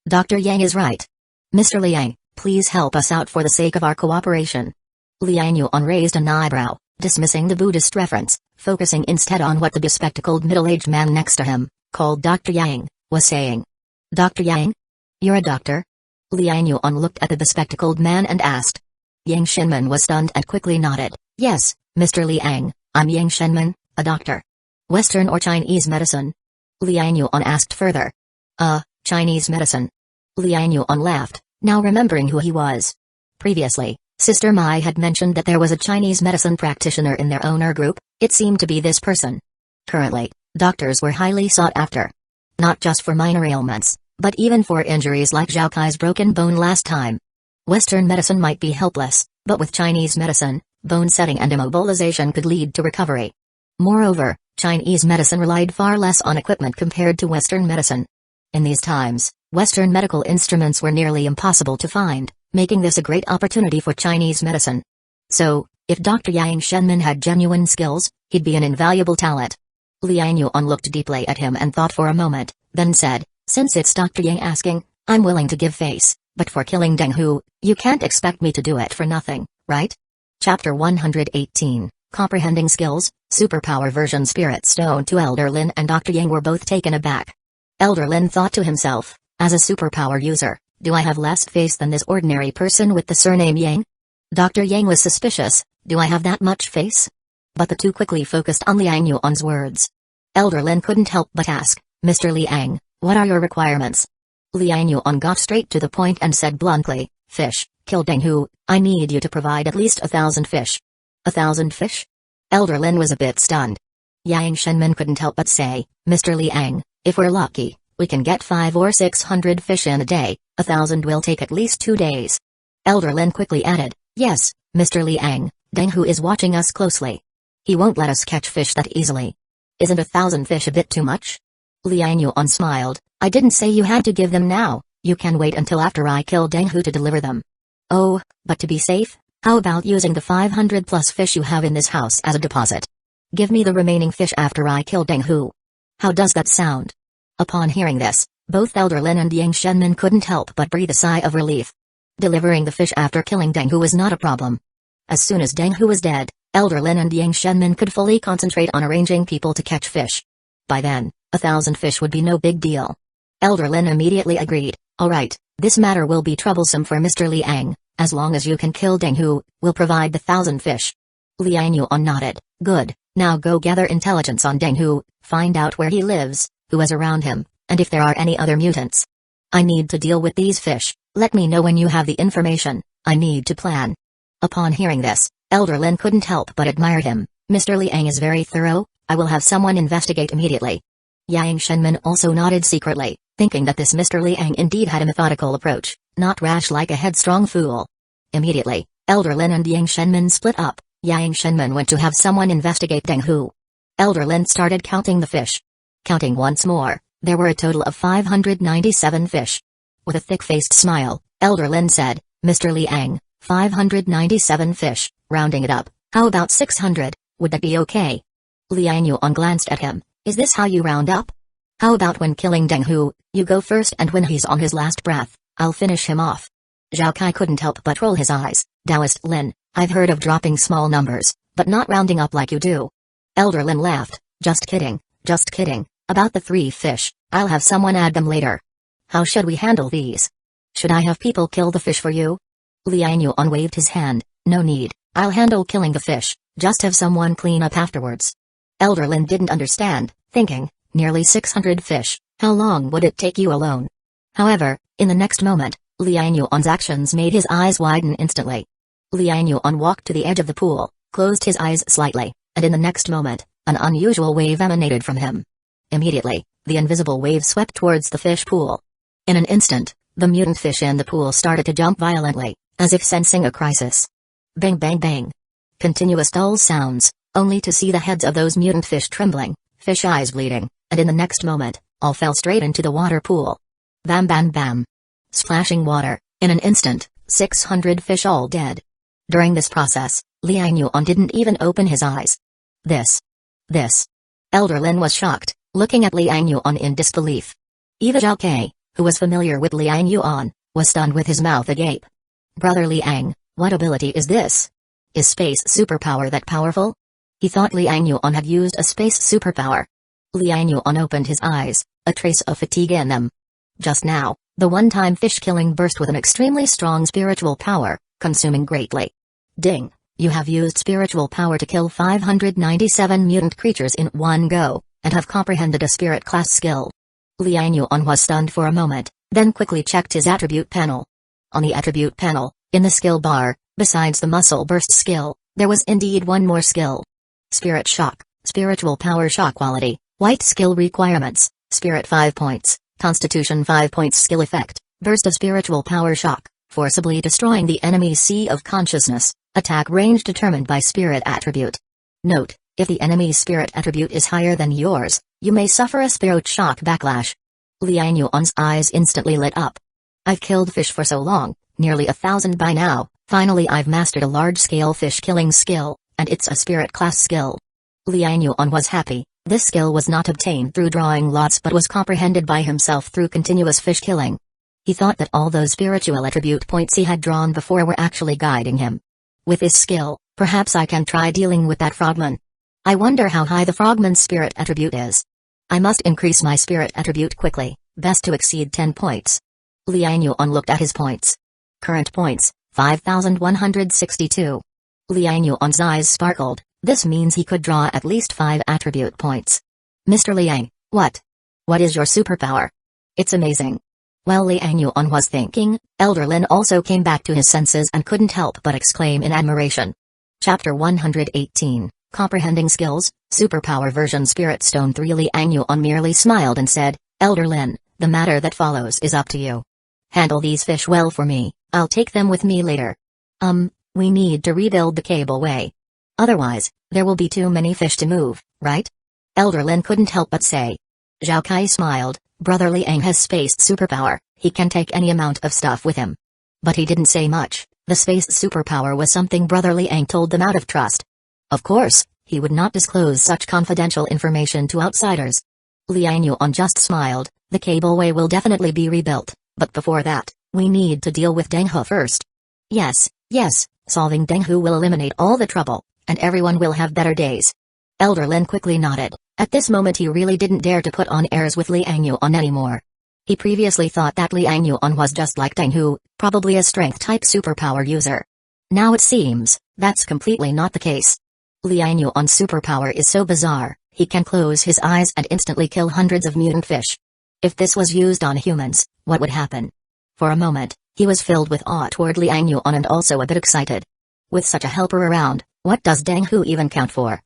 Dr. Yang is right. Mr. Liang, please help us out for the sake of our cooperation. Liang Yuan raised an eyebrow, dismissing the Buddhist reference, focusing instead on what the bespectacled middle-aged man next to him, called Dr. Yang, was saying. Dr. Yang? You're a doctor? Liang Yuan looked at the bespectacled man and asked. Yang Shenman was stunned and quickly nodded, yes, Mr. Liang, I'm Yang Shenman, a doctor. Western or Chinese medicine? Liang Yuan asked further. Chinese medicine. Liang Yuan laughed, now remembering who he was. Previously, Sister Mai had mentioned that there was a Chinese medicine practitioner in their owner group, it seemed to be this person. Currently, doctors were highly sought after. Not just for minor ailments, but even for injuries like Zhao Kai's broken bone last time. Western medicine might be helpless, but with Chinese medicine, bone setting and immobilization could lead to recovery. Moreover, Chinese medicine relied far less on equipment compared to Western medicine. In these times, Western medical instruments were nearly impossible to find, making this a great opportunity for Chinese medicine. So, if Dr. Yang Shenman had genuine skills, he'd be an invaluable talent. Liang Yuan looked deeply at him and thought for a moment, then said, since it's Dr. Yang asking, I'm willing to give face, but for killing Deng Hu, you can't expect me to do it for nothing, right? Chapter 118, Comprehending Skills, Superpower Version Spirit Stone to Elder Lin and Dr. Yang were both taken aback. Elder Lin thought to himself, as a superpower user, do I have less face than this ordinary person with the surname Yang? Dr. Yang was suspicious, do I have that much face? But the two quickly focused on Liang Yuan's words. Elder Lin couldn't help but ask, Mr. Liang, what are your requirements? Liang Yuan got straight to the point and said bluntly, fish, kill Deng Hu, I need you to provide at least 1,000 fish. 1,000 fish? Elder Lin was a bit stunned. Yang Shenmin couldn't help but say, Mr. Liang, if we're lucky, we can get 500 or 600 fish in a day, 1,000 will take at least 2 days. Elder Lin quickly added, yes, Mr. Liang, Deng Hu is watching us closely. He won't let us catch fish that easily. Isn't 1,000 fish a bit too much? Liang Yuan smiled, I didn't say you had to give them now, you can wait until after I kill Deng Hu to deliver them. Oh, but to be safe, how about using the 500 plus fish you have in this house as a deposit? Give me the remaining fish after I kill Deng Hu. How does that sound? Upon hearing this, both Elder Lin and Yang Shenmin couldn't help but breathe a sigh of relief. Delivering the fish after killing Deng Hu was not a problem. As soon as Deng Hu was dead, Elder Lin and Yang Shenmin could fully concentrate on arranging people to catch fish. By then, 1,000 fish would be no big deal. Elder Lin immediately agreed, alright, this matter will be troublesome for Mr. Liang, as long as you can kill Deng Hu, we'll provide the 1,000 fish. Liang Yuan nodded, good, now go gather intelligence on Deng Hu, find out where he lives, who is around him, and if there are any other mutants. I need to deal with these fish, let me know when you have the information, I need to plan. Upon hearing this, Elder Lin couldn't help but admire him, Mr. Liang is very thorough, I will have someone investigate immediately. Yang Shenmin also nodded secretly, thinking that this Mr. Liang indeed had a methodical approach, not rash like a headstrong fool. Immediately, Elder Lin and Yang Shenmin split up, Yang Shenmin went to have someone investigate Deng Hu. Elder Lin started counting the fish. Counting once more, there were a total of 597 fish. With a thick-faced smile, Elder Lin said, Mr. Liang, 597 fish, rounding it up, how about 600, would that be okay? Liang Yuan glanced at him, is this how you round up? How about when killing Deng Hu, you go first and when he's on his last breath, I'll finish him off. Zhao Kai couldn't help but roll his eyes, Taoist Lin, I've heard of dropping small numbers, but not rounding up like you do. Elder Lin laughed, just kidding, about the 3 fish, I'll have someone add them later. How should we handle these? Should I have people kill the fish for you? Liang Yuan waved his hand, no need, I'll handle killing the fish, just have someone clean up afterwards. Elder Lin didn't understand, thinking, nearly 600 fish, how long would it take you alone? However, in the next moment, Liang Yuan's actions made his eyes widen instantly. Liang Yuan walked to the edge of the pool, closed his eyes slightly, and in the next moment, an unusual wave emanated from him. Immediately, the invisible wave swept towards the fish pool. In an instant, the mutant fish in the pool started to jump violently, as if sensing a crisis. Bang bang bang. Continuous dull sounds, only to see the heads of those mutant fish trembling, fish eyes bleeding, and in the next moment, all fell straight into the water pool. Bam bam bam. Splashing water, in an instant, 600 fish all dead. During this process, Liang Yuan didn't even open his eyes. This. Elder Lin was shocked, looking at Liang Yuan in disbelief. Even Zhao Kai, who was familiar with Liang Yuan, was stunned with his mouth agape. Brother Liang, what ability is this? Is space superpower that powerful? He thought Liang Yuan had used a space superpower. Liang Yuan opened his eyes, a trace of fatigue in them. Just now, the one-time fish killing burst with an extremely strong spiritual power, consuming greatly. Ding, you have used spiritual power to kill 597 mutant creatures in one go, and have comprehended a spirit class skill. Liang Yuan was stunned for a moment, then quickly checked his attribute panel. On the attribute panel, in the skill bar, besides the muscle burst skill, there was indeed one more skill. Spirit shock, spiritual power shock quality, white skill requirements, spirit 5 points, constitution 5 points skill effect, burst of spiritual power shock, forcibly destroying the enemy's sea of consciousness, attack range determined by spirit attribute. Note, if the enemy's spirit attribute is higher than yours, you may suffer a spirit shock backlash. Liang Yuan's eyes instantly lit up. I've killed fish for so long, nearly 1,000 by now, finally I've mastered a large-scale fish killing skill, and it's a spirit class skill. Liang Yuan was happy, this skill was not obtained through drawing lots but was comprehended by himself through continuous fish killing. He thought that all those spiritual attribute points he had drawn before were actually guiding him. With this skill, perhaps I can try dealing with that frogman. I wonder how high the frogman's spirit attribute is. I must increase my spirit attribute quickly, best to exceed 10 points. Liang Yuan looked at his points. Current points, 5,162. Liang Yuan's eyes sparkled, this means he could draw at least 5 attribute points. Mr. Liang, what? What is your superpower? It's amazing. While Liang Yuan was thinking, Elder Lin also came back to his senses and couldn't help but exclaim in admiration. Chapter 118, Comprehending Skills, Superpower Version Spirit Stone 3. Liang Yuan merely smiled and said, Elder Lin, the matter that follows is up to you. Handle these fish well for me, I'll take them with me later. We need to rebuild the cableway. Otherwise, there will be too many fish to move, right? Elder Lin couldn't help but say. Zhao Kai smiled. Brother Liang has space superpower, he can take any amount of stuff with him. But he didn't say much. The space superpower was something Brother Liang told them out of trust. Of course, he would not disclose such confidential information to outsiders. Liang Yuan just smiled. The cableway will definitely be rebuilt, but before that, we need to deal with Deng Hu first. Yes, solving Deng Hu will eliminate all the trouble, and everyone will have better days. Elder Lin quickly nodded. At this moment he really didn't dare to put on airs with Liang Yuan anymore. He previously thought that Liang Yuan was just like Deng Hu, probably a strength-type superpower user. Now it seems, that's completely not the case. Liang Yuan's superpower is so bizarre, he can close his eyes and instantly kill hundreds of mutant fish. If this was used on humans, what would happen? For a moment, he was filled with awe toward Liang Yuan and also a bit excited. With such a helper around, what does Deng Hu even count for?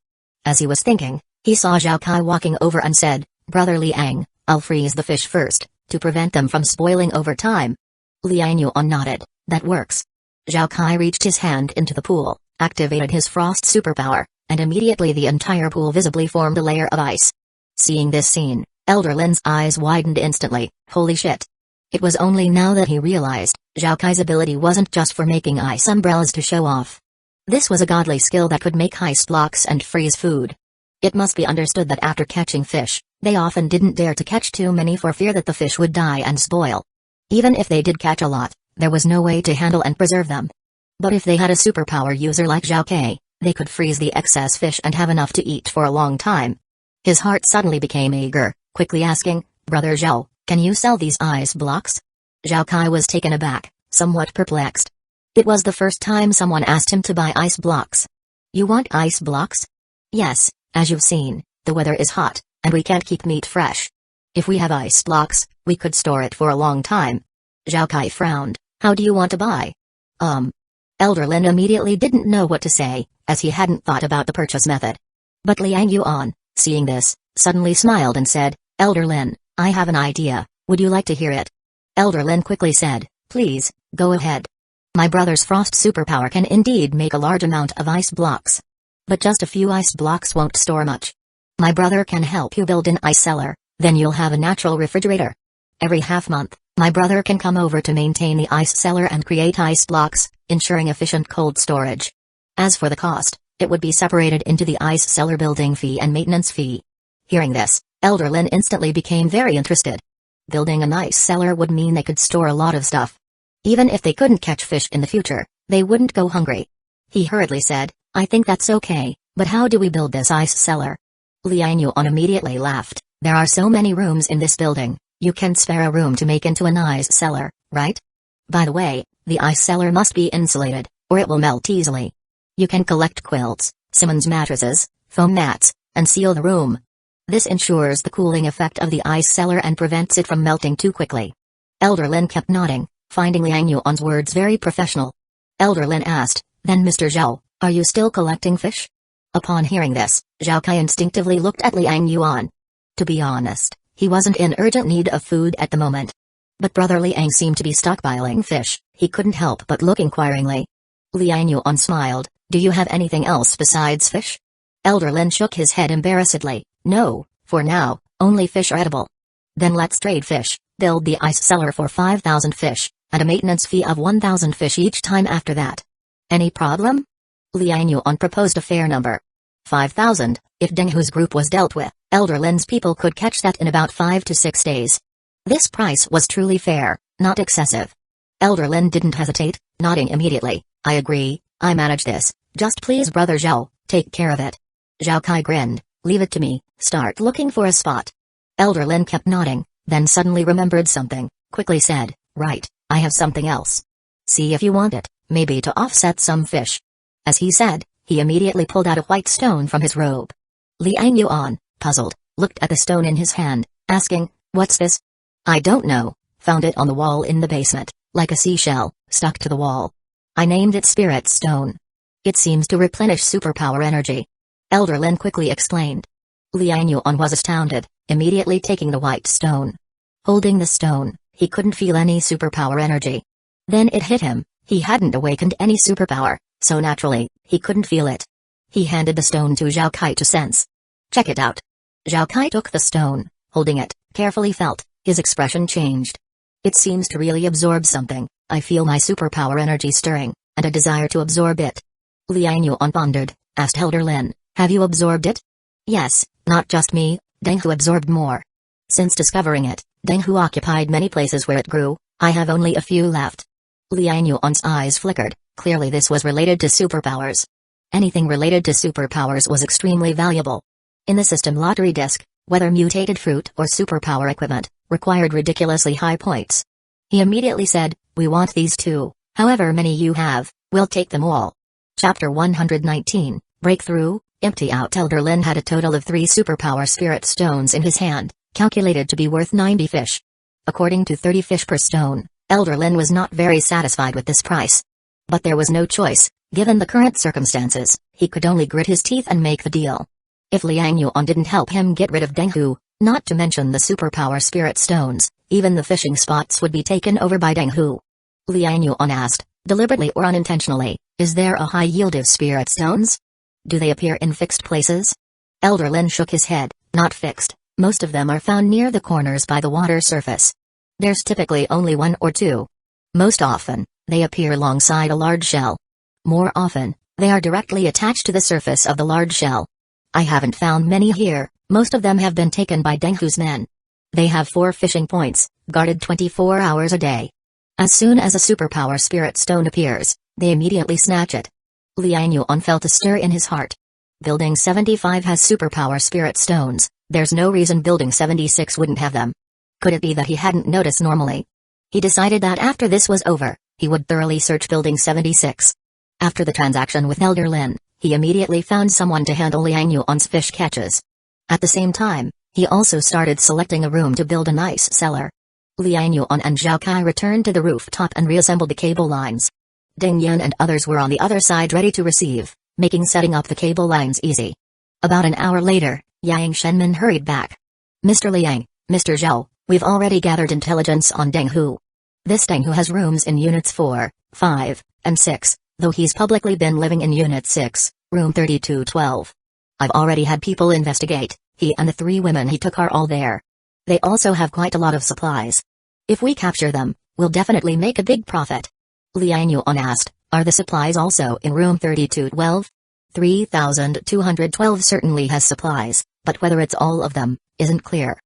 As he was thinking, he saw Zhao Kai walking over and said, Brother Liang, I'll freeze the fish first, to prevent them from spoiling over time. Liang Yuan nodded, that works. Zhao Kai reached his hand into the pool, activated his frost superpower, and immediately the entire pool visibly formed a layer of ice. Seeing this scene, Elder Lin's eyes widened instantly. Holy shit. It was only now that he realized, Zhao Kai's ability wasn't just for making ice umbrellas to show off. This was a godly skill that could make ice blocks and freeze food. It must be understood that after catching fish, they often didn't dare to catch too many for fear that the fish would die and spoil. Even if they did catch a lot, there was no way to handle and preserve them. But if they had a superpower user like Zhao Kai, they could freeze the excess fish and have enough to eat for a long time. His heart suddenly became eager, quickly asking, Brother Zhao, can you sell these ice blocks? Zhao Kai was taken aback, somewhat perplexed. It was the first time someone asked him to buy ice blocks. You want ice blocks? Yes, as you've seen, the weather is hot, and we can't keep meat fresh. If we have ice blocks, we could store it for a long time. Zhao Kai frowned. How do you want to buy? Elder Lin immediately didn't know what to say, as he hadn't thought about the purchase method. But Liang Yuan, seeing this, suddenly smiled and said, Elder Lin, I have an idea, would you like to hear it? Elder Lin quickly said, please, go ahead. My brother's frost superpower can indeed make a large amount of ice blocks. But just a few ice blocks won't store much. My brother can help you build an ice cellar, then you'll have a natural refrigerator. Every half-month, my brother can come over to maintain the ice cellar and create ice blocks, ensuring efficient cold storage. As for the cost, it would be separated into the ice cellar building fee and maintenance fee. Hearing this, Elder Lin instantly became very interested. Building an ice cellar would mean they could store a lot of stuff. Even if they couldn't catch fish in the future, they wouldn't go hungry. He hurriedly said, I think that's okay, but how do we build this ice cellar? Liang Yuan immediately laughed. There are so many rooms in this building, you can spare a room to make into an ice cellar, right? By the way, the ice cellar must be insulated, or it will melt easily. You can collect quilts, Simmons mattresses, foam mats, and seal the room. This ensures the cooling effect of the ice cellar and prevents it from melting too quickly. Elder Lin kept nodding, finding Liang Yuan's words very professional. Elder Lin asked, then Mr. Zhao, are you still collecting fish? Upon hearing this, Zhao Kai instinctively looked at Liang Yuan. To be honest, he wasn't in urgent need of food at the moment. But Brother Liang seemed to be stockpiling fish, he couldn't help but look inquiringly. Liang Yuan smiled, do you have anything else besides fish? Elder Lin shook his head embarrassedly, no, for now, only fish are edible. Then let's trade fish, build the ice cellar for 5,000 fish, and a maintenance fee of 1,000 fish each time after that. Any problem? Liang Yuan proposed a fair number. 5,000, if Deng Hu's group was dealt with, Elder Lin's people could catch that in about 5 to 6 days. This price was truly fair, not excessive. Elder Lin didn't hesitate, nodding immediately, I agree, I manage this, just please Brother Zhao, take care of it. Zhao Kai grinned, leave it to me, start looking for a spot. Elder Lin kept nodding, then suddenly remembered something, quickly said, right, I have something else. See if you want it, maybe to offset some fish. As he said, he immediately pulled out a white stone from his robe. Liang Yuan, puzzled, looked at the stone in his hand, asking, "What's this?" "I don't know. Found it on the wall in the basement, like a seashell, stuck to the wall. I named it Spirit Stone. It seems to replenish superpower energy." Elder Lin quickly explained. Liang Yuan was astounded, immediately taking the white stone. Holding the stone, he couldn't feel any superpower energy. Then it hit him, he hadn't awakened any superpower, so naturally, he couldn't feel it. He handed the stone to Zhao Kai to sense. "Check it out." Zhao Kai took the stone, holding it, carefully felt, his expression changed. "It seems to really absorb something. I feel my superpower energy stirring, and a desire to absorb it." Liang Yuan pondered, asked Elder Lin, "Have you absorbed it?" "Yes, not just me, Deng Hu absorbed more. Since discovering it, Deng Hu occupied many places where it grew. I have only a few left." Liang Yuan's eyes flickered, clearly this was related to superpowers. Anything related to superpowers was extremely valuable. In the system lottery disc, whether mutated fruit or superpower equipment, required ridiculously high points. He immediately said, "We want these too, however many you have, we'll take them all." Chapter 119, Breakthrough. Empty out. Elder Lin had a total of 3 superpower spirit stones in his hand, calculated to be worth 90 fish. According to 30 fish per stone, Elder Lin was not very satisfied with this price. But there was no choice, given the current circumstances, he could only grit his teeth and make the deal. If Liang Yuan didn't help him get rid of Deng Hu, not to mention the superpower spirit stones, even the fishing spots would be taken over by Deng Hu. Liang Yuan asked, deliberately or unintentionally, "Is there a high yield of spirit stones? Do they appear in fixed places?" Elder Lin shook his head, "Not fixed, most of them are found near the corners by the water surface. There's typically only 1 or 2. Most often, they appear alongside a large shell. More often, they are directly attached to the surface of the large shell. I haven't found many here, most of them have been taken by Deng Hu's men. They have 4 fishing points, guarded 24 hours a day. As soon as a superpower spirit stone appears, they immediately snatch it." Liang Yuan felt a stir in his heart. Building 75 has superpower spirit stones, there's no reason Building 76 wouldn't have them. Could it be that he hadn't noticed normally? He decided that after this was over, he would thoroughly search Building 76. After the transaction with Elder Lin, he immediately found someone to handle Liang Yuan's fish catches. At the same time, he also started selecting a room to build an ice cellar. Liang Yuan and Zhao Kai returned to the rooftop and reassembled the cable lines. Deng Yan and others were on the other side ready to receive, making setting up the cable lines easy. About an hour later, Yang Shenmin hurried back. "Mr. Liang, Mr. Zhao, we've already gathered intelligence on Deng Hu. This Deng Hu has rooms in Units 4, 5, and 6, though he's publicly been living in Unit 6, Room 3212. I've already had people investigate, he and the 3 women he took are all there. They also have quite a lot of supplies. If we capture them, we'll definitely make a big profit." Liang Yuan asked, "Are the supplies also in Room 3212? 3212 certainly has supplies, but whether it's all of them, isn't clear.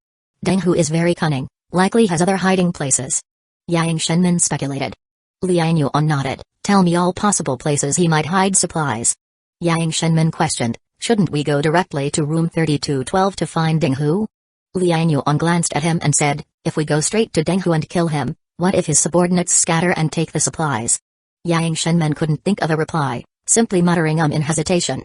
Deng Hu is very cunning, likely has other hiding places." Yang Shenmin speculated. Liang Yuan nodded, "Tell me all possible places he might hide supplies." Yang Shenmin questioned, "Shouldn't we go directly to Room 3212 to find Deng Hu?" Liang Yuan glanced at him and said, "If we go straight to Deng Hu and kill him, what if his subordinates scatter and take the supplies?" Yang Shenmin couldn't think of a reply, simply muttering in hesitation.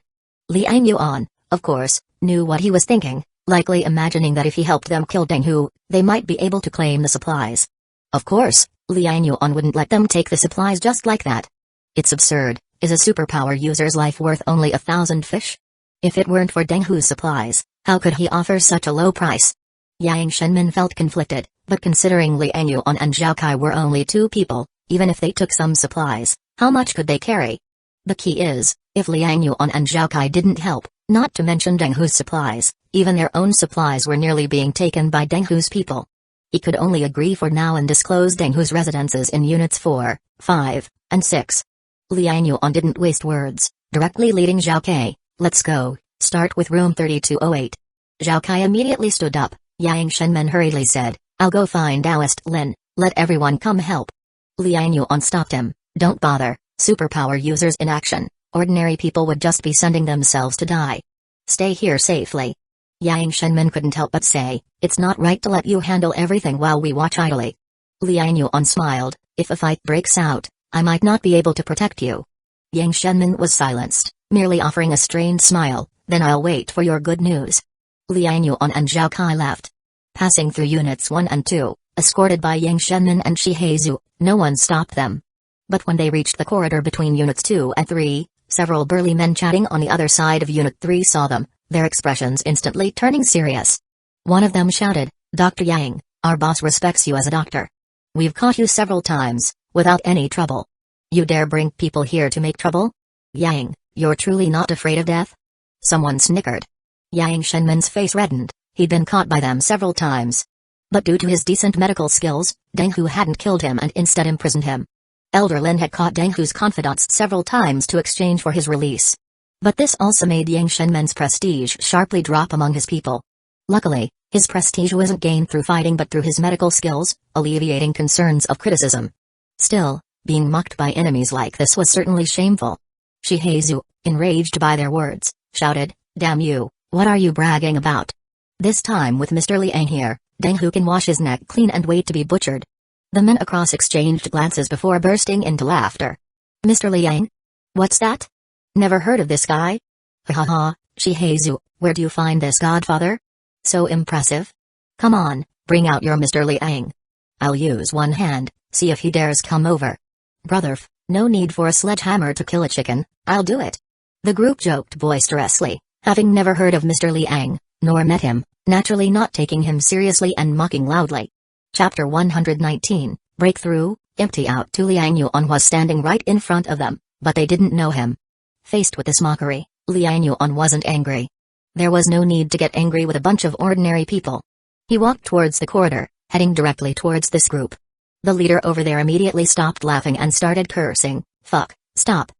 Liang Yuan, of course, knew what he was thinking, likely imagining that if he helped them kill Deng Hu, they might be able to claim the supplies. Of course, Liang Yuan wouldn't let them take the supplies just like that. It's absurd. Is a superpower user's life worth only 1,000 fish? If it weren't for Deng Hu's supplies, how could he offer such a low price? Yang Shenmin felt conflicted, but considering Liang Yuan and Zhao Kai were only 2 people, even if they took some supplies, how much could they carry? The key is, if Liang Yuan and Zhao Kai didn't help, not to mention Deng Hu's supplies, even their own supplies were nearly being taken by Deng Hu's people. He could only agree for now and disclose Deng Hu's residences in Units 4, 5, and 6. Liang Yuan didn't waste words, directly leading Zhao Kai, "Let's go, start with Room 3208. Zhao Kai immediately stood up. Yang Shenmin hurriedly said, "I'll go find Taoist Lin, let everyone come help." Liang Yuan stopped him, "Don't bother, superpower users in action, ordinary people would just be sending themselves to die. Stay here safely." Yang Shenmin couldn't help but say, "It's not right to let you handle everything while we watch idly." Liang Yuan smiled, "If a fight breaks out, I might not be able to protect you." Yang Shenmin was silenced, merely offering a strained smile, "Then I'll wait for your good news." Liang Yuan and Zhao Kai left. Passing through Units 1 and 2, escorted by Yang Shenmin and Shihezu, no one stopped them. But when they reached the corridor between Units 2 and 3, several burly men chatting on the other side of Unit 3 saw them, their expressions instantly turning serious. One of them shouted, "Dr. Yang, our boss respects you as a doctor. We've caught you several times, without any trouble. You dare bring people here to make trouble? Yang, you're truly not afraid of death?" Someone snickered. Yang Shenmin's face reddened, he'd been caught by them several times. But due to his decent medical skills, Deng Hu hadn't killed him and instead imprisoned him. Elder Lin had caught Deng Hu's confidants several times to exchange for his release. But this also made Yang Shenmin's prestige sharply drop among his people. Luckily, his prestige wasn't gained through fighting but through his medical skills, alleviating concerns of criticism. Still, being mocked by enemies like this was certainly shameful. Shihezu, enraged by their words, shouted, "Damn you, what are you bragging about? This time with Mr. Liang here, Deng Hu can wash his neck clean and wait to be butchered." The men across exchanged glances before bursting into laughter. "Mr. Liang? What's that? Never heard of this guy? Ha ha, Shihezu, where do you find this godfather? So impressive? Come on, bring out your Mr. Liang. I'll use one hand, see if he dares come over. Brother, no need for a sledgehammer to kill a chicken, I'll do it." The group joked boisterously, having never heard of Mr. Liang, nor met him, naturally not taking him seriously and mocking loudly. Chapter 119, Breakthrough. Empty out to Liang Yuan was standing right in front of them, but they didn't know him. Faced with this mockery, Liang Yuan wasn't angry. There was no need to get angry with a bunch of ordinary people. He walked towards the corridor, heading directly towards this group. The leader over there immediately stopped laughing and started cursing. "Fuck, stop.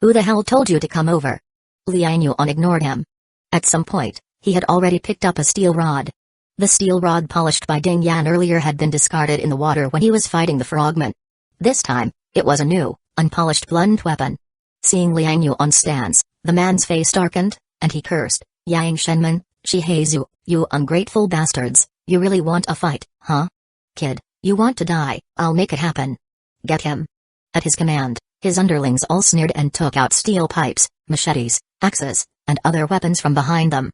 Who the hell told you to come over?" Liang Yuan ignored him. At some point, he had already picked up a steel rod. The steel rod polished by Ding Yan earlier had been discarded in the water when he was fighting the frogman. This time, it was a new, unpolished blunt weapon. Seeing Liang Yuan's stance, the man's face darkened, and he cursed, "Yang Shenmin, Shihezu, you ungrateful bastards, you really want a fight, huh? Kid, you want to die, I'll make it happen. Get him." At his command, his underlings all sneered and took out steel pipes, machetes, axes, and other weapons from behind them.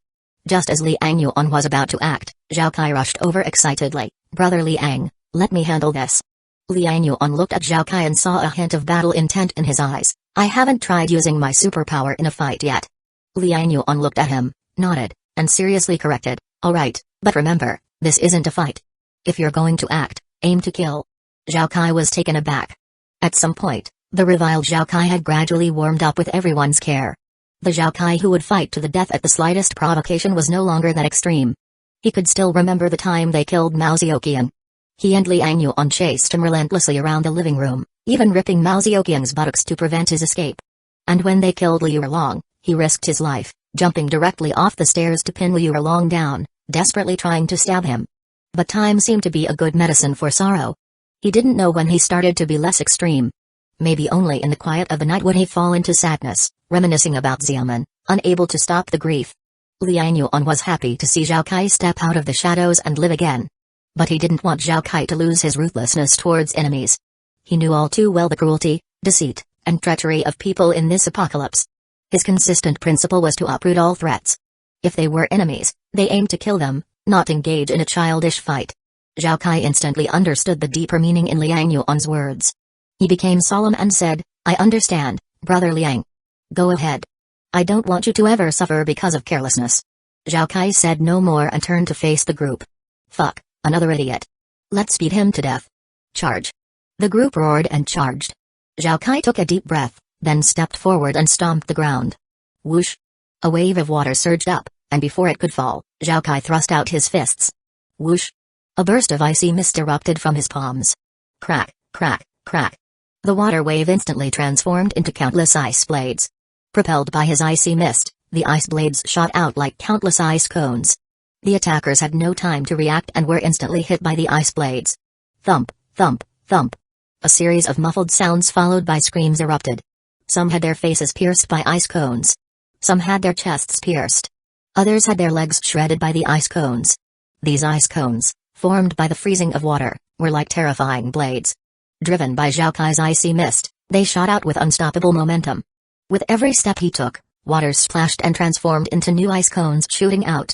Just as Liang Yuan was about to act, Zhao Kai rushed over excitedly, "Brother Liang, let me handle this." Liang Yuan looked at Zhao Kai and saw a hint of battle intent in his eyes. "I haven't tried using my superpower in a fight yet." Liang Yuan looked at him, nodded, and seriously corrected, "All right, but remember, this isn't a fight. If you're going to act, aim to kill." Zhao Kai was taken aback. At some point, the reviled Zhao Kai had gradually warmed up with everyone's care. The Zhao Kai who would fight to the death at the slightest provocation was no longer that extreme. He could still remember the time they killed Mao Zedong. He and Liang Yuan chased him relentlessly around the living room, even ripping Mao Zedong's buttocks to prevent his escape. And when they killed Liu Erlong, he risked his life, jumping directly off the stairs to pin Liu Erlong down, desperately trying to stab him. But time seemed to be a good medicine for sorrow. He didn't know when he started to be less extreme. Maybe only in the quiet of the night would he fall into sadness, reminiscing about Xiamen, unable to stop the grief. Liang Yuan was happy to see Zhao Kai step out of the shadows and live again. But he didn't want Zhao Kai to lose his ruthlessness towards enemies. He knew all too well the cruelty, deceit, and treachery of people in this apocalypse. His consistent principle was to uproot all threats. If they were enemies, they aimed to kill them, not engage in a childish fight. Zhao Kai instantly understood the deeper meaning in Liang Yuan's words. He became solemn and said, "I understand, Brother Liang. Go ahead. I don't want you to ever suffer because of carelessness." Zhao Kai said no more and turned to face the group. "Fuck, another idiot. Let's beat him to death. Charge." The group roared and charged. Zhao Kai took a deep breath, then stepped forward and stomped the ground. Whoosh! A wave of water surged up, and before it could fall, Zhao Kai thrust out his fists. Whoosh! A burst of icy mist erupted from his palms. Crack, crack, crack. The water wave instantly transformed into countless ice blades. Propelled by his icy mist, the ice blades shot out like countless ice cones. The attackers had no time to react and were instantly hit by the ice blades. Thump, thump, thump. A series of muffled sounds followed by screams erupted. Some had their faces pierced by ice cones. Some had their chests pierced. Others had their legs shredded by the ice cones. These ice cones, formed by the freezing of water, were like terrifying blades. Driven by Zhao Kai's icy mist, they shot out with unstoppable momentum. With every step he took, water splashed and transformed into new ice cones shooting out.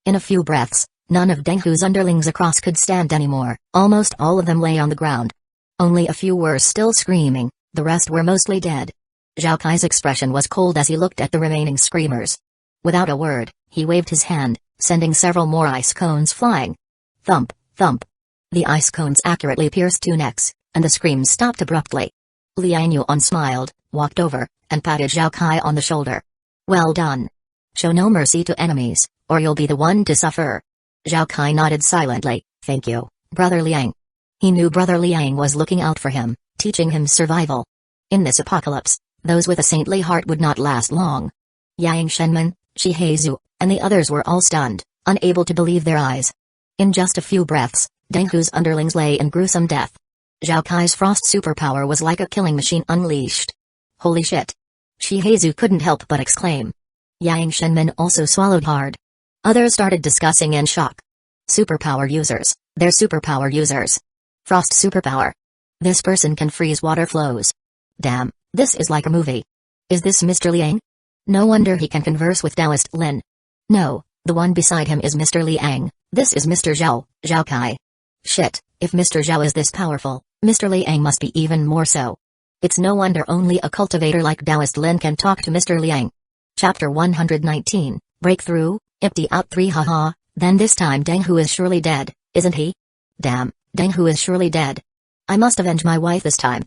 In a few breaths, none of Denghu's underlings across could stand anymore. Almost all of them lay on the ground. Only a few were still screaming, the rest were mostly dead. Zhao Kai's expression was cold as he looked at the remaining screamers. Without a word, he waved his hand, sending several more ice cones flying. Thump, thump. The ice cones accurately pierced two necks, and the screams stopped abruptly. Liang Yuan smiled, walked over, and patted Zhao Kai on the shoulder. Well done. Show no mercy to enemies, or you'll be the one to suffer. Zhao Kai nodded silently, thank you, Brother Liang. He knew Brother Liang was looking out for him, teaching him survival. In this apocalypse, those with a saintly heart would not last long. Yang Shenmen, Shihezu, and the others were all stunned, unable to believe their eyes. In just a few breaths, Denghu's underlings lay in gruesome death. Zhao Kai's frost superpower was like a killing machine unleashed. Holy shit! Shihezu couldn't help but exclaim. Yang Shenmen also swallowed hard. Others started discussing in shock. Superpower users, they're superpower users. Frost superpower. This person can freeze water flows. Damn, this is like a movie. Is this Mr. Liang? No wonder he can converse with Taoist Lin. No, the one beside him is Mr. Liang, this is Mr. Zhao, Zhao Kai. Shit, if Mr. Zhao is this powerful, Mr. Liang must be even more so. It's no wonder only a cultivator like Taoist Lin can talk to Mr. Liang. Chapter 119, Breakthrough, empty out 3 haha, then this time Denghu is surely dead, isn't he? Damn, Denghu is surely dead. I must avenge my wife this time.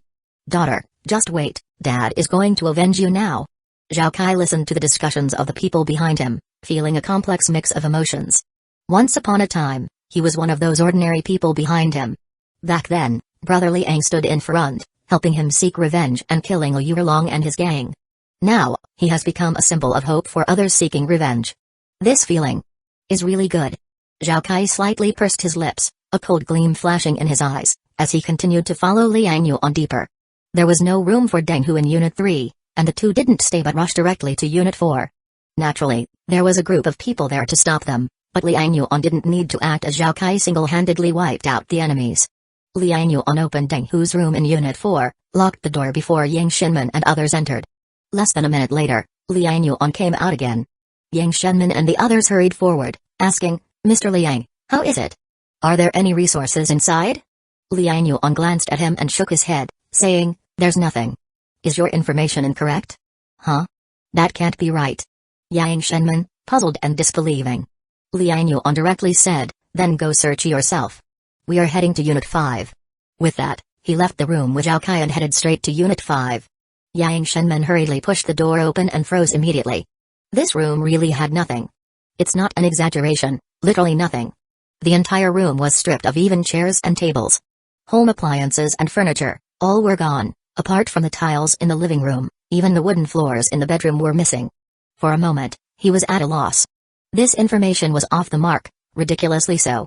Daughter, just wait, Dad is going to avenge you now. Zhao Kai listened to the discussions of the people behind him, feeling a complex mix of emotions. Once upon a time, he was one of those ordinary people behind him. Back then, Brother Liang stood in front, helping him seek revenge and killing Liu Erlong and his gang. Now, he has become a symbol of hope for others seeking revenge. This feeling is really good. Zhao Kai slightly pursed his lips, a cold gleam flashing in his eyes, as he continued to follow Liang Yuan deeper. There was no room for Denghu in Unit 3, and the two didn't stay but rushed directly to Unit 4. Naturally, there was a group of people there to stop them, but Liang Yuan didn't need to act as Zhao Kai single-handedly wiped out the enemies. Liang Yuan opened Denghu's room in Unit 4, locked the door before Yang Shenmen and others entered. Less than a minute later, Liang Yuan came out again. Yang Shenmen and the others hurried forward, asking, Mr. Liang, how is it? Are there any resources inside? Liang Yuan glanced at him and shook his head, saying, there's nothing. Is your information incorrect? Huh? That can't be right. Yang Shenmen, puzzled and disbelieving. Liang Yuan directly said, then go search yourself. We are heading to Unit 5. With that, he left the room with Zhao Kai and headed straight to Unit 5. Yang Shenmen hurriedly pushed the door open and froze immediately. This room really had nothing. It's not an exaggeration, literally nothing. The entire room was stripped of even chairs and tables. Home appliances and furniture, all were gone, apart from the tiles in the living room, even the wooden floors in the bedroom were missing. For a moment, he was at a loss. This information was off the mark, ridiculously so.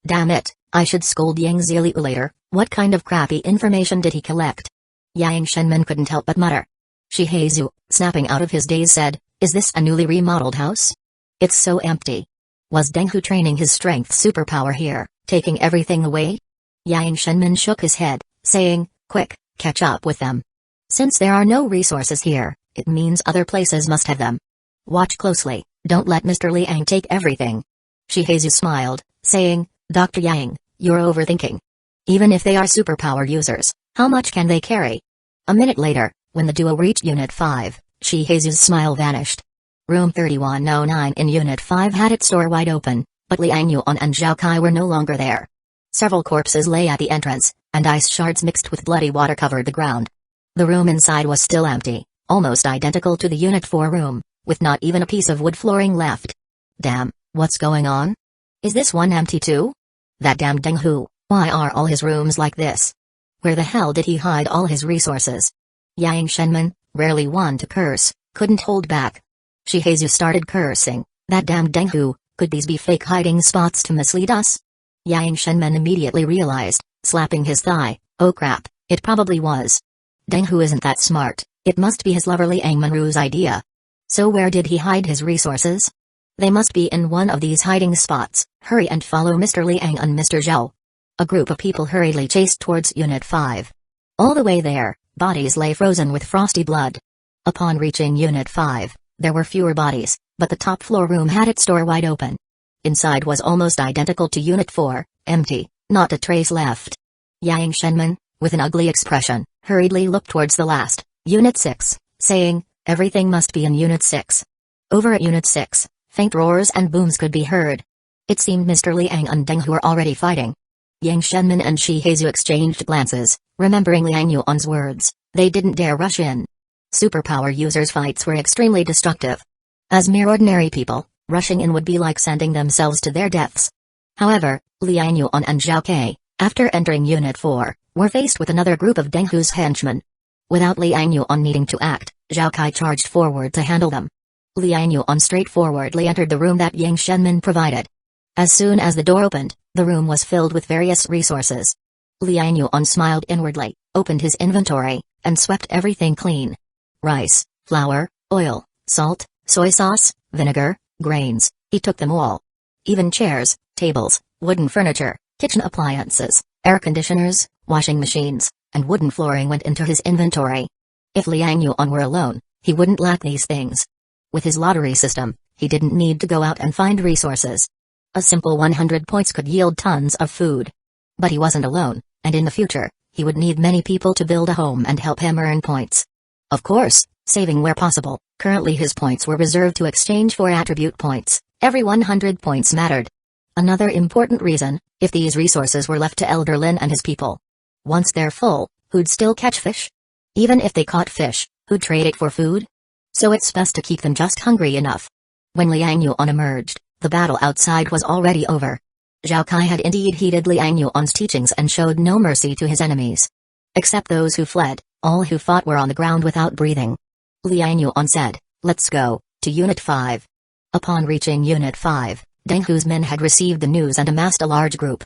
Damn it, I should scold Yang Ziliu later, what kind of crappy information did he collect? Yang Shenmen couldn't help but mutter. Shihezu, snapping out of his daze said, is this a newly remodeled house? It's so empty. Was Denghu training his strength superpower here, taking everything away? Yang Shenmen shook his head, saying, quick, catch up with them. Since there are no resources here, it means other places must have them. Watch closely, don't let Mr. Liang take everything. Shihezu smiled, saying, Dr. Yang, you're overthinking. Even if they are superpower users, how much can they carry? A minute later, when the duo reached Unit 5, Shihezu's smile vanished. Room 3109 in Unit 5 had its door wide open, but Liang Yuan and Zhao Kai were no longer there. Several corpses lay at the entrance, and ice shards mixed with bloody water covered the ground. The room inside was still empty, almost identical to the Unit 4 room, with not even a piece of wood flooring left. Damn, what's going on? Is this one empty too? That damn Denghu, why are all his rooms like this? Where the hell did he hide all his resources? Yang Shenmen, rarely one to curse, couldn't hold back. Shihezu started cursing, that damn Denghu, could these be fake hiding spots to mislead us? Yang Shenmen immediately realized, slapping his thigh, oh crap, it probably was. Denghu isn't that smart, it must be his lover Liang Manru's idea. So where did he hide his resources? They must be in one of these hiding spots, hurry and follow Mr. Liang and Mr. Zhao. A group of people hurriedly chased towards Unit 5. All the way there, bodies lay frozen with frosty blood. Upon reaching Unit 5, there were fewer bodies, but the top floor room had its door wide open. Inside was almost identical to Unit 4, empty, not a trace left. Yang Shenman, with an ugly expression, hurriedly looked towards the last, Unit 6, saying, "Everything must be in Unit 6. Over at Unit 6, faint roars and booms could be heard. It seemed Mr. Liang and Deng Hu were already fighting. Yang Shenman and Shihezu exchanged glances, remembering Liang Yuan's words. They didn't dare rush in. Superpower users' fights were extremely destructive. As mere ordinary people, rushing in would be like sending themselves to their deaths. However, Liang Yuan and Zhao Kai, after entering Unit 4, were faced with another group of Deng Hu's henchmen. Without Liang Yuan needing to act, Zhao Kai charged forward to handle them. Liang Yuan straightforwardly entered the room that Yang Shenman provided. As soon as the door opened, the room was filled with various resources. Liang Yuan smiled inwardly, opened his inventory, and swept everything clean. Rice, flour, oil, salt, soy sauce, vinegar, grains, he took them all. Even chairs, tables, wooden furniture, kitchen appliances, air conditioners, washing machines, and wooden flooring went into his inventory. If Liang Yuan were alone, he wouldn't lack these things. With his lottery system, he didn't need to go out and find resources. A simple 100 points could yield tons of food. But he wasn't alone, and in the future, he would need many people to build a home and help him earn points. Of course, saving where possible. Currently his points were reserved to exchange for attribute points. Every 100 points mattered. Another important reason, if these resources were left to Elder Lin and his people. Once they're full, who'd still catch fish? Even if they caught fish, who'd trade it for food? So it's best to keep them just hungry enough. When Liang Yuan emerged, the battle outside was already over. Zhao Kai had indeed heeded Liang Yuan's teachings and showed no mercy to his enemies. Except those who fled, all who fought were on the ground without breathing. Liang Yuan said, "Let's go, to Unit 5. Upon reaching Unit 5, Deng Hu's men had received the news and amassed a large group.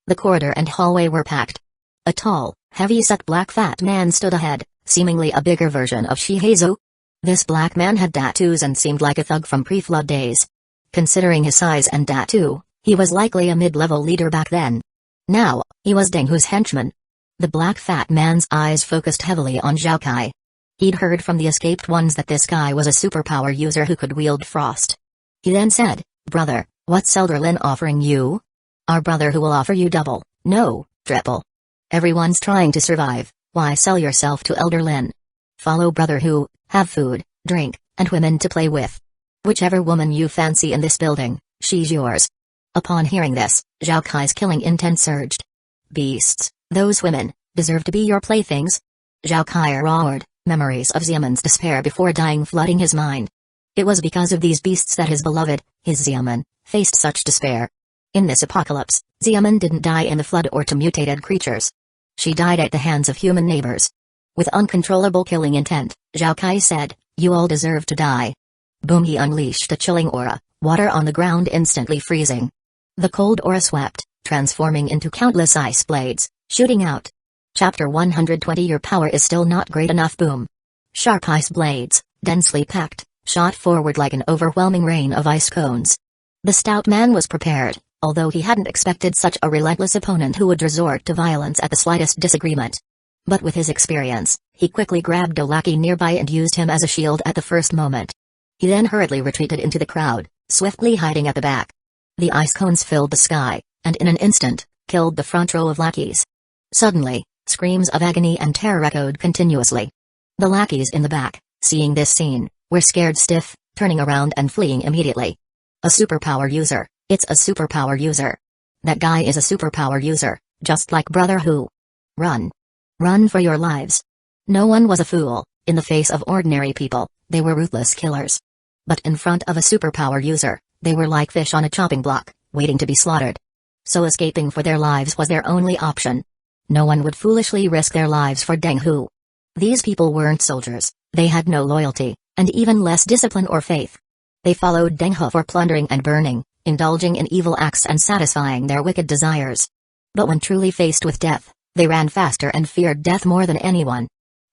The corridor and hallway were packed. A tall, heavy-set black fat man stood ahead, seemingly a bigger version of Shihezu. This black man had tattoos and seemed like a thug from pre-flood days. Considering his size and tattoo, he was likely a mid-level leader back then. Now, he was Deng Hu's henchman. The black fat man's eyes focused heavily on Zhao Kai. He'd heard from the escaped ones that this guy was a superpower user who could wield frost. He then said, "Brother, what's Elder Lin offering you?" "Our brother who will offer you double, no, triple. Everyone's trying to survive, why sell yourself to Elder Lin? Follow brother who, have food, drink, and women to play with. Whichever woman you fancy in this building, she's yours." Upon hearing this, Zhao Kai's killing intent surged. "Beasts, those women, deserve to be your playthings?" Zhao Kai roared, memories of Xiaoman's despair before dying flooding his mind. It was because of these beasts that his beloved, his Xiaoman, faced such despair. In this apocalypse, Xiaoman didn't die in the flood or to mutated creatures. She died at the hands of human neighbors. With uncontrollable killing intent, Zhao Kai said, "You all deserve to die." Boom! He unleashed a chilling aura, water on the ground instantly freezing. The cold aura swept, transforming into countless ice blades, shooting out. Chapter 120. Your power is still not great enough. Boom! Sharp ice blades, densely packed, shot forward like an overwhelming rain of ice cones. The stout man was prepared, although he hadn't expected such a relentless opponent who would resort to violence at the slightest disagreement. But with his experience, he quickly grabbed a lackey nearby and used him as a shield at the first moment. He then hurriedly retreated into the crowd, swiftly hiding at the back. The ice cones filled the sky, and in an instant, killed the front row of lackeys. Suddenly, screams of agony and terror echoed continuously. The lackeys in the back, seeing this scene, were scared stiff, turning around and fleeing immediately. A superpower user, it's a superpower user. That guy is a superpower user, just like Brother Who. Run. Run for your lives. No one was a fool, in the face of ordinary people, they were ruthless killers. But in front of a superpower user, they were like fish on a chopping block, waiting to be slaughtered. So escaping for their lives was their only option. No one would foolishly risk their lives for Deng Hu. These people weren't soldiers, they had no loyalty, and even less discipline or faith. They followed Deng Hu for plundering and burning, indulging in evil acts and satisfying their wicked desires. But when truly faced with death, they ran faster and feared death more than anyone.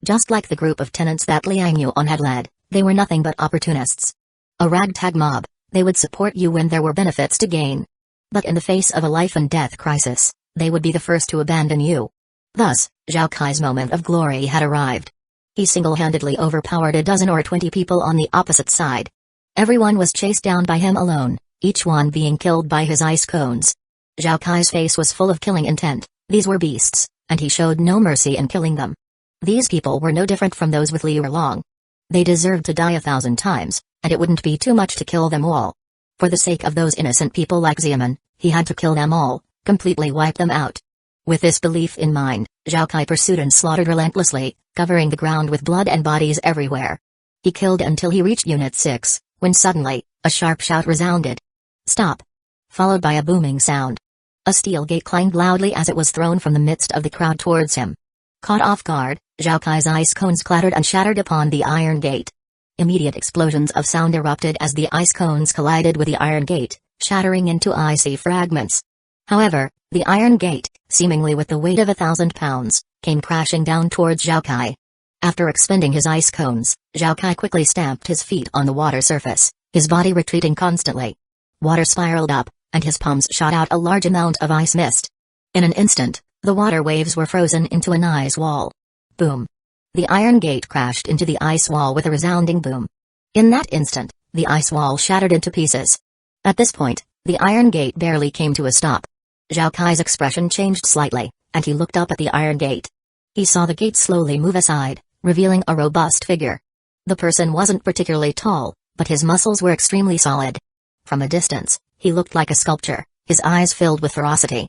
Just like the group of tenants that Liang Yuan had led, they were nothing but opportunists. A ragtag mob, they would support you when there were benefits to gain. But in the face of a life-and-death crisis, they would be the first to abandon you. Thus, Zhao Kai's moment of glory had arrived. He single-handedly overpowered a dozen or 20 people on the opposite side. Everyone was chased down by him alone, each one being killed by his ice cones. Zhao Kai's face was full of killing intent. These were beasts, and he showed no mercy in killing them. These people were no different from those with Liu Erlong. They deserved to die 1,000 times, and it wouldn't be too much to kill them all. For the sake of those innocent people like Xiamen, he had to kill them all, completely wipe them out. With this belief in mind, Zhao Kai pursued and slaughtered relentlessly, covering the ground with blood and bodies everywhere. He killed until he reached Unit 6, when suddenly, a sharp shout resounded. "Stop!" Followed by a booming sound. A steel gate clanged loudly as it was thrown from the midst of the crowd towards him. Caught off guard, Zhao Kai's ice cones clattered and shattered upon the iron gate. Immediate explosions of sound erupted as the ice cones collided with the iron gate, shattering into icy fragments. However, the iron gate, seemingly with the weight of 1,000 pounds, came crashing down towards Zhao Kai. After expending his ice cones, Zhao Kai quickly stamped his feet on the water surface, his body retreating constantly. Water spiraled up, and his palms shot out a large amount of ice mist. In an instant, the water waves were frozen into an ice wall. Boom! The iron gate crashed into the ice wall with a resounding boom. In that instant, the ice wall shattered into pieces. At this point, the iron gate barely came to a stop. Zhao Kai's expression changed slightly, and he looked up at the iron gate. He saw the gate slowly move aside, revealing a robust figure. The person wasn't particularly tall, but his muscles were extremely solid. From a distance, he looked like a sculpture, his eyes filled with ferocity.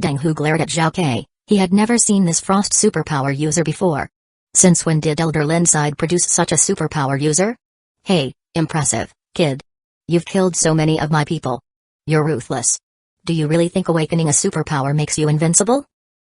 Deng Hu glared at Zhao Kai. He had never seen this frost superpower user before. Since when did Elder Linside produce such a superpower user? Hey, impressive, kid. You've killed so many of my people. You're ruthless. Do you really think awakening a superpower makes you invincible?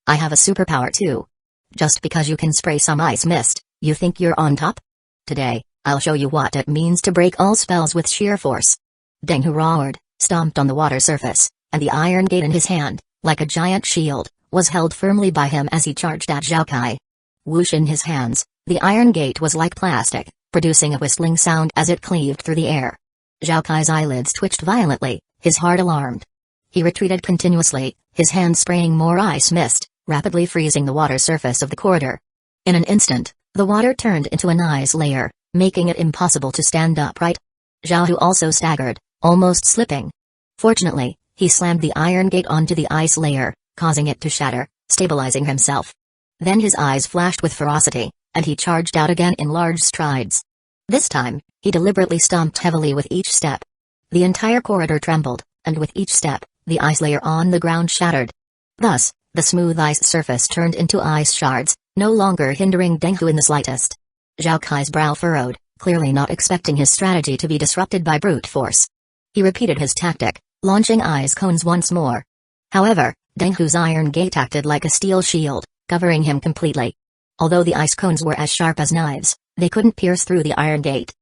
I have a superpower too. Just because you can spray some ice mist, you think you're on top? Today, I'll show you what it means to break all spells with sheer force. Deng Hu roared, stomped on the water surface, and the iron gate in his hand, like a giant shield, was held firmly by him as he charged at Zhao Kai. Whoosh in his hands, the iron gate was like plastic, producing a whistling sound as it cleaved through the air. Zhao Kai's eyelids twitched violently, his heart alarmed. He retreated continuously, his hands spraying more ice mist, rapidly freezing the water surface of the corridor. In an instant, the water turned into an ice layer, making it impossible to stand upright. Zhao Hu also staggered, almost slipping. Fortunately, he slammed the iron gate onto the ice layer, causing it to shatter, stabilizing himself. Then his eyes flashed with ferocity, and he charged out again in large strides. This time, he deliberately stomped heavily with each step. The entire corridor trembled, and with each step, the ice layer on the ground shattered. Thus, the smooth ice surface turned into ice shards, no longer hindering Deng Hu in the slightest. Zhao Kai's brow furrowed, clearly not expecting his strategy to be disrupted by brute force. He repeated his tactic, launching ice cones once more. However, Deng Hu's iron gate acted like a steel shield, covering him completely. Although the ice cones were as sharp as knives, they couldn't pierce through the iron gate.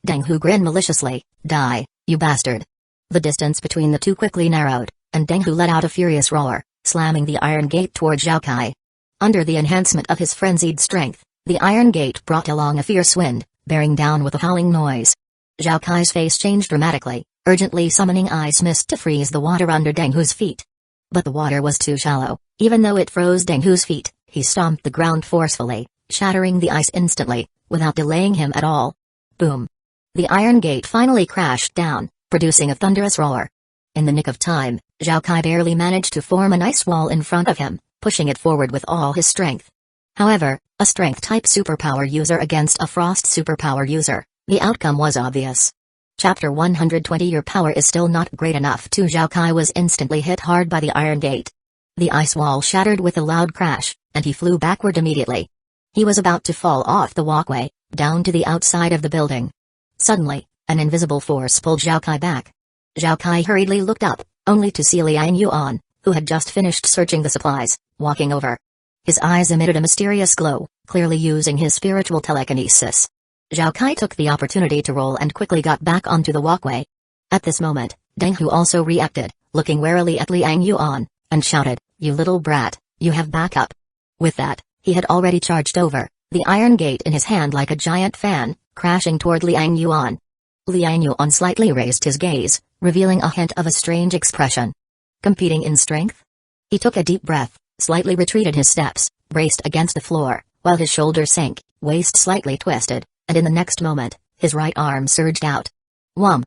Deng Hu grinned maliciously. "Die, you bastard." The distance between the two quickly narrowed, and Deng Hu let out a furious roar, slamming the iron gate toward Zhao Kai. Under the enhancement of his frenzied strength, the iron gate brought along a fierce wind, bearing down with a howling noise. Zhao Kai's face changed dramatically, urgently summoning ice mist to freeze the water under Deng Hu's feet. But the water was too shallow. Even though it froze Deng Hu's feet, he stomped the ground forcefully, shattering the ice instantly, without delaying him at all. Boom! The iron gate finally crashed down, producing a thunderous roar. In the nick of time, Zhao Kai barely managed to form an ice wall in front of him, pushing it forward with all his strength. However, a strength-type superpower user against a frost superpower user, the outcome was obvious. Chapter 120. Your power is still not great enough. Zhao Kai was instantly hit hard by the iron gate. The ice wall shattered with a loud crash, and he flew backward immediately. He was about to fall off the walkway, down to the outside of the building. Suddenly, an invisible force pulled Zhao Kai back. Zhao Kai hurriedly looked up, only to see Liang Yuan, who had just finished searching the supplies, walking over. His eyes emitted a mysterious glow, clearly using his spiritual telekinesis. Zhao Kai took the opportunity to roll and quickly got back onto the walkway. At this moment, Deng Hu also reacted, looking warily at Liang Yuan, and shouted, "You little brat, you have backup." With that, he had already charged over, the iron gate in his hand like a giant fan, crashing toward Liang Yuan. Liang Yuan slightly raised his gaze, revealing a hint of a strange expression. Competing in strength? He took a deep breath, slightly retreated his steps, braced against the floor, while his shoulders sank, waist slightly twisted, and in the next moment, his right arm surged out. Wham!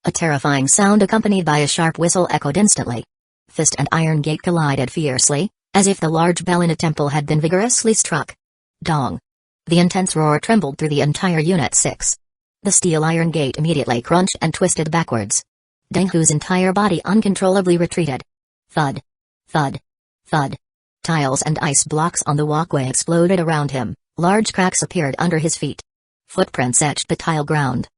A terrifying sound accompanied by a sharp whistle echoed instantly. Fist and iron gate collided fiercely, as if the large bell in a temple had been vigorously struck. Dong. The intense roar trembled through the entire Unit 6. The steel iron gate immediately crunched and twisted backwards. Denghu's entire body uncontrollably retreated. Thud. Thud. Thud. Tiles and ice blocks on the walkway exploded around him, large cracks appeared under his feet. Footprints etched the tile ground.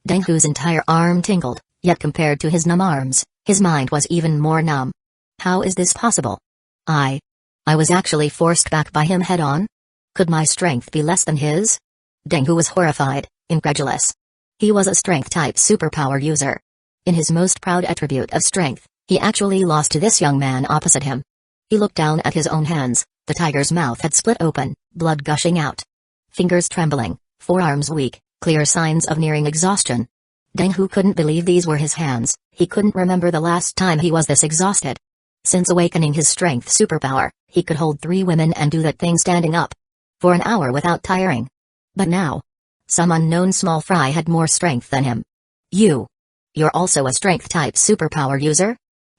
Denghu's entire arm tingled, yet compared to his numb arms, his mind was even more numb. How is this possible? I was actually forced back by him head-on? Could my strength be less than his? Denghu was horrified, incredulous. He was a strength-type superpower user. In his most proud attribute of strength, he actually lost to this young man opposite him. He looked down at his own hands, the tiger's mouth had split open, blood gushing out. Fingers trembling, forearms weak, clear signs of nearing exhaustion. Denghu couldn't believe these were his hands, he couldn't remember the last time he was this exhausted. Since awakening his strength superpower, he could hold 3 women and do that thing standing up for an hour without tiring. But now, some unknown small fry had more strength than him. You're also a strength-type superpower user?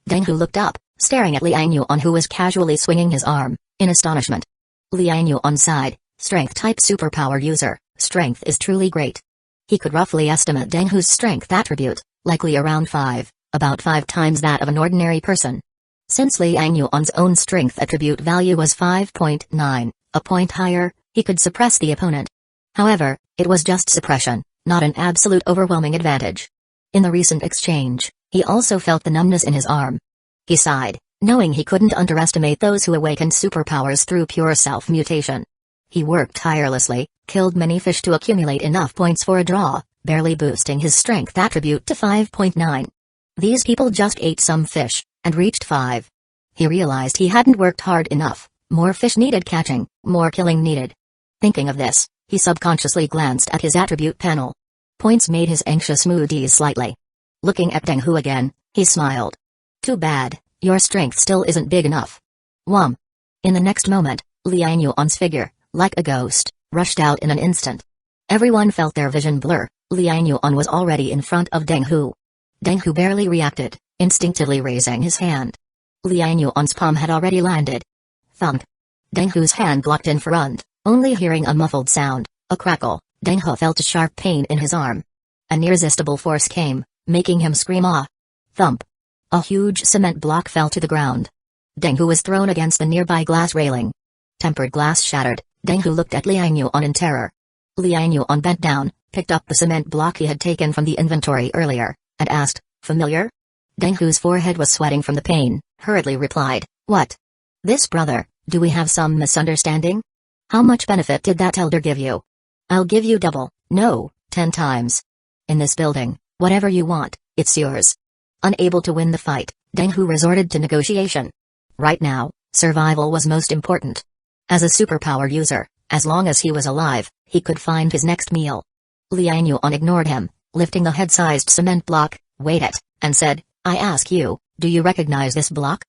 Denghu looked up, staring at Liang Yuan, who was casually swinging his arm, in astonishment. Liang Yuan sighed, strength-type superpower user, strength is truly great. He could roughly estimate Denghu's strength attribute, likely around 5, about 5 times that of an ordinary person. Since Liang Yuan's own strength attribute value was 5.9, a point higher, he could suppress the opponent. However, it was just suppression, not an absolute overwhelming advantage. In the recent exchange, he also felt the numbness in his arm. He sighed, knowing he couldn't underestimate those who awakened superpowers through pure self-mutation. He worked tirelessly, killed many fish to accumulate enough points for a draw, barely boosting his strength attribute to 5.9. These people just ate some fish, and reached 5. He realized he hadn't worked hard enough, more fish needed catching, more killing needed. Thinking of this, he subconsciously glanced at his attribute panel. Points made his anxious mood ease slightly. Looking at Denghu again, he smiled. Too bad, your strength still isn't big enough. Whum! In the next moment, Liang Yuan's figure, like a ghost, rushed out in an instant. Everyone felt their vision blur. Liang Yuan was already in front of Denghu. Denghu barely reacted, instinctively raising his hand. Liang Yuan's palm had already landed. Thunk. Denghu's hand locked in front, only hearing a muffled sound, a crackle. Denghu felt a sharp pain in his arm. An irresistible force came, making him scream ah. Thump. A huge cement block fell to the ground. Denghu was thrown against the nearby glass railing. Tempered glass shattered. Denghu looked at Liang Yuan in terror. Liang Yuan bent down, picked up the cement block he had taken from the inventory earlier, and asked, familiar? Denghu's forehead was sweating from the pain, hurriedly replied, what? This brother, do we have some misunderstanding? How much benefit did that elder give you? I'll give you double, no, 10 times. In this building, whatever you want, it's yours. Unable to win the fight, Denghu resorted to negotiation. Right now, survival was most important. As a superpower user, as long as he was alive, he could find his next meal. Liang Yuan ignored him, lifting the head-sized cement block, weighed it, and said, I ask you, do you recognize this block?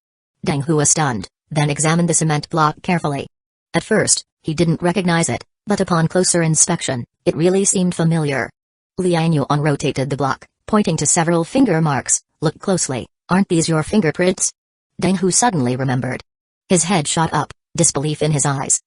Denghu was stunned, then examined the cement block carefully. At first, he didn't recognize it, but upon closer inspection, it really seemed familiar. Liang Yuan rotated the block, pointing to several finger marks. Look closely, aren't these your fingerprints? Denghu suddenly remembered. His head shot up, disbelief in his eyes.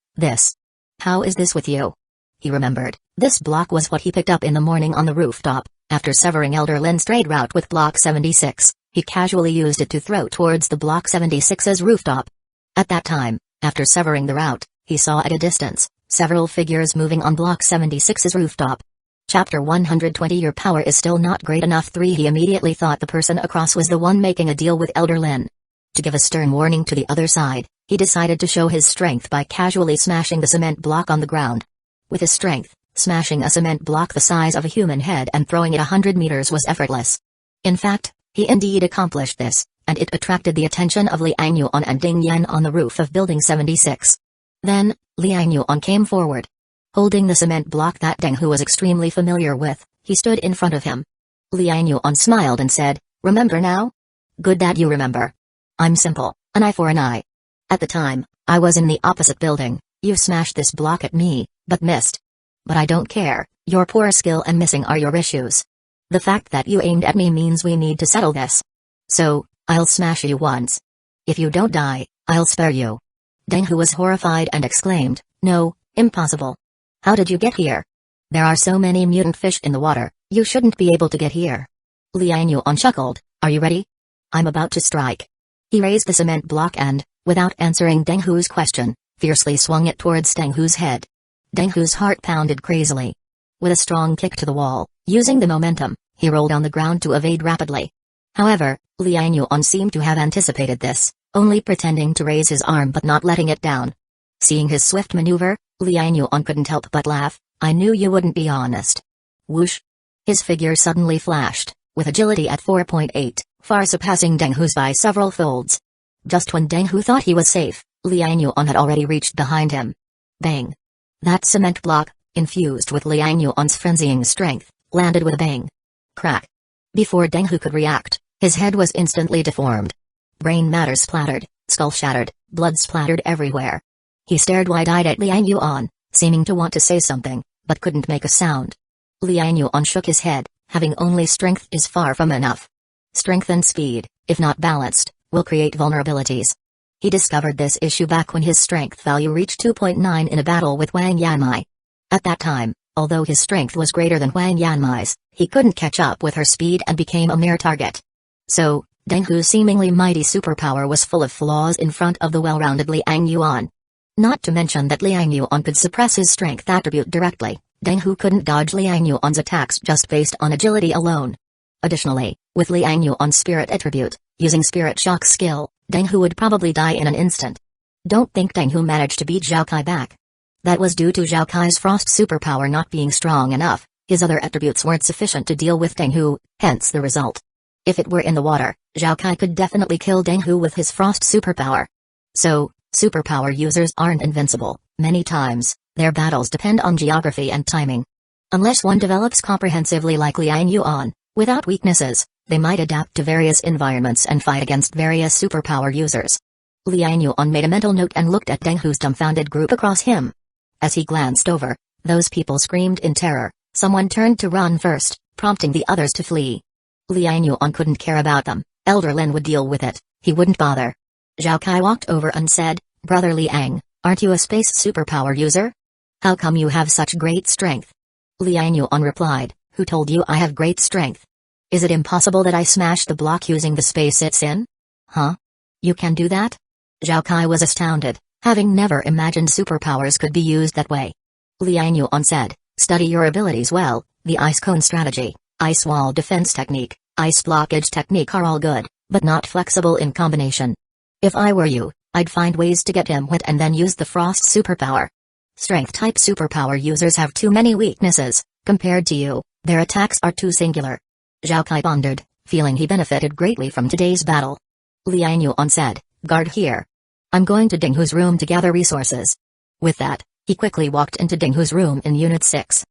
How is this with you? He remembered, this block was what he picked up in the morning on the rooftop. After severing Elder Lin's trade route with Block 76, he casually used it to throw towards the Block 76's rooftop. At that time, after severing the route, he saw at a distance several figures moving on Block 76's rooftop. Chapter 120 Your power is still not great enough. 3 He immediately thought the person across was the one making a deal with Elder Lin. To give a stern warning to the other side, he decided to show his strength by casually smashing the cement block on the ground. With his strength, smashing a cement block the size of a human head and throwing it 100 meters was effortless. In fact, he indeed accomplished this, and it attracted the attention of Liang Yuan and Ding Yan on the roof of Building 76. Then, Liang Yuan came forward. Holding the cement block that Denghu was extremely familiar with, he stood in front of him. Liang Yuan smiled and said, remember now? Good that you remember. I'm simple, an eye for an eye. At the time, I was in the opposite building, you smashed this block at me, but missed. But I don't care, your poor skill and missing are your issues. The fact that you aimed at me means we need to settle this. So, I'll smash you once. If you don't die, I'll spare you. Denghu was horrified and exclaimed, "No, impossible. How did you get here? There are so many mutant fish in the water, you shouldn't be able to get here." Liang Yuan chuckled, "Are you ready? I'm about to strike." He raised the cement block and, without answering Denghu's question, fiercely swung it towards Denghu's head. Denghu's heart pounded crazily. With a strong kick to the wall, using the momentum, he rolled on the ground to evade rapidly. However, Liang Yuan seemed to have anticipated this, only pretending to raise his arm but not letting it down. Seeing his swift maneuver, Liang Yuan couldn't help but laugh. "I knew you wouldn't be honest." Whoosh! His figure suddenly flashed, with agility at 4.8, far surpassing Denghu's by several folds. Just when Denghu thought he was safe, Liang Yuan had already reached behind him. Bang! That cement block, infused with Liang Yuan's frenzying strength, landed with a bang. Crack! Before Denghu could react, his head was instantly deformed. Brain matter splattered, skull shattered, blood splattered everywhere. He stared wide-eyed at Liang Yuan, seeming to want to say something, but couldn't make a sound. Liang Yuan shook his head, having only strength is far from enough. Strength and speed, if not balanced, will create vulnerabilities. He discovered this issue back when his strength value reached 2.9 in a battle with Wang Yanmai. At that time, although his strength was greater than Wang Yanmai's, he couldn't catch up with her speed and became a mere target. So, Denghu's seemingly mighty superpower was full of flaws in front of the well-rounded Liang Yuan. Not to mention that Liang Yuan could suppress his strength attribute directly, Denghu couldn't dodge Liang Yuan's attacks just based on agility alone. Additionally, with Liang Yuan's spirit attribute, using spirit shock skill, Denghu would probably die in an instant. Don't think Denghu managed to beat Zhao Kai back. That was due to Zhao Kai's frost superpower not being strong enough. His other attributes weren't sufficient to deal with Denghu, hence the result. If it were in the water, Zhao Kai could definitely kill Denghu with his frost superpower. So, superpower users aren't invincible. Many times, their battles depend on geography and timing. Unless one develops comprehensively like Liang Yuan, without weaknesses, they might adapt to various environments and fight against various superpower users. Liang Yuan made a mental note and looked at Denghu's dumbfounded group across him. As he glanced over, those people screamed in terror. Someone turned to run first, prompting the others to flee. Liang Yuan couldn't care about them. Elder Lin would deal with it. He wouldn't bother. Zhao Kai walked over and said, "Brother Liang, aren't you a space superpower user? How come you have such great strength?" Liang Yuan replied, "Who told you I have great strength? Is it impossible that I smash the block using the space it's in? Huh? You can do that?" Zhao Kai was astounded, having never imagined superpowers could be used that way. Liang Yuan said, "Study your abilities well. The ice cone strategy, ice wall defense technique, ice blockage technique are all good, but not flexible in combination. If I were you, I'd find ways to get him wet and then use the frost superpower. Strength-type superpower users have too many weaknesses. Compared to you, their attacks are too singular." Zhao Kai pondered, feeling he benefited greatly from today's battle. Liang Yuan said, "Guard here. I'm going to Denghu's room to gather resources." With that, he quickly walked into Denghu's room in Unit 6.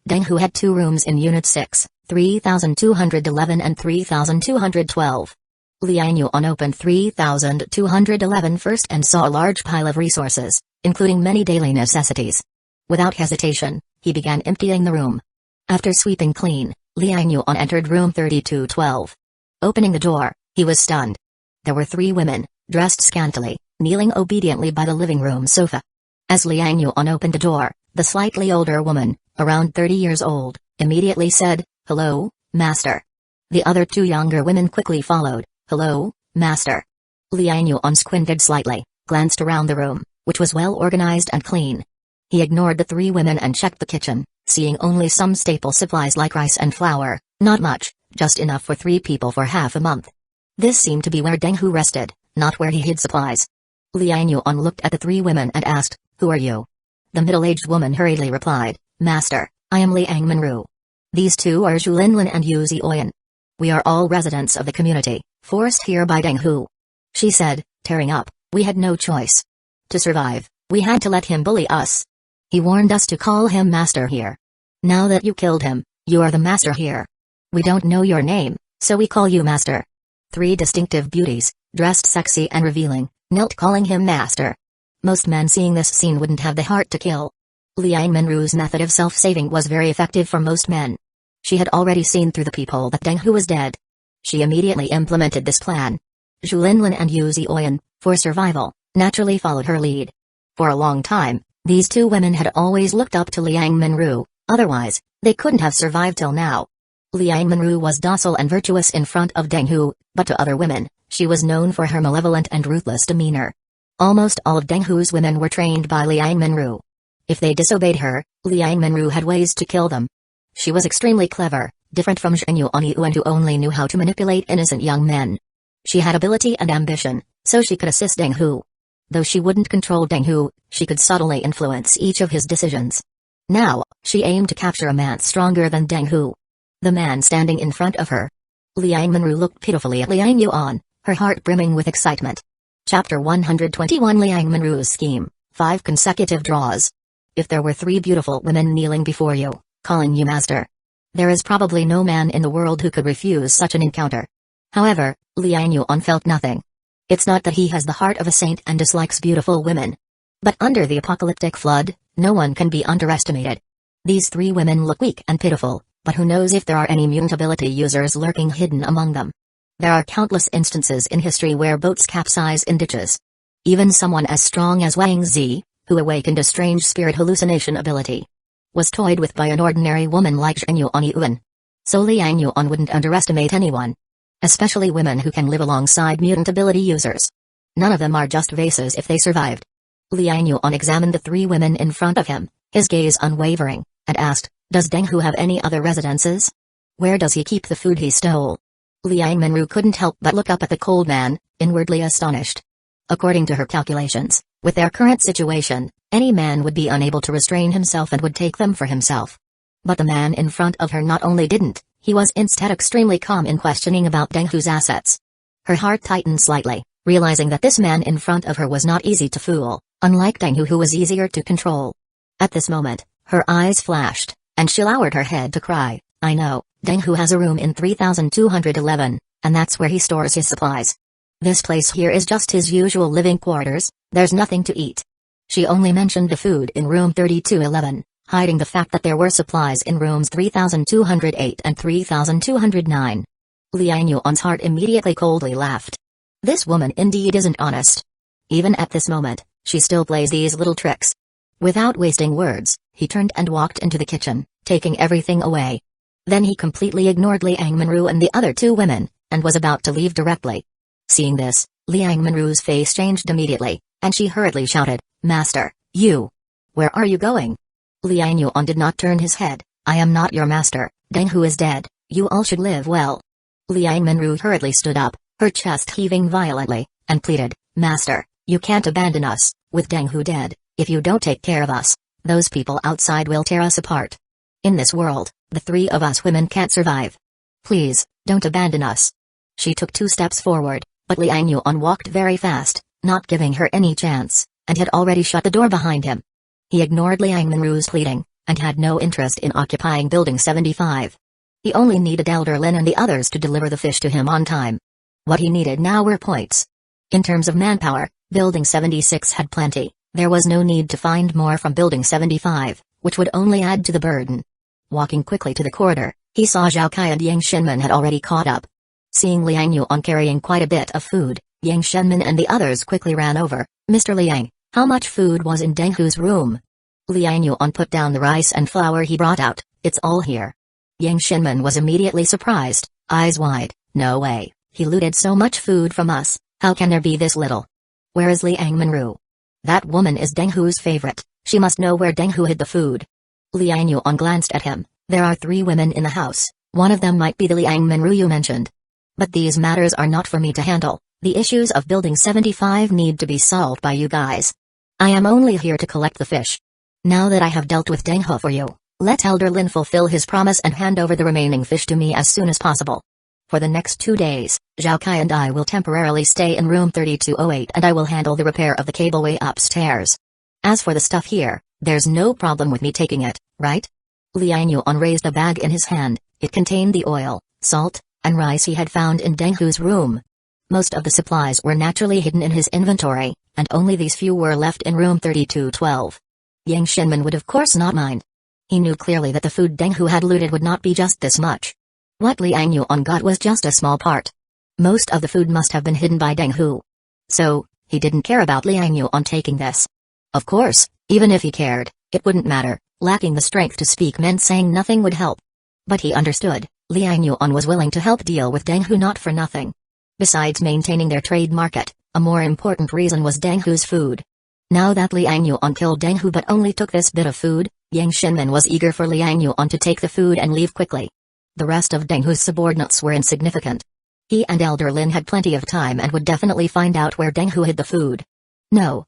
Denghu had 2 rooms in Unit 6, 3211 and 3212. Liang Yuan opened 3211 first and saw a large pile of resources, including many daily necessities. Without hesitation, he began emptying the room. After sweeping clean, Liang Yuan entered room 3212. Opening the door, he was stunned. There were 3 women, dressed scantily, kneeling obediently by the living room sofa. As Liang Yuan opened the door, the slightly older woman, around 30 years old, immediately said, "Hello, Master." The other 2 younger women quickly followed, "Hello, Master." Liang Yuan squinted slightly, glanced around the room, which was well organized and clean. He ignored the 3 women and checked the kitchen, seeing only some staple supplies like rice and flour, not much, just enough for 3 people for half a month. This seemed to be where Denghu rested, not where he hid supplies. Liang Yuan looked at the 3 women and asked, "Who are you?" The middle-aged woman hurriedly replied, "Master, I am Liang Minru. These 2 are Zhu Linlin and Yu Zioyan. We are all residents of the community, forced here by Denghu." She said, tearing up, "We had no choice. To survive, we had to let him bully us. He warned us to call him Master here. Now that you killed him, you are the Master here. We don't know your name, so we call you Master." 3 distinctive beauties, dressed sexy and revealing, knelt calling him Master. Most men seeing this scene wouldn't have the heart to kill. Liang Minru's method of self-saving was very effective for most men. She had already seen through the peephole that Deng Hu was dead. She immediately implemented this plan. Zhu Linlin and Yu Zioyan, for survival, naturally followed her lead. For a long time, these two women had always looked up to Liang Minru, otherwise, they couldn't have survived till now. Liang Minru was docile and virtuous in front of Deng Hu, but to other women, she was known for her malevolent and ruthless demeanor. Almost all of Deng Hu's women were trained by Liang Minru. If they disobeyed her, Liang Minru had ways to kill them. She was extremely clever, different from Zhenyu Onyuan, who only knew how to manipulate innocent young men. She had ability and ambition, so she could assist Deng Hu. Though she wouldn't control Deng Hu, she could subtly influence each of his decisions. Now, she aimed to capture a man stronger than Deng Hu. The man standing in front of her. Liang Minru looked pitifully at Liang Yuan, her heart brimming with excitement. Chapter 121 Liang Minru's Scheme, 5 consecutive draws. If there were 3 beautiful women kneeling before you, calling you master, there is probably no man in the world who could refuse such an encounter. However, Liang Yuan felt nothing. It's not that he has the heart of a saint and dislikes beautiful women. But under the apocalyptic flood, no one can be underestimated. These 3 women look weak and pitiful, but who knows if there are any mutant ability users lurking hidden among them. There are countless instances in history where boats capsize in ditches. Even someone as strong as Wang Zi, who awakened a strange spirit hallucination ability, was toyed with by an ordinary woman like Zhenyu Onyuan. So Liang Yuan wouldn't underestimate anyone. Especially women who can live alongside mutant ability users. None of them are just vases if they survived. Liang Yuan examined the 3 women in front of him, his gaze unwavering, and asked, "Does Deng Hu have any other residences? Where does he keep the food he stole?" Liang Minru couldn't help but look up at the cold man, inwardly astonished. According to her calculations, with their current situation, any man would be unable to restrain himself and would take them for himself. But the man in front of her not only didn't, he was instead extremely calm in questioning about Deng Hu's assets. Her heart tightened slightly, realizing that this man in front of her was not easy to fool, unlike Deng Hu, who was easier to control. At this moment, her eyes flashed, and she lowered her head to cry, "I know, Deng Hu has a room in 3211, and that's where he stores his supplies. This place here is just his usual living quarters, there's nothing to eat." She only mentioned the food in room 3211, hiding the fact that there were supplies in rooms 3208 and 3209. Liang Yuan's heart immediately coldly laughed. This woman indeed isn't honest. Even at this moment, she still plays these little tricks. Without wasting words, he turned and walked into the kitchen, taking everything away. Then he completely ignored Liang Minru and the other 2 women, and was about to leave directly. Seeing this, Liang Minru's face changed immediately, and she hurriedly shouted, "Master, you! Where are you going?" Liang Yuan did not turn his head. "I am not your master, Deng Hu is dead, you all should live well." Liang Minru hurriedly stood up, her chest heaving violently, and pleaded, "Master, you can't abandon us, with Deng Hu dead, if you don't take care of us, those people outside will tear us apart. In this world, the 3 of us women can't survive. Please, don't abandon us." She took 2 steps forward, but Liang Yuan walked very fast, not giving her any chance, and had already shut the door behind him. He ignored Liang Minru's pleading, and had no interest in occupying Building 75. He only needed Elder Lin and the others to deliver the fish to him on time. What he needed now were points. In terms of manpower, Building 76 had plenty, there was no need to find more from Building 75, which would only add to the burden. Walking quickly to the corridor, he saw Zhao Kai and Yang Shenmin had already caught up. Seeing Liang Yuan carrying quite a bit of food, Yang Shenmin and the others quickly ran over. "Mr. Liang, how much food was in Deng Hu's room?" Liang Yuan put down the rice and flour he brought out. "It's all here." Yang Shenmin was immediately surprised, eyes wide. "No way, he looted so much food from us, how can there be this little? Where is Liang Minru? That woman is Deng Hu's favorite, she must know where Deng Hu hid the food." Liang Yuan glanced at him. "There are 3 women in the house, one of them might be the Liang Minru you mentioned. But these matters are not for me to handle, the issues of Building 75 need to be solved by you guys. I am only here to collect the fish. Now that I have dealt with Deng Hu for you, let Elder Lin fulfill his promise and hand over the remaining fish to me as soon as possible. For the next 2 days, Zhao Kai and I will temporarily stay in room 3208 and I will handle the repair of the cableway upstairs. As for the stuff here, there's no problem with me taking it, right?" Liang Yuan raised a bag in his hand. It contained the oil, salt, and rice he had found in Deng Hu's room. Most of the supplies were naturally hidden in his inventory, and only these few were left in room 3212. Yang Shenmin would of course not mind. He knew clearly that the food Deng Hu had looted would not be just this much. What Liang Yuan got was just a small part. Most of the food must have been hidden by Deng Hu. So, he didn't care about Liang Yuan taking this. Of course, even if he cared, it wouldn't matter. Lacking the strength to speak meant saying nothing would help. But he understood, Liang Yuan was willing to help deal with Deng Hu not for nothing. Besides maintaining their trade market, a more important reason was Deng Hu's food. Now that Liang Yuan killed Deng Hu but only took this bit of food, Yang Shinmen was eager for Liang Yuan to take the food and leave quickly. The rest of Deng Hu's subordinates were insignificant. He and Elder Lin had plenty of time and would definitely find out where Deng Hu hid the food. No,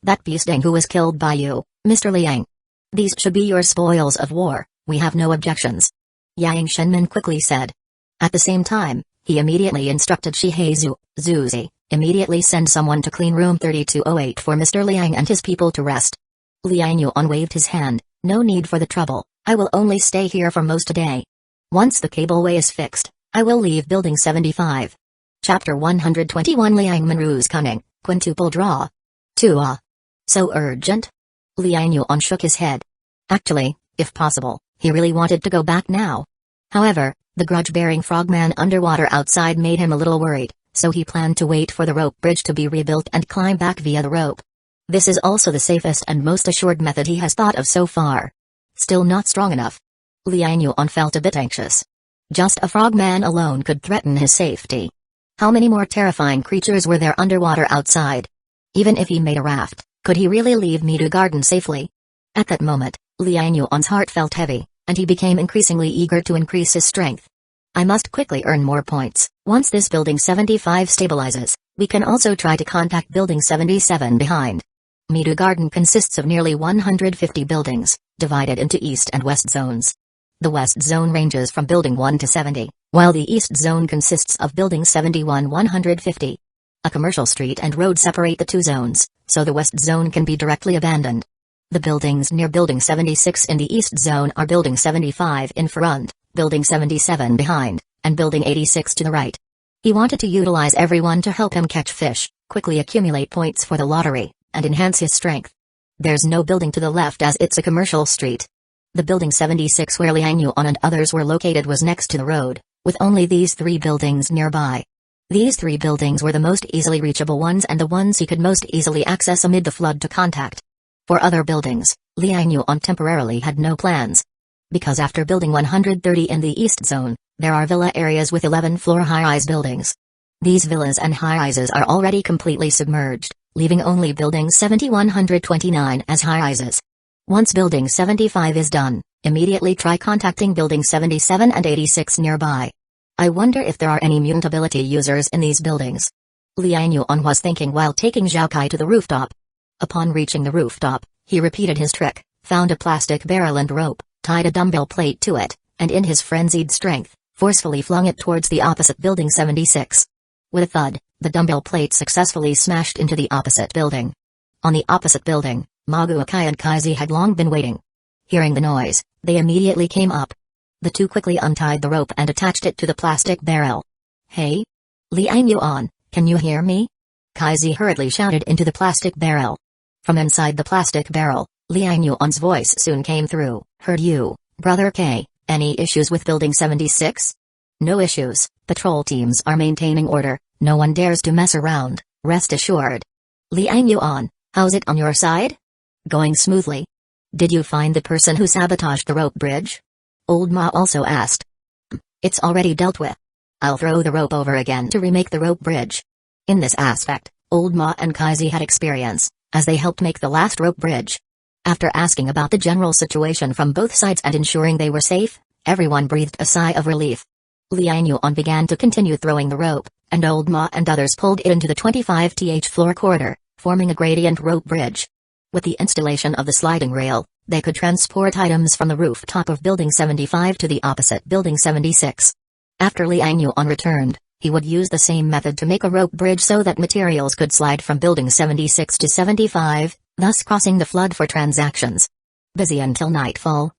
that beast Deng Hu was killed by you, Mr. Liang. These should be your spoils of war, we have no objections. Yang Shenmen quickly said. At the same time, he immediately instructed Shiheizu, Zuzi, immediately send someone to clean room 3208 for Mr. Liang and his people to rest. Liang Yuan waved his hand, no need for the trouble, I will only stay here for most a day. Once the cableway is fixed, I will leave Building 75. Chapter 121 Liang Manru's Cunning, Quintuple Draw. 2 So urgent? Liang Yuan shook his head. Actually, if possible, he really wanted to go back now. However, the grudge-bearing frogman underwater outside made him a little worried, so he planned to wait for the rope bridge to be rebuilt and climb back via the rope. This is also the safest and most assured method he has thought of so far. Still not strong enough. Liang Yuan felt a bit anxious. Just a frogman alone could threaten his safety. How many more terrifying creatures were there underwater outside? Even if he made a raft, could he really leave Midu Garden safely? At that moment, Liang Yuan's heart felt heavy, and he became increasingly eager to increase his strength. I must quickly earn more points. Once this Building 75 stabilizes, we can also try to contact Building 77 behind. Midu Garden consists of nearly 150 buildings, divided into East and West zones. The West zone ranges from Building 1 to 70, while the East zone consists of Building 71-150. A commercial street and road separate the two zones, so the West zone can be directly abandoned. The buildings near Building 76 in the East zone are Building 75 in front, Building 77 behind, and Building 86 to the right. He wanted to utilize everyone to help him catch fish, quickly accumulate points for the lottery, and enhance his strength. There's no building to the left as it's a commercial street. The Building 76 where Liang Yuan and others were located was next to the road, with only these 3 buildings nearby. These 3 buildings were the most easily reachable ones and the ones he could most easily access amid the flood to contact. For other buildings, Liang Yuan temporarily had no plans. Because after Building 130 in the East Zone, there are villa areas with 11-floor high-rise buildings. These villas and high-rises are already completely submerged, leaving only Building 7129 as high-rises. Once Building 75 is done, immediately try contacting Building 77 and 86 nearby. I wonder if there are any mutant ability users in these buildings. Liang Yuan was thinking while taking Zhao Kai to the rooftop. Upon reaching the rooftop, he repeated his trick, found a plastic barrel and rope, tied a dumbbell plate to it, and in his frenzied strength, forcefully flung it towards the opposite Building 76. With a thud, the dumbbell plate successfully smashed into the opposite building. On the opposite building, Maguakai and Kaizi had long been waiting. Hearing the noise, they immediately came up. The two quickly untied the rope and attached it to the plastic barrel. Hey? Liang Yuan, can you hear me? Kaizi hurriedly shouted into the plastic barrel. From inside the plastic barrel, Liang Yuan's voice soon came through. Heard you, Brother K. Any issues with Building 76? No issues, patrol teams are maintaining order, no one dares to mess around, rest assured. Liang Yuan, how's it on your side? Going smoothly. Did you find the person who sabotaged the rope bridge? Old Ma also asked. It's already dealt with. I'll throw the rope over again to remake the rope bridge. In this aspect, Old Ma and Kaizi had experience, as they helped make the last rope bridge. After asking about the general situation from both sides and ensuring they were safe, everyone breathed a sigh of relief. Liang Yuan began to continue throwing the rope, and Old Ma and others pulled it into the 25th floor corridor, forming a gradient rope bridge. With the installation of the sliding rail, they could transport items from the rooftop of Building 75 to the opposite Building 76. After Liang Yuan returned, he would use the same method to make a rope bridge so that materials could slide from Building 76 to 75, thus crossing the flood for transactions. Busy until nightfall.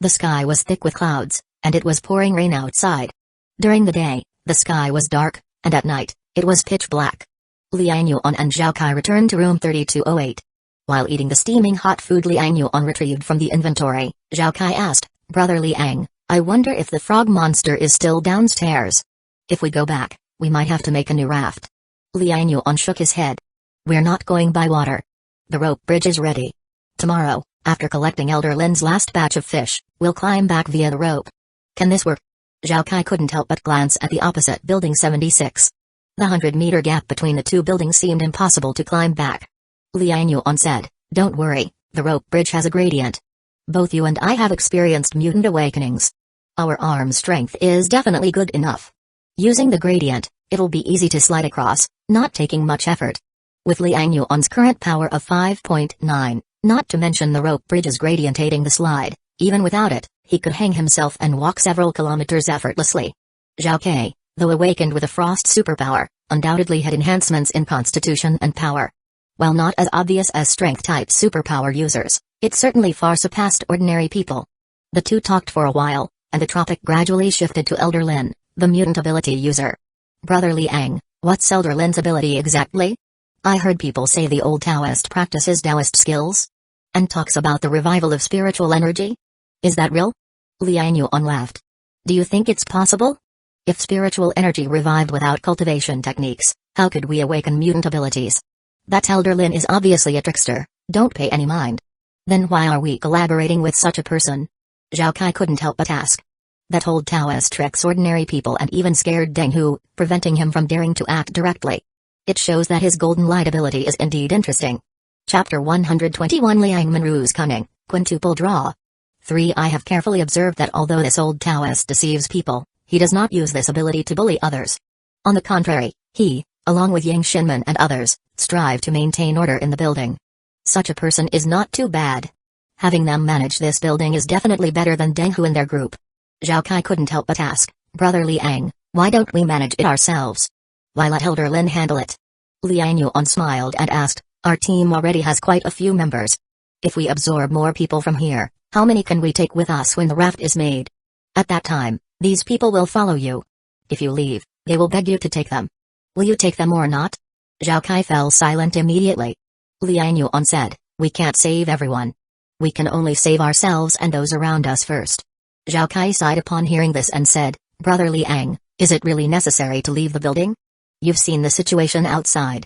The sky was thick with clouds, and it was pouring rain outside. During the day, the sky was dark, and at night, it was pitch black. Liang Yuan and Zhao Kai returned to room 3208. While eating the steaming hot food Liang Yuan retrieved from the inventory, Zhao Kai asked, "Brother Liang, I wonder if the frog monster is still downstairs. If we go back, we might have to make a new raft." Liang Yuan shook his head. "We're not going by water. The rope bridge is ready. Tomorrow, after collecting Elder Lin's last batch of fish, we'll climb back via the rope. Can this work?" Zhao Kai couldn't help but glance at the opposite Building 76. The 100-meter gap between the two buildings seemed impossible to climb back. Liang Yuan said, "Don't worry, the rope bridge has a gradient. Both you and I have experienced mutant awakenings. Our arm strength is definitely good enough. Using the gradient, it'll be easy to slide across, not taking much effort." With Liang Yuan's current power of 5.9, not to mention the rope bridge's gradientating the slide, even without it, he could hang himself and walk several kilometers effortlessly. Zhao Kai, though awakened with a frost superpower, undoubtedly had enhancements in constitution and power. While not as obvious as strength-type superpower users, it certainly far surpassed ordinary people. The two talked for a while, and the topic gradually shifted to Elder Lin, the mutant ability user. "Brother Liang, what's Elder Lin's ability exactly? I heard people say the old Taoist practices Taoist skills and talks about the revival of spiritual energy. Is that real?" Liang Yuan laughed. "Do you think it's possible? If spiritual energy revived without cultivation techniques, how could we awaken mutant abilities? That Elder Lin is obviously a trickster, don't pay any mind. Then why are we collaborating with such a person?" Zhao Kai couldn't help but ask. That old Taoist tricks ordinary people and even scared Deng Hu, preventing him from daring to act directly. It shows that his golden light ability is indeed interesting. Chapter 121 Liang Manru's Cunning, Quintuple Draw. 3. I have carefully observed that although this old Taoist deceives people, he does not use this ability to bully others. On the contrary, he, along with Yang Shinman and others, strive to maintain order in the building. Such a person is not too bad. Having them manage this building is definitely better than Deng Hu and their group. Zhao Kai couldn't help but ask, "Brother Liang, why don't we manage it ourselves? Why let Elder Lin handle it?" Liang Yuan smiled and asked, "Our team already has quite a few members. If we absorb more people from here, how many can we take with us when the raft is made? At that time, these people will follow you. If you leave, they will beg you to take them. Will you take them or not?" Zhao Kai fell silent immediately. Liang Yuan said, "We can't save everyone. We can only save ourselves and those around us first." Zhao Kai sighed upon hearing this and said, "Brother Liang, is it really necessary to leave the building? You've seen the situation outside.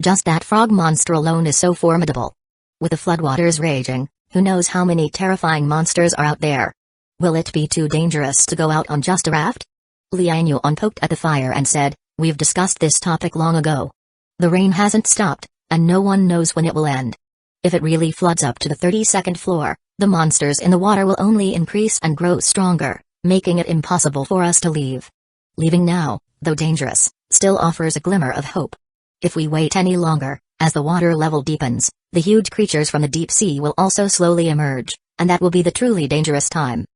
Just that frog monster alone is so formidable. With the floodwaters raging, who knows how many terrifying monsters are out there. Will it be too dangerous to go out on just a raft?" Liang Yuan poked at the fire and said, "We've discussed this topic long ago. The rain hasn't stopped, and no one knows when it will end. If it really floods up to the 32nd floor, the monsters in the water will only increase and grow stronger, making it impossible for us to leave. Leaving now, though dangerous, still offers a glimmer of hope. If we wait any longer, as the water level deepens, the huge creatures from the deep sea will also slowly emerge, and that will be the truly dangerous time."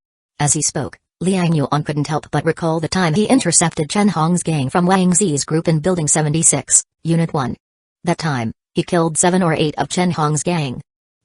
As he spoke, Liang Yuan couldn't help but recall the time he intercepted Chen Hong's gang from Wang Zi's group in Building 76, Unit 1. That time, he killed 7 or 8 of Chen Hong's gang.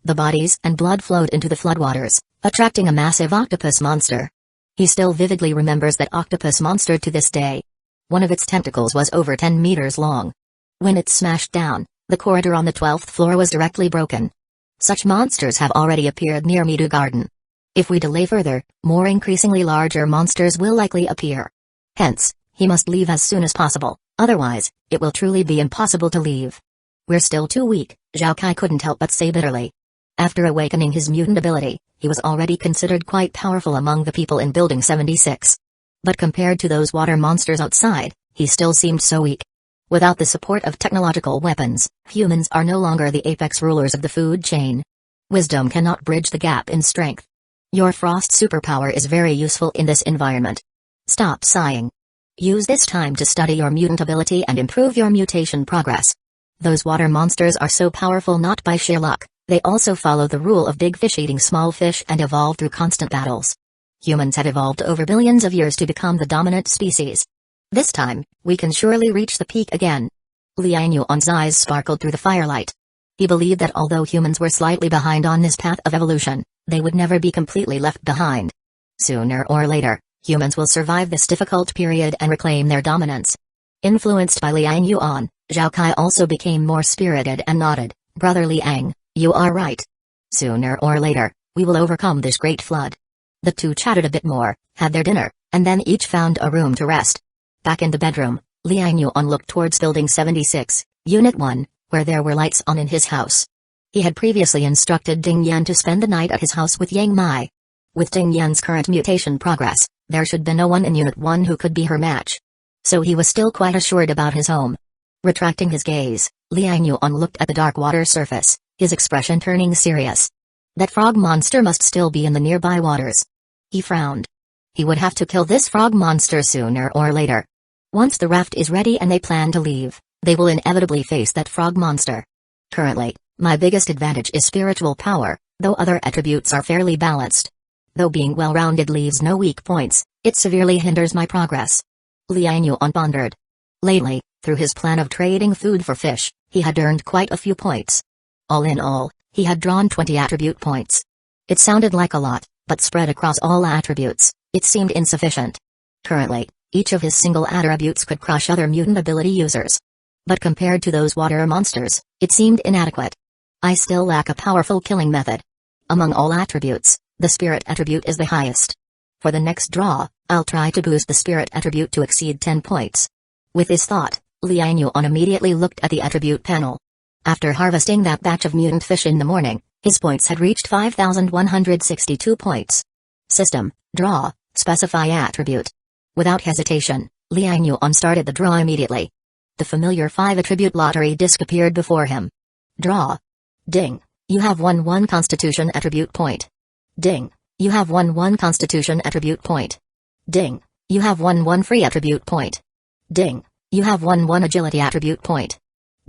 The bodies and blood flowed into the floodwaters, attracting a massive octopus monster. He still vividly remembers that octopus monster to this day. One of its tentacles was over 10 meters long. When it smashed down, the corridor on the 12th floor was directly broken. Such monsters have already appeared near Midu Garden. If we delay further, more increasingly larger monsters will likely appear. Hence, he must leave as soon as possible, otherwise, it will truly be impossible to leave. "We're still too weak," Zhao Kai couldn't help but say bitterly. After awakening his mutant ability, he was already considered quite powerful among the people in Building 76. But compared to those water monsters outside, he still seemed so weak. Without the support of technological weapons, humans are no longer the apex rulers of the food chain. Wisdom cannot bridge the gap in strength. Your frost superpower is very useful in this environment. Stop sighing. Use this time to study your mutant ability and improve your mutation progress. Those water monsters are so powerful not by sheer luck, they also follow the rule of big fish eating small fish and evolve through constant battles. Humans have evolved over billions of years to become the dominant species. This time, we can surely reach the peak again." Liang Yuan's eyes sparkled through the firelight. He believed that although humans were slightly behind on this path of evolution, they would never be completely left behind. Sooner or later, humans will survive this difficult period and reclaim their dominance. Influenced by Liang Yuan, Zhao Kai also became more spirited and nodded, "Brother Liang, You are right. Sooner or later, we will overcome this great flood. The two chatted a bit more, had their dinner, and then each found a room to rest. Back in the bedroom, Liang Yuan looked towards Building 76, Unit 1, where there were lights on in his house. He had previously instructed Ding Yan to spend the night at his house with Yang Mai. With Ding Yan's current mutation progress, there should be no one in Unit 1 who could be her match. So he was still quite assured about his home. Retracting his gaze, Liang Yuan looked at the dark water surface, his expression turning serious. That frog monster must still be in the nearby waters. He frowned. He would have to kill this frog monster sooner or later. Once the raft is ready and they plan to leave, they will inevitably face that frog monster. Currently, my biggest advantage is spiritual power, though other attributes are fairly balanced. Though being well-rounded leaves no weak points, it severely hinders my progress. Liang Yuan pondered. Lately, through his plan of trading food for fish, he had earned quite a few points. All in all, he had drawn 20 attribute points. It sounded like a lot, but spread across all attributes, it seemed insufficient. Currently, each of his single attributes could crush other mutant ability users. But compared to those water monsters, it seemed inadequate. I still lack a powerful killing method. Among all attributes, the spirit attribute is the highest. For the next draw, I'll try to boost the spirit attribute to exceed 10 points. With this thought, Liang Yuan immediately looked at the attribute panel. After harvesting that batch of mutant fish in the morning, his points had reached 5,162 points. System, draw, specify attribute. Without hesitation, Liang Yuan started the draw immediately. The familiar 5-attribute lottery disc appeared before him. Draw. Ding. You have won 1 Constitution attribute point. Ding. You have won 1 Constitution attribute point. Ding. You have won 1 free attribute point. Ding. You have won 1 agility attribute point.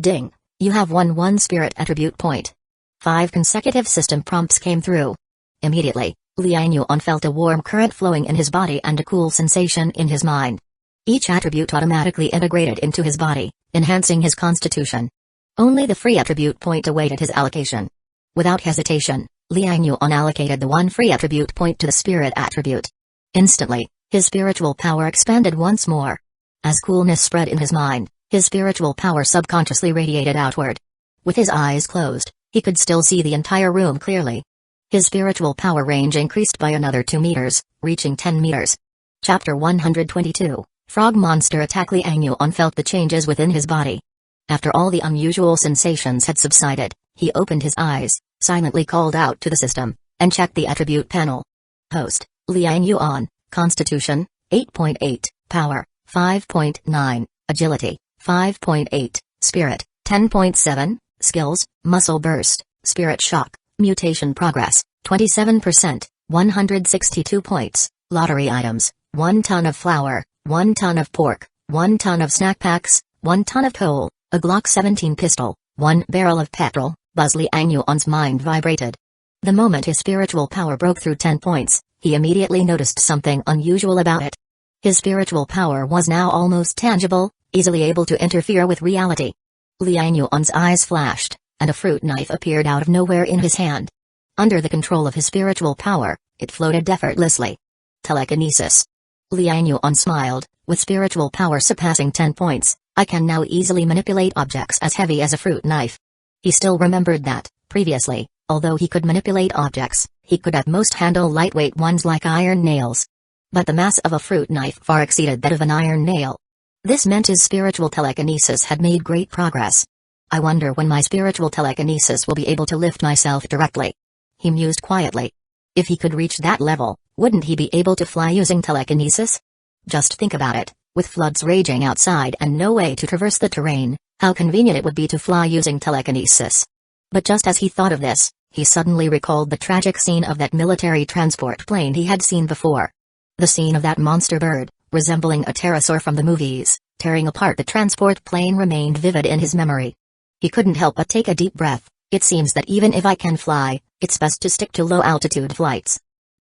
Ding. You have won 1 spirit attribute point. 5 consecutive system prompts came through. Immediately, Liang Yuan felt a warm current flowing in his body and a cool sensation in his mind. Each attribute automatically integrated into his body, enhancing his constitution. Only the free attribute point awaited his allocation. Without hesitation, Liang Yuan allocated the 1 free attribute point to the spirit attribute. Instantly, his spiritual power expanded once more. As coolness spread in his mind, his spiritual power subconsciously radiated outward. With his eyes closed, he could still see the entire room clearly. His spiritual power range increased by another 2 meters, reaching 10 meters. Chapter 122, Frog Monster Attack. Liang Yuan felt the changes within his body. After all the unusual sensations had subsided, he opened his eyes, silently called out to the system, and checked the attribute panel. Host, Liang Yuan, Constitution, 8.8, Power, 5.9, Agility, 5.8, Spirit, 10.7, Skills, Muscle Burst, Spirit Shock, Mutation Progress, 27%, 162 points, Lottery Items, 1 ton of flour, 1 ton of pork, 1 ton of snack packs, 1 ton of coal, a Glock 17 pistol, 1 barrel of petrol. Buzz. Liang Yuan's mind vibrated. The moment his spiritual power broke through 10 points, he immediately noticed something unusual about it. His spiritual power was now almost tangible, easily able to interfere with reality. Liang Yuan's eyes flashed, and a fruit knife appeared out of nowhere in his hand. Under the control of his spiritual power, it floated effortlessly. Telekinesis. Liang Yuan smiled. With spiritual power surpassing 10 points, I can now easily manipulate objects as heavy as a fruit knife. He still remembered that, previously, although he could manipulate objects, he could at most handle lightweight ones like iron nails. But the mass of a fruit knife far exceeded that of an iron nail. This meant his spiritual telekinesis had made great progress. I wonder when my spiritual telekinesis will be able to lift myself directly. He mused quietly. If he could reach that level, wouldn't he be able to fly using telekinesis? Just think about it, with floods raging outside and no way to traverse the terrain, how convenient it would be to fly using telekinesis. But just as he thought of this, he suddenly recalled the tragic scene of that military transport plane he had seen before. The scene of that monster bird, resembling a pterosaur from the movies, tearing apart the transport plane remained vivid in his memory. He couldn't help but take a deep breath. It seems that even if I can fly, it's best to stick to low-altitude flights.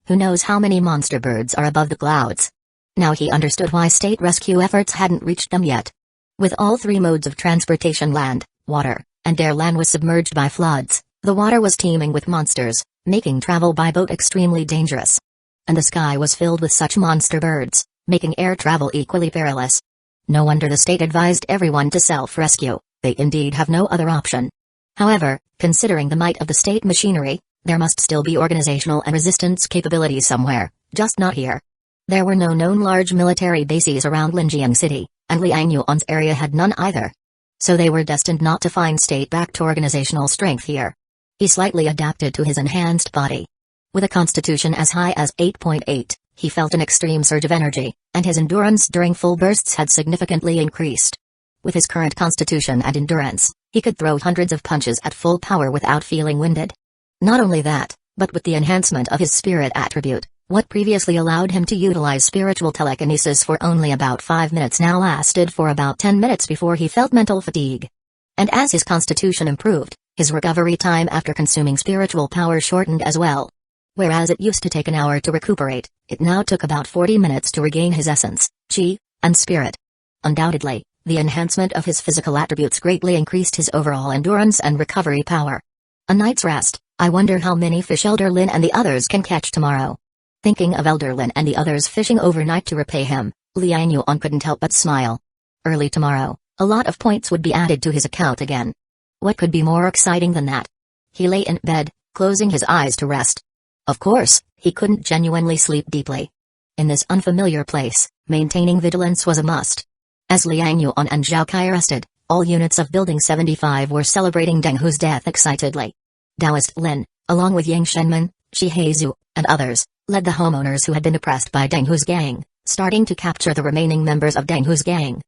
Who knows how many monster birds are above the clouds? Now he understood why state rescue efforts hadn't reached them yet. With all 3 modes of transportation, land, water, and air, land was submerged by floods. The water was teeming with monsters, making travel by boat extremely dangerous. And the sky was filled with such monster birds, making air travel equally perilous. No wonder the state advised everyone to self-rescue. They indeed have no other option. However, considering the might of the state machinery, there must still be organizational and resistance capabilities somewhere, just not here. There were no known large military bases around Linjiang City, and Liang Yuan's area had none either. So they were destined not to find state-backed organizational strength here. He slightly adapted to his enhanced body. With a constitution as high as 8.8, he felt an extreme surge of energy, and his endurance during full bursts had significantly increased. With his current constitution and endurance, he could throw hundreds of punches at full power without feeling winded. Not only that, but with the enhancement of his spirit attribute, what previously allowed him to utilize spiritual telekinesis for only about 5 minutes now lasted for about 10 minutes before he felt mental fatigue. And as his constitution improved, his recovery time after consuming spiritual power shortened as well. Whereas it used to take an hour to recuperate, it now took about 40 minutes to regain his essence, chi, and spirit. Undoubtedly, the enhancement of his physical attributes greatly increased his overall endurance and recovery power. A night's rest. I wonder how many fish Elder Lin and the others can catch tomorrow. Thinking of Elder Lin and the others fishing overnight to repay him, Liang Yuan couldn't help but smile. Early tomorrow, a lot of points would be added to his account again. What could be more exciting than that? He lay in bed, closing his eyes to rest. Of course, he couldn't genuinely sleep deeply. In this unfamiliar place, maintaining vigilance was a must. As Liang Yuan and Zhao Kai rested, all units of Building 75 were celebrating Deng Hu's death excitedly. Taoist Lin, along with Yang Shenmen, Shi Heizu, and others, led the homeowners who had been oppressed by Deng Hu's gang, starting to capture the remaining members of Deng Hu's gang.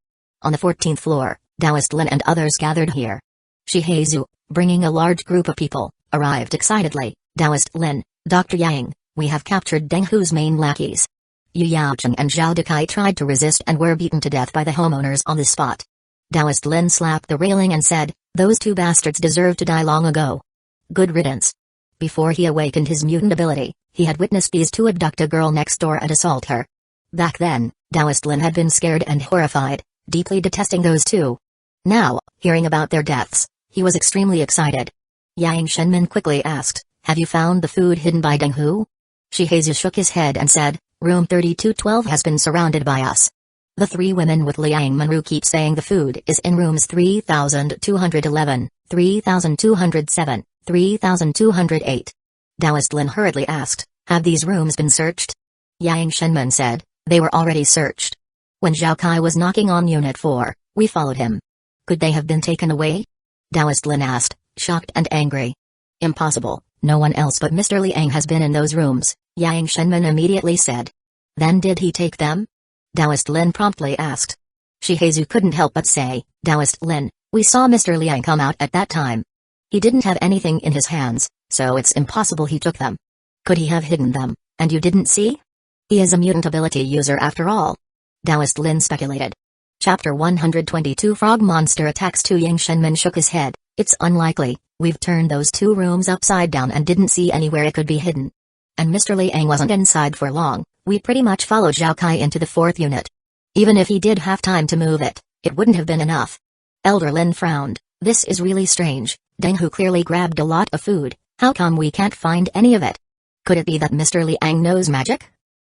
On the 14th floor, Taoist Lin and others gathered here. Shi Heizu, bringing a large group of people, arrived excitedly. Taoist Lin, Dr. Yang, we have captured Deng Hu's main lackeys. Yu Yaocheng and Zhao Dekai tried to resist and were beaten to death by the homeowners on the spot. Taoist Lin slapped the railing and said, "Those two bastards deserved to die long ago. Good riddance." Before he awakened his mutant ability, he had witnessed these two abduct a girl next door and assault her. Back then, Taoist Lin had been scared and horrified, deeply detesting those two. Now, hearing about their deaths, he was extremely excited. Yang Shenmin quickly asked, "Have you found the food hidden by Deng Hu?" Shi Heizu shook his head and said, "Room 3212 has been surrounded by us." The three women with Liang Manru keep saying the food is in rooms 3211, 3207, 3208. Taoist Lin hurriedly asked, "Have these rooms been searched?" Yang Shenmen said, "They were already searched. When Zhao Kai was knocking on Unit 4, we followed him. Could they have been taken away?" Taoist Lin asked, shocked and angry. "Impossible, no one else but Mr. Liang has been in those rooms," Yang Shenmen immediately said. "Then did he take them?" Taoist Lin promptly asked. Shi Heizu couldn't help but say, "Taoist Lin, we saw Mr. Liang come out at that time. He didn't have anything in his hands, so it's impossible he took them. Could he have hidden them, and you didn't see? He is a mutant ability user after all." Taoist Lin speculated. Chapter 122 Frog Monster Attacks 2 Yang Shenmen shook his head. "It's unlikely, we've turned those two rooms upside down and didn't see anywhere it could be hidden. And Mr. Liang wasn't inside for long, we pretty much followed Zhao Kai into the 4th unit. Even if he did have time to move it, it wouldn't have been enough." Elder Lin frowned. "This is really strange. Deng Hu clearly grabbed a lot of food, how come we can't find any of it? Could it be that Mr. Liang knows magic?"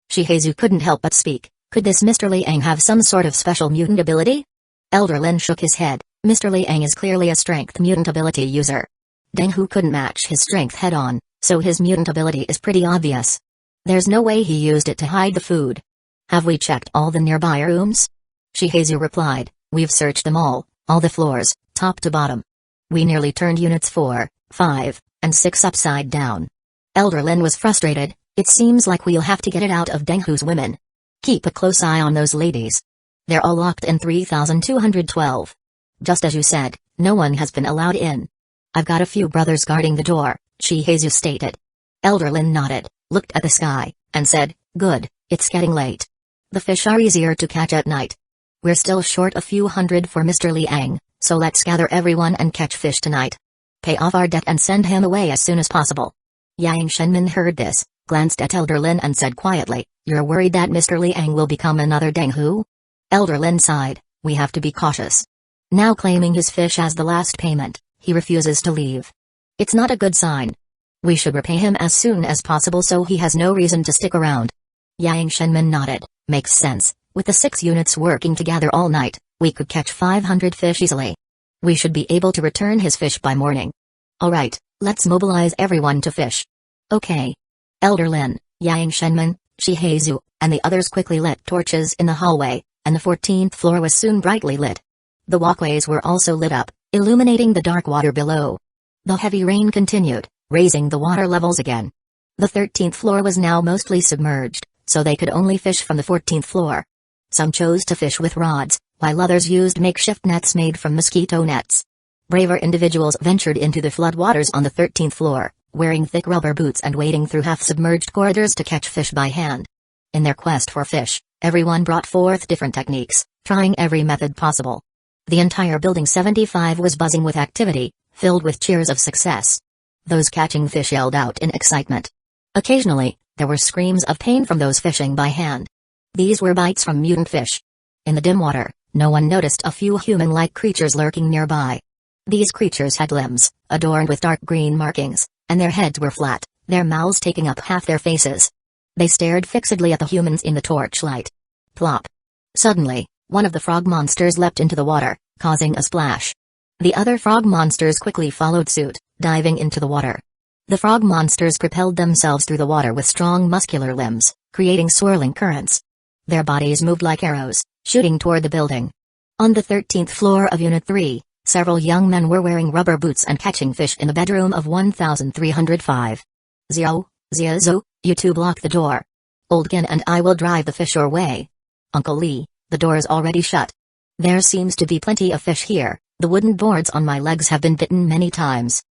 Shi Heizu couldn't help but speak. "Could this Mr. Liang have some sort of special mutant ability?" Elder Lin shook his head. "Mr. Liang is clearly a strength mutant ability user. Deng Hu couldn't match his strength head-on, so his mutant ability is pretty obvious. There's no way he used it to hide the food." "Have we checked all the nearby rooms?" Shi Heizu replied, "We've searched them all the floors, top to bottom. We nearly turned units 4, 5, and 6 upside down." Elder Lin was frustrated. "It seems like we'll have to get it out of Deng Hu's women. Keep a close eye on those ladies. They're all locked in 3212. Just as you said, no one has been allowed in. I've got a few brothers guarding the door," Shi Heizu stated. Elder Lin nodded, looked at the sky, and said, "Good, it's getting late. The fish are easier to catch at night. We're still short a few hundred for Mr. Liang, so let's gather everyone and catch fish tonight. Pay off our debt and send him away as soon as possible." Yang Shenmin heard this, glanced at Elder Lin and said quietly, "You're worried that Mr. Liang will become another Deng Hu?" Elder Lin sighed. "We have to be cautious. Now claiming his fish as the last payment, he refuses to leave. It's not a good sign. We should repay him as soon as possible so he has no reason to stick around." Yang Shenmin nodded. "Makes sense. With the 6 units working together all night, we could catch 500 fish easily. We should be able to return his fish by morning. Alright, let's mobilize everyone to fish. Okay. Elder Lin, Yang Shenman, Shihezu, and the others quickly lit torches in the hallway, and the 14th floor was soon brightly lit. The walkways were also lit up, illuminating the dark water below. The heavy rain continued, raising the water levels again. The 13th floor was now mostly submerged, so they could only fish from the 14th floor. Some chose to fish with rods, while others used makeshift nets made from mosquito nets. Braver individuals ventured into the floodwaters on the 13th floor, wearing thick rubber boots and wading through half-submerged corridors to catch fish by hand. In their quest for fish, everyone brought forth different techniques, trying every method possible. The entire Building 75 was buzzing with activity, filled with cheers of success. Those catching fish yelled out in excitement. Occasionally, there were screams of pain from those fishing by hand. These were bites from mutant fish. In the dim water, no one noticed a few human-like creatures lurking nearby. These creatures had limbs, adorned with dark green markings, and their heads were flat, their mouths taking up half their faces. They stared fixedly at the humans in the torchlight. Plop. Suddenly, one of the frog monsters leapt into the water, causing a splash. The other frog monsters quickly followed suit, diving into the water. The frog monsters propelled themselves through the water with strong muscular limbs, creating swirling currents. Their bodies moved like arrows, shooting toward the building. On the 13th floor of Unit 3, several young men were wearing rubber boots and catching fish in the bedroom of 1305. Ziazo, you two block the door. Oldkin and I will drive the fish your way. Uncle Lee, the door is already shut. There seems to be plenty of fish here, the wooden boards on my legs have been bitten many times.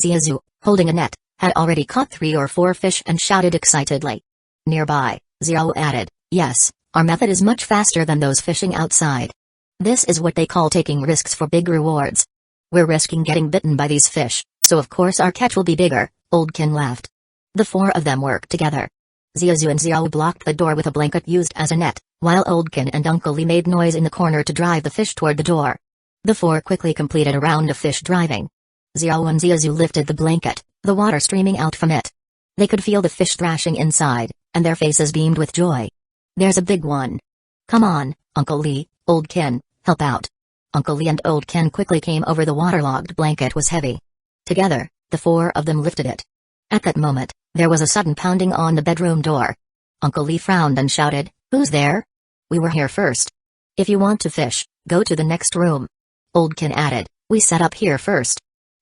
Ziazu, holding a net, had already caught 3 or 4 fish and shouted excitedly. Nearby, Ziao added, yes, our method is much faster than those fishing outside. This is what they call taking risks for big rewards. We're risking getting bitten by these fish, so of course our catch will be bigger, Oldkin laughed. The 4 of them worked together. Ziazu and Ziao blocked the door with a blanket used as a net, while Oldkin and Uncle Lee made noise in the corner to drive the fish toward the door. The 4 quickly completed a round of fish driving. Ziao and Ziazu lifted the blanket, the water streaming out from it. They could feel the fish thrashing inside, and their faces beamed with joy. There's a big one. Come on, Uncle Lee, Oldkin, help out. Uncle Lee and Oldkin quickly came over. The waterlogged blanket was heavy. Together, the 4 of them lifted it. At that moment, there was a sudden pounding on the bedroom door. Uncle Lee frowned and shouted, who's there? We were here first. If you want to fish, go to the next room. Oldkin added, we set up here first.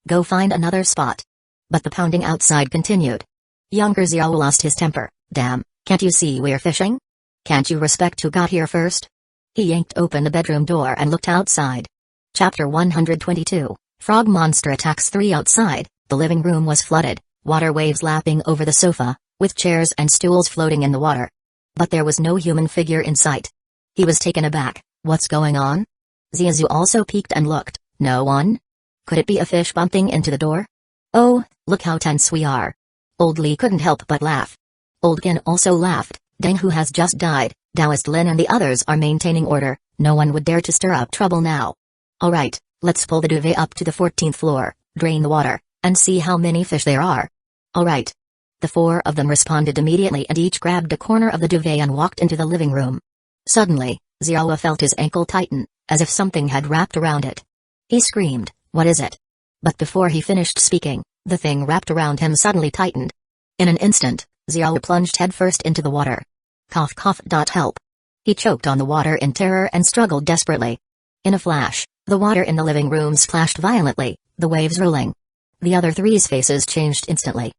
Go find another spot. But the pounding outside continued. Younger Xiao lost his temper. Damn, can't you see we're fishing? Can't you respect who got here first? He yanked open the bedroom door and looked outside. Chapter 122, Frog Monster Attacks 3. Outside, the living room was flooded, water waves lapping over the sofa, with chairs and stools floating in the water. But there was no human figure in sight. He was taken aback. What's going on? Ziazu also peeked and looked. No one? Could it be a fish bumping into the door? Oh, look how tense we are. Old Lee couldn't help but laugh. Oldkin also laughed. Deng, who has just died, Taoist Lin and the others are maintaining order, no one would dare to stir up trouble now. Alright, let's pull the duvet up to the 14th floor, drain the water, and see how many fish there are. Alright. The 4 of them responded immediately and each grabbed a corner of the duvet and walked into the living room. Suddenly, Xiao felt his ankle tighten, as if something had wrapped around it. He screamed, what is it? But before he finished speaking, the thing wrapped around him suddenly tightened. In an instant, Xiao plunged headfirst into the water. Cough cough. Help. He choked on the water in terror and struggled desperately. In a flash, the water in the living room splashed violently, the waves rolling. The other 3's faces changed instantly.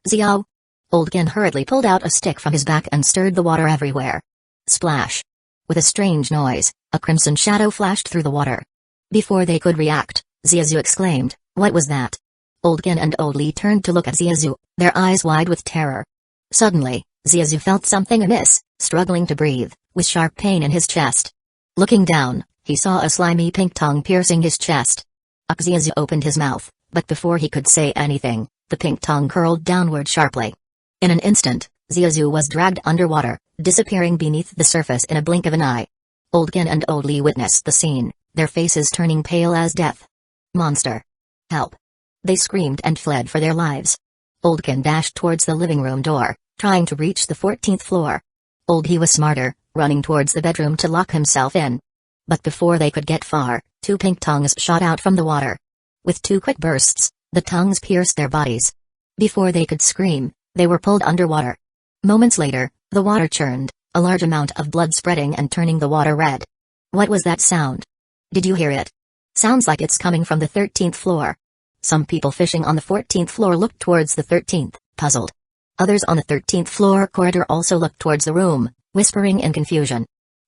Xiao. Oldkin hurriedly pulled out a stick from his back and stirred the water everywhere. Splash. With a strange noise, a crimson shadow flashed through the water. Before they could react, Ziazu exclaimed, what was that? Oldkin and Old Lee turned to look at Ziazu, their eyes wide with terror. Suddenly, Ziazu felt something amiss, struggling to breathe, with sharp pain in his chest. Looking down, he saw a slimy pink tongue piercing his chest. Ziazu opened his mouth, but before he could say anything, the pink tongue curled downward sharply. In an instant, Ziazu was dragged underwater, disappearing beneath the surface in a blink of an eye. Oldkin and Old Lee witnessed the scene, their faces turning pale as death. Monster! Help! They screamed and fled for their lives. Oldkin dashed towards the living room door, trying to reach the 14th floor. Old He was smarter, running towards the bedroom to lock himself in. But before they could get far, 2 pink tongues shot out from the water. With 2 quick bursts, The tongues pierced their bodies. Before they could scream, they were pulled underwater. Moments later, the water churned, a large amount of blood spreading and turning the water red. What was that sound? Did you hear it? Sounds like it's coming from the 13th floor. Some people fishing on the 14th floor looked towards the 13th, puzzled. Others on the 13th floor corridor also looked towards the room, whispering in confusion.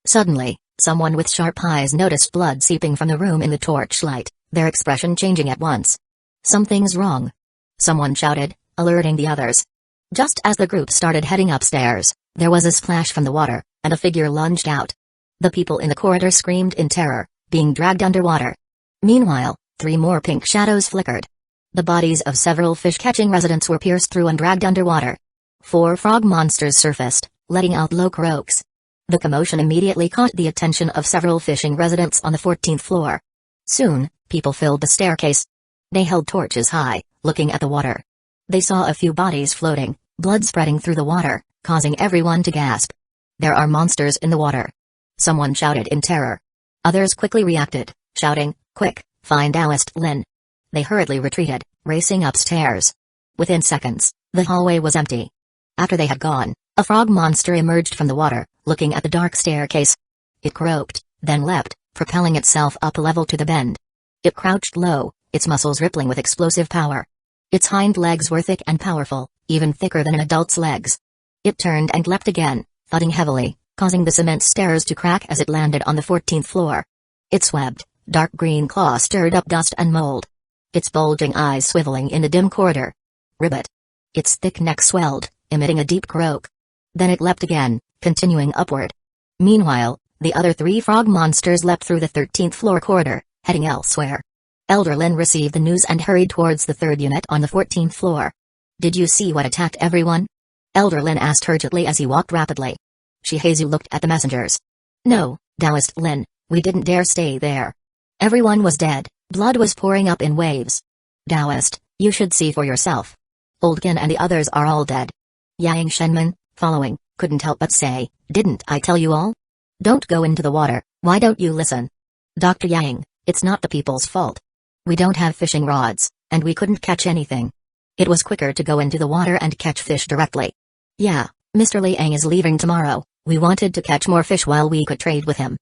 Suddenly, someone with sharp eyes noticed blood seeping from the room in the torchlight, their expression changing at once. Something's wrong. Someone shouted, alerting the others. Just as the group started heading upstairs, there was a splash from the water, and a figure lunged out. The people in the corridor screamed in terror, being dragged underwater. Meanwhile, 3 more pink shadows flickered. The bodies of several fish-catching residents were pierced through and dragged underwater. 4 frog monsters surfaced, letting out low croaks. The commotion immediately caught the attention of several fishing residents on the 14th floor. Soon, people filled the staircase. They held torches high, looking at the water. They saw a few bodies floating, blood spreading through the water, causing everyone to gasp. There are monsters in the water. Someone shouted in terror. Others quickly reacted, shouting, "Quick, find Taoist Lin." They hurriedly retreated, racing upstairs. Within seconds, the hallway was empty. After they had gone, a frog monster emerged from the water, looking at the dark staircase. It croaked, then leapt, propelling itself up a level to the bend. It crouched low, its muscles rippling with explosive power. Its hind legs were thick and powerful, even thicker than an adult's legs. It turned and leapt again, thudding heavily, causing the cement stairs to crack as it landed on the 14th floor. Its webbed, dark green claw stirred up dust and mold. Its bulging eyes swiveling in the dim corridor. Ribbit. Its thick neck swelled, emitting a deep croak. Then it leapt again, continuing upward. Meanwhile, the other 3 frog monsters leapt through the 13th floor corridor, heading elsewhere. Elder Lin received the news and hurried towards the 3rd unit on the 14th floor. "Did you see what attacked everyone?" Elder Lin asked urgently as he walked rapidly. Shihazu looked at the messengers. "No, Taoist Lin, we didn't dare stay there. Everyone was dead, blood was pouring up in waves. Taoist, you should see for yourself. Oldkin and the others are all dead." Yang Shenman, following, couldn't help but say, "Didn't I tell you all? Don't go into the water, why don't you listen? Dr. Yang, it's not the people's fault. We don't have fishing rods, and we couldn't catch anything. It was quicker to go into the water and catch fish directly. Yeah, Mr. Liang is leaving tomorrow, we wanted to catch more fish while we could trade with him."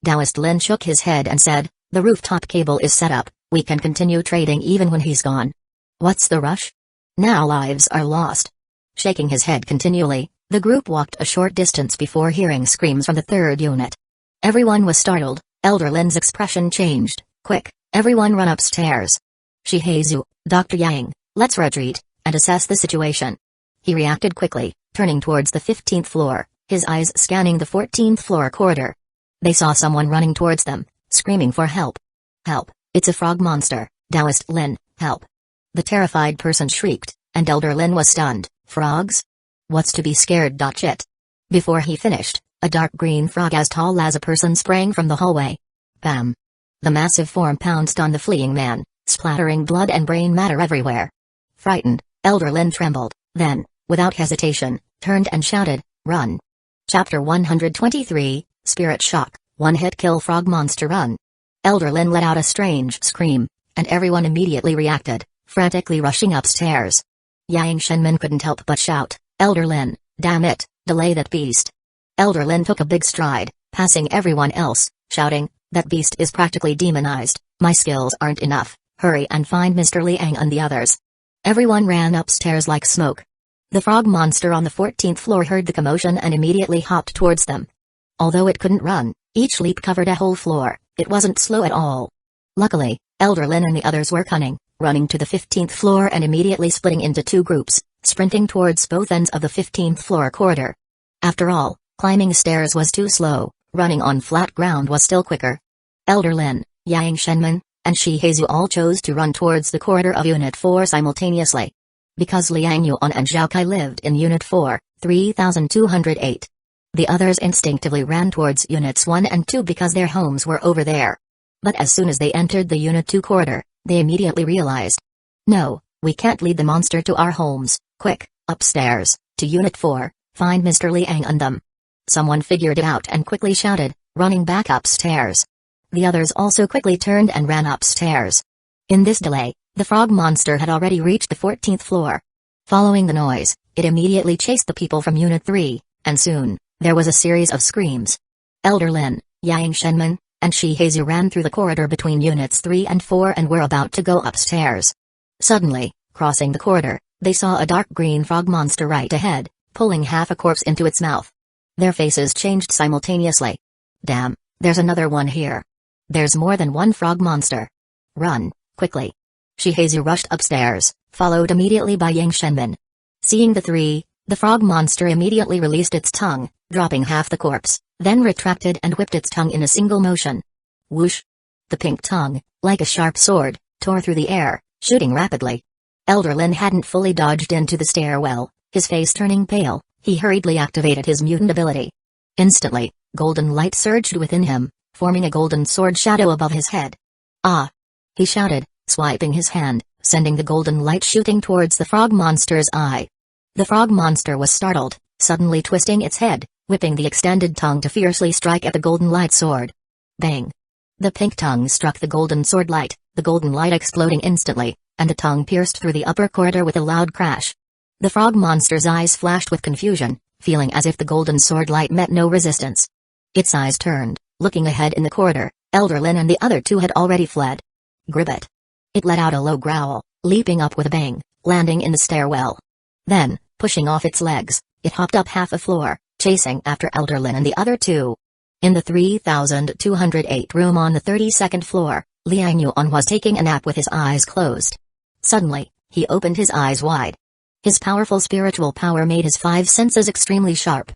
Taoist Lin shook his head and said, "The rooftop cable is set up, we can continue trading even when he's gone. What's the rush? Now lives are lost." Shaking his head continually, the group walked a short distance before hearing screams from the 3rd unit. Everyone was startled. Elder Lin's expression changed. "Quick, everyone run upstairs. Shihazu, Dr. Yang, let's retreat, and assess the situation." He reacted quickly, turning towards the 15th floor, his eyes scanning the 14th floor corridor. They saw someone running towards them, screaming for help. "Help, it's a frog monster, Taoist Lin, help." The terrified person shrieked, and Elder Lin was stunned. "Frogs? What's to be scared? Shit." Before he finished, a dark green frog as tall as a person sprang from the hallway. Bam! The massive form pounced on the fleeing man, splattering blood and brain matter everywhere. Frightened, Elder Lin trembled, then, without hesitation, turned and shouted, "Run!" Chapter 123, Spirit Shock, One-Hit Kill Frog Monster Run. Elder Lin let out a strange scream, and everyone immediately reacted, frantically rushing upstairs. Yang Shenman couldn't help but shout, "Elder Lin, damn it, delay that beast." Elder Lin took a big stride, passing everyone else, shouting, "That beast is practically demonized, my skills aren't enough, hurry and find Mr. Liang and the others." Everyone ran upstairs like smoke. The frog monster on the 14th floor heard the commotion and immediately hopped towards them. Although it couldn't run, each leap covered a whole floor, it wasn't slow at all. Luckily, Elder Lin and the others were cunning, running to the 15th floor and immediately splitting into 2 groups, sprinting towards both ends of the 15th floor corridor. After all, climbing stairs was too slow, running on flat ground was still quicker. Elder Lin, Yang Shenman, and Shihazu all chose to run towards the corridor of Unit 4 simultaneously. Because Liang Yuan and Zhao Kai lived in Unit 4, 3208. The others instinctively ran towards Units 1 and 2 because their homes were over there. But as soon as they entered the Unit 2 corridor, they immediately realized. "No, we can't lead the monster to our homes, quick, upstairs, to Unit 4, find Mr. Liang and them." Someone figured it out and quickly shouted, running back upstairs. The others also quickly turned and ran upstairs. In this delay, The frog monster had already reached the 14th floor. Following the noise, it immediately chased the people from Unit 3, and soon, there was a series of screams. Elder Lin, Yang Shenman, and Shihazu ran through the corridor between Units 3 and 4 and were about to go upstairs. Suddenly, crossing the corridor, they saw a dark green frog monster right ahead, pulling half a corpse into its mouth. Their faces changed simultaneously. Damn, there's another one here. There's more than one frog monster. Run, quickly. Shihazu rushed upstairs, followed immediately by Yang Shenman. Seeing the three, the frog monster immediately released its tongue, dropping half the corpse, then retracted and whipped its tongue in a single motion. Whoosh! The pink tongue, like a sharp sword, tore through the air, shooting rapidly. Elder Lin hadn't fully dodged into the stairwell, his face turning pale. He hurriedly activated his mutant ability. Instantly, golden light surged within him, forming a golden sword shadow above his head. Ah! He shouted, swiping his hand, sending the golden light shooting towards the frog monster's eye. The frog monster was startled, suddenly twisting its head, whipping the extended tongue to fiercely strike at the golden light sword. Bang! The pink tongue struck the golden sword light, the golden light exploding instantly, and the tongue pierced through the upper corridor with a loud crash. The frog monster's eyes flashed with confusion, feeling as if the golden sword light met no resistance. Its eyes turned, looking ahead in the corridor. Elder Lin and the other two had already fled. Gribbet! It let out a low growl, leaping up with a bang, landing in the stairwell. Then, pushing off its legs, it hopped up half a floor, chasing after Elder Lin and the other two. In the 3208 room on the 32nd floor, Liang Yuan was taking a nap with his eyes closed. Suddenly, he opened his eyes wide. His powerful spiritual power made his five senses extremely sharp.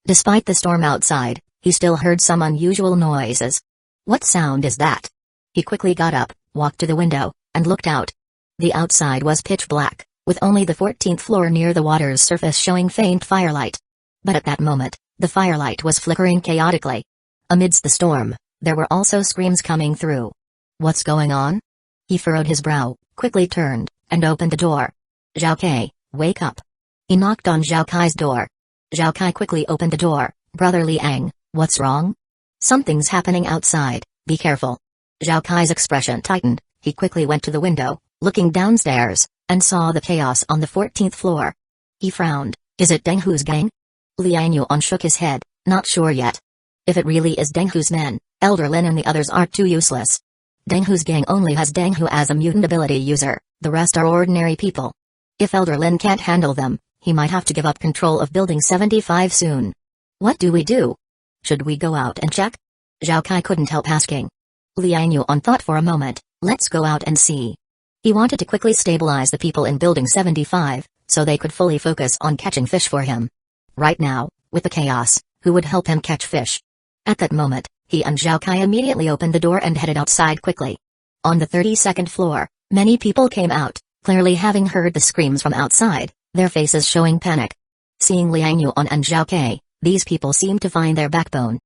Despite the storm outside, he still heard some unusual noises. What sound is that? He quickly got up, walked to the window, and looked out. The outside was pitch black, with only the 14th floor near the water's surface showing faint firelight. But at that moment, the firelight was flickering chaotically. Amidst the storm, there were also screams coming through. What's going on? He furrowed his brow, quickly turned, and opened the door. Zhao Kai, wake up. He knocked on Zhao Kai's door. Zhao Kai quickly opened the door. Brother Liang, what's wrong? Something's happening outside, be careful. Zhao Kai's expression tightened. He quickly went to the window, looking downstairs, and saw the chaos on the 14th floor. He frowned. Is it Deng Hu's gang? Liang Yuan shook his head, not sure yet. If it really is Deng Hu's men, Elder Lin and the others aren't too useless. Deng Hu's gang only has Deng Hu as a mutant ability user, the rest are ordinary people. If Elder Lin can't handle them, he might have to give up control of Building 75 soon. What do we do? Should we go out and check? Zhao Kai couldn't help asking. Liang Yuan thought for a moment. Let's go out and see. He wanted to quickly stabilize the people in Building 75, so they could fully focus on catching fish for him. Right now, with the chaos, who would help him catch fish? At that moment, he and Zhao Kai immediately opened the door and headed outside quickly. On the 32nd floor, many people came out, clearly having heard the screams from outside, their faces showing panic. Seeing Liang Yuan and Zhao Kai, these people seemed to find their backbone.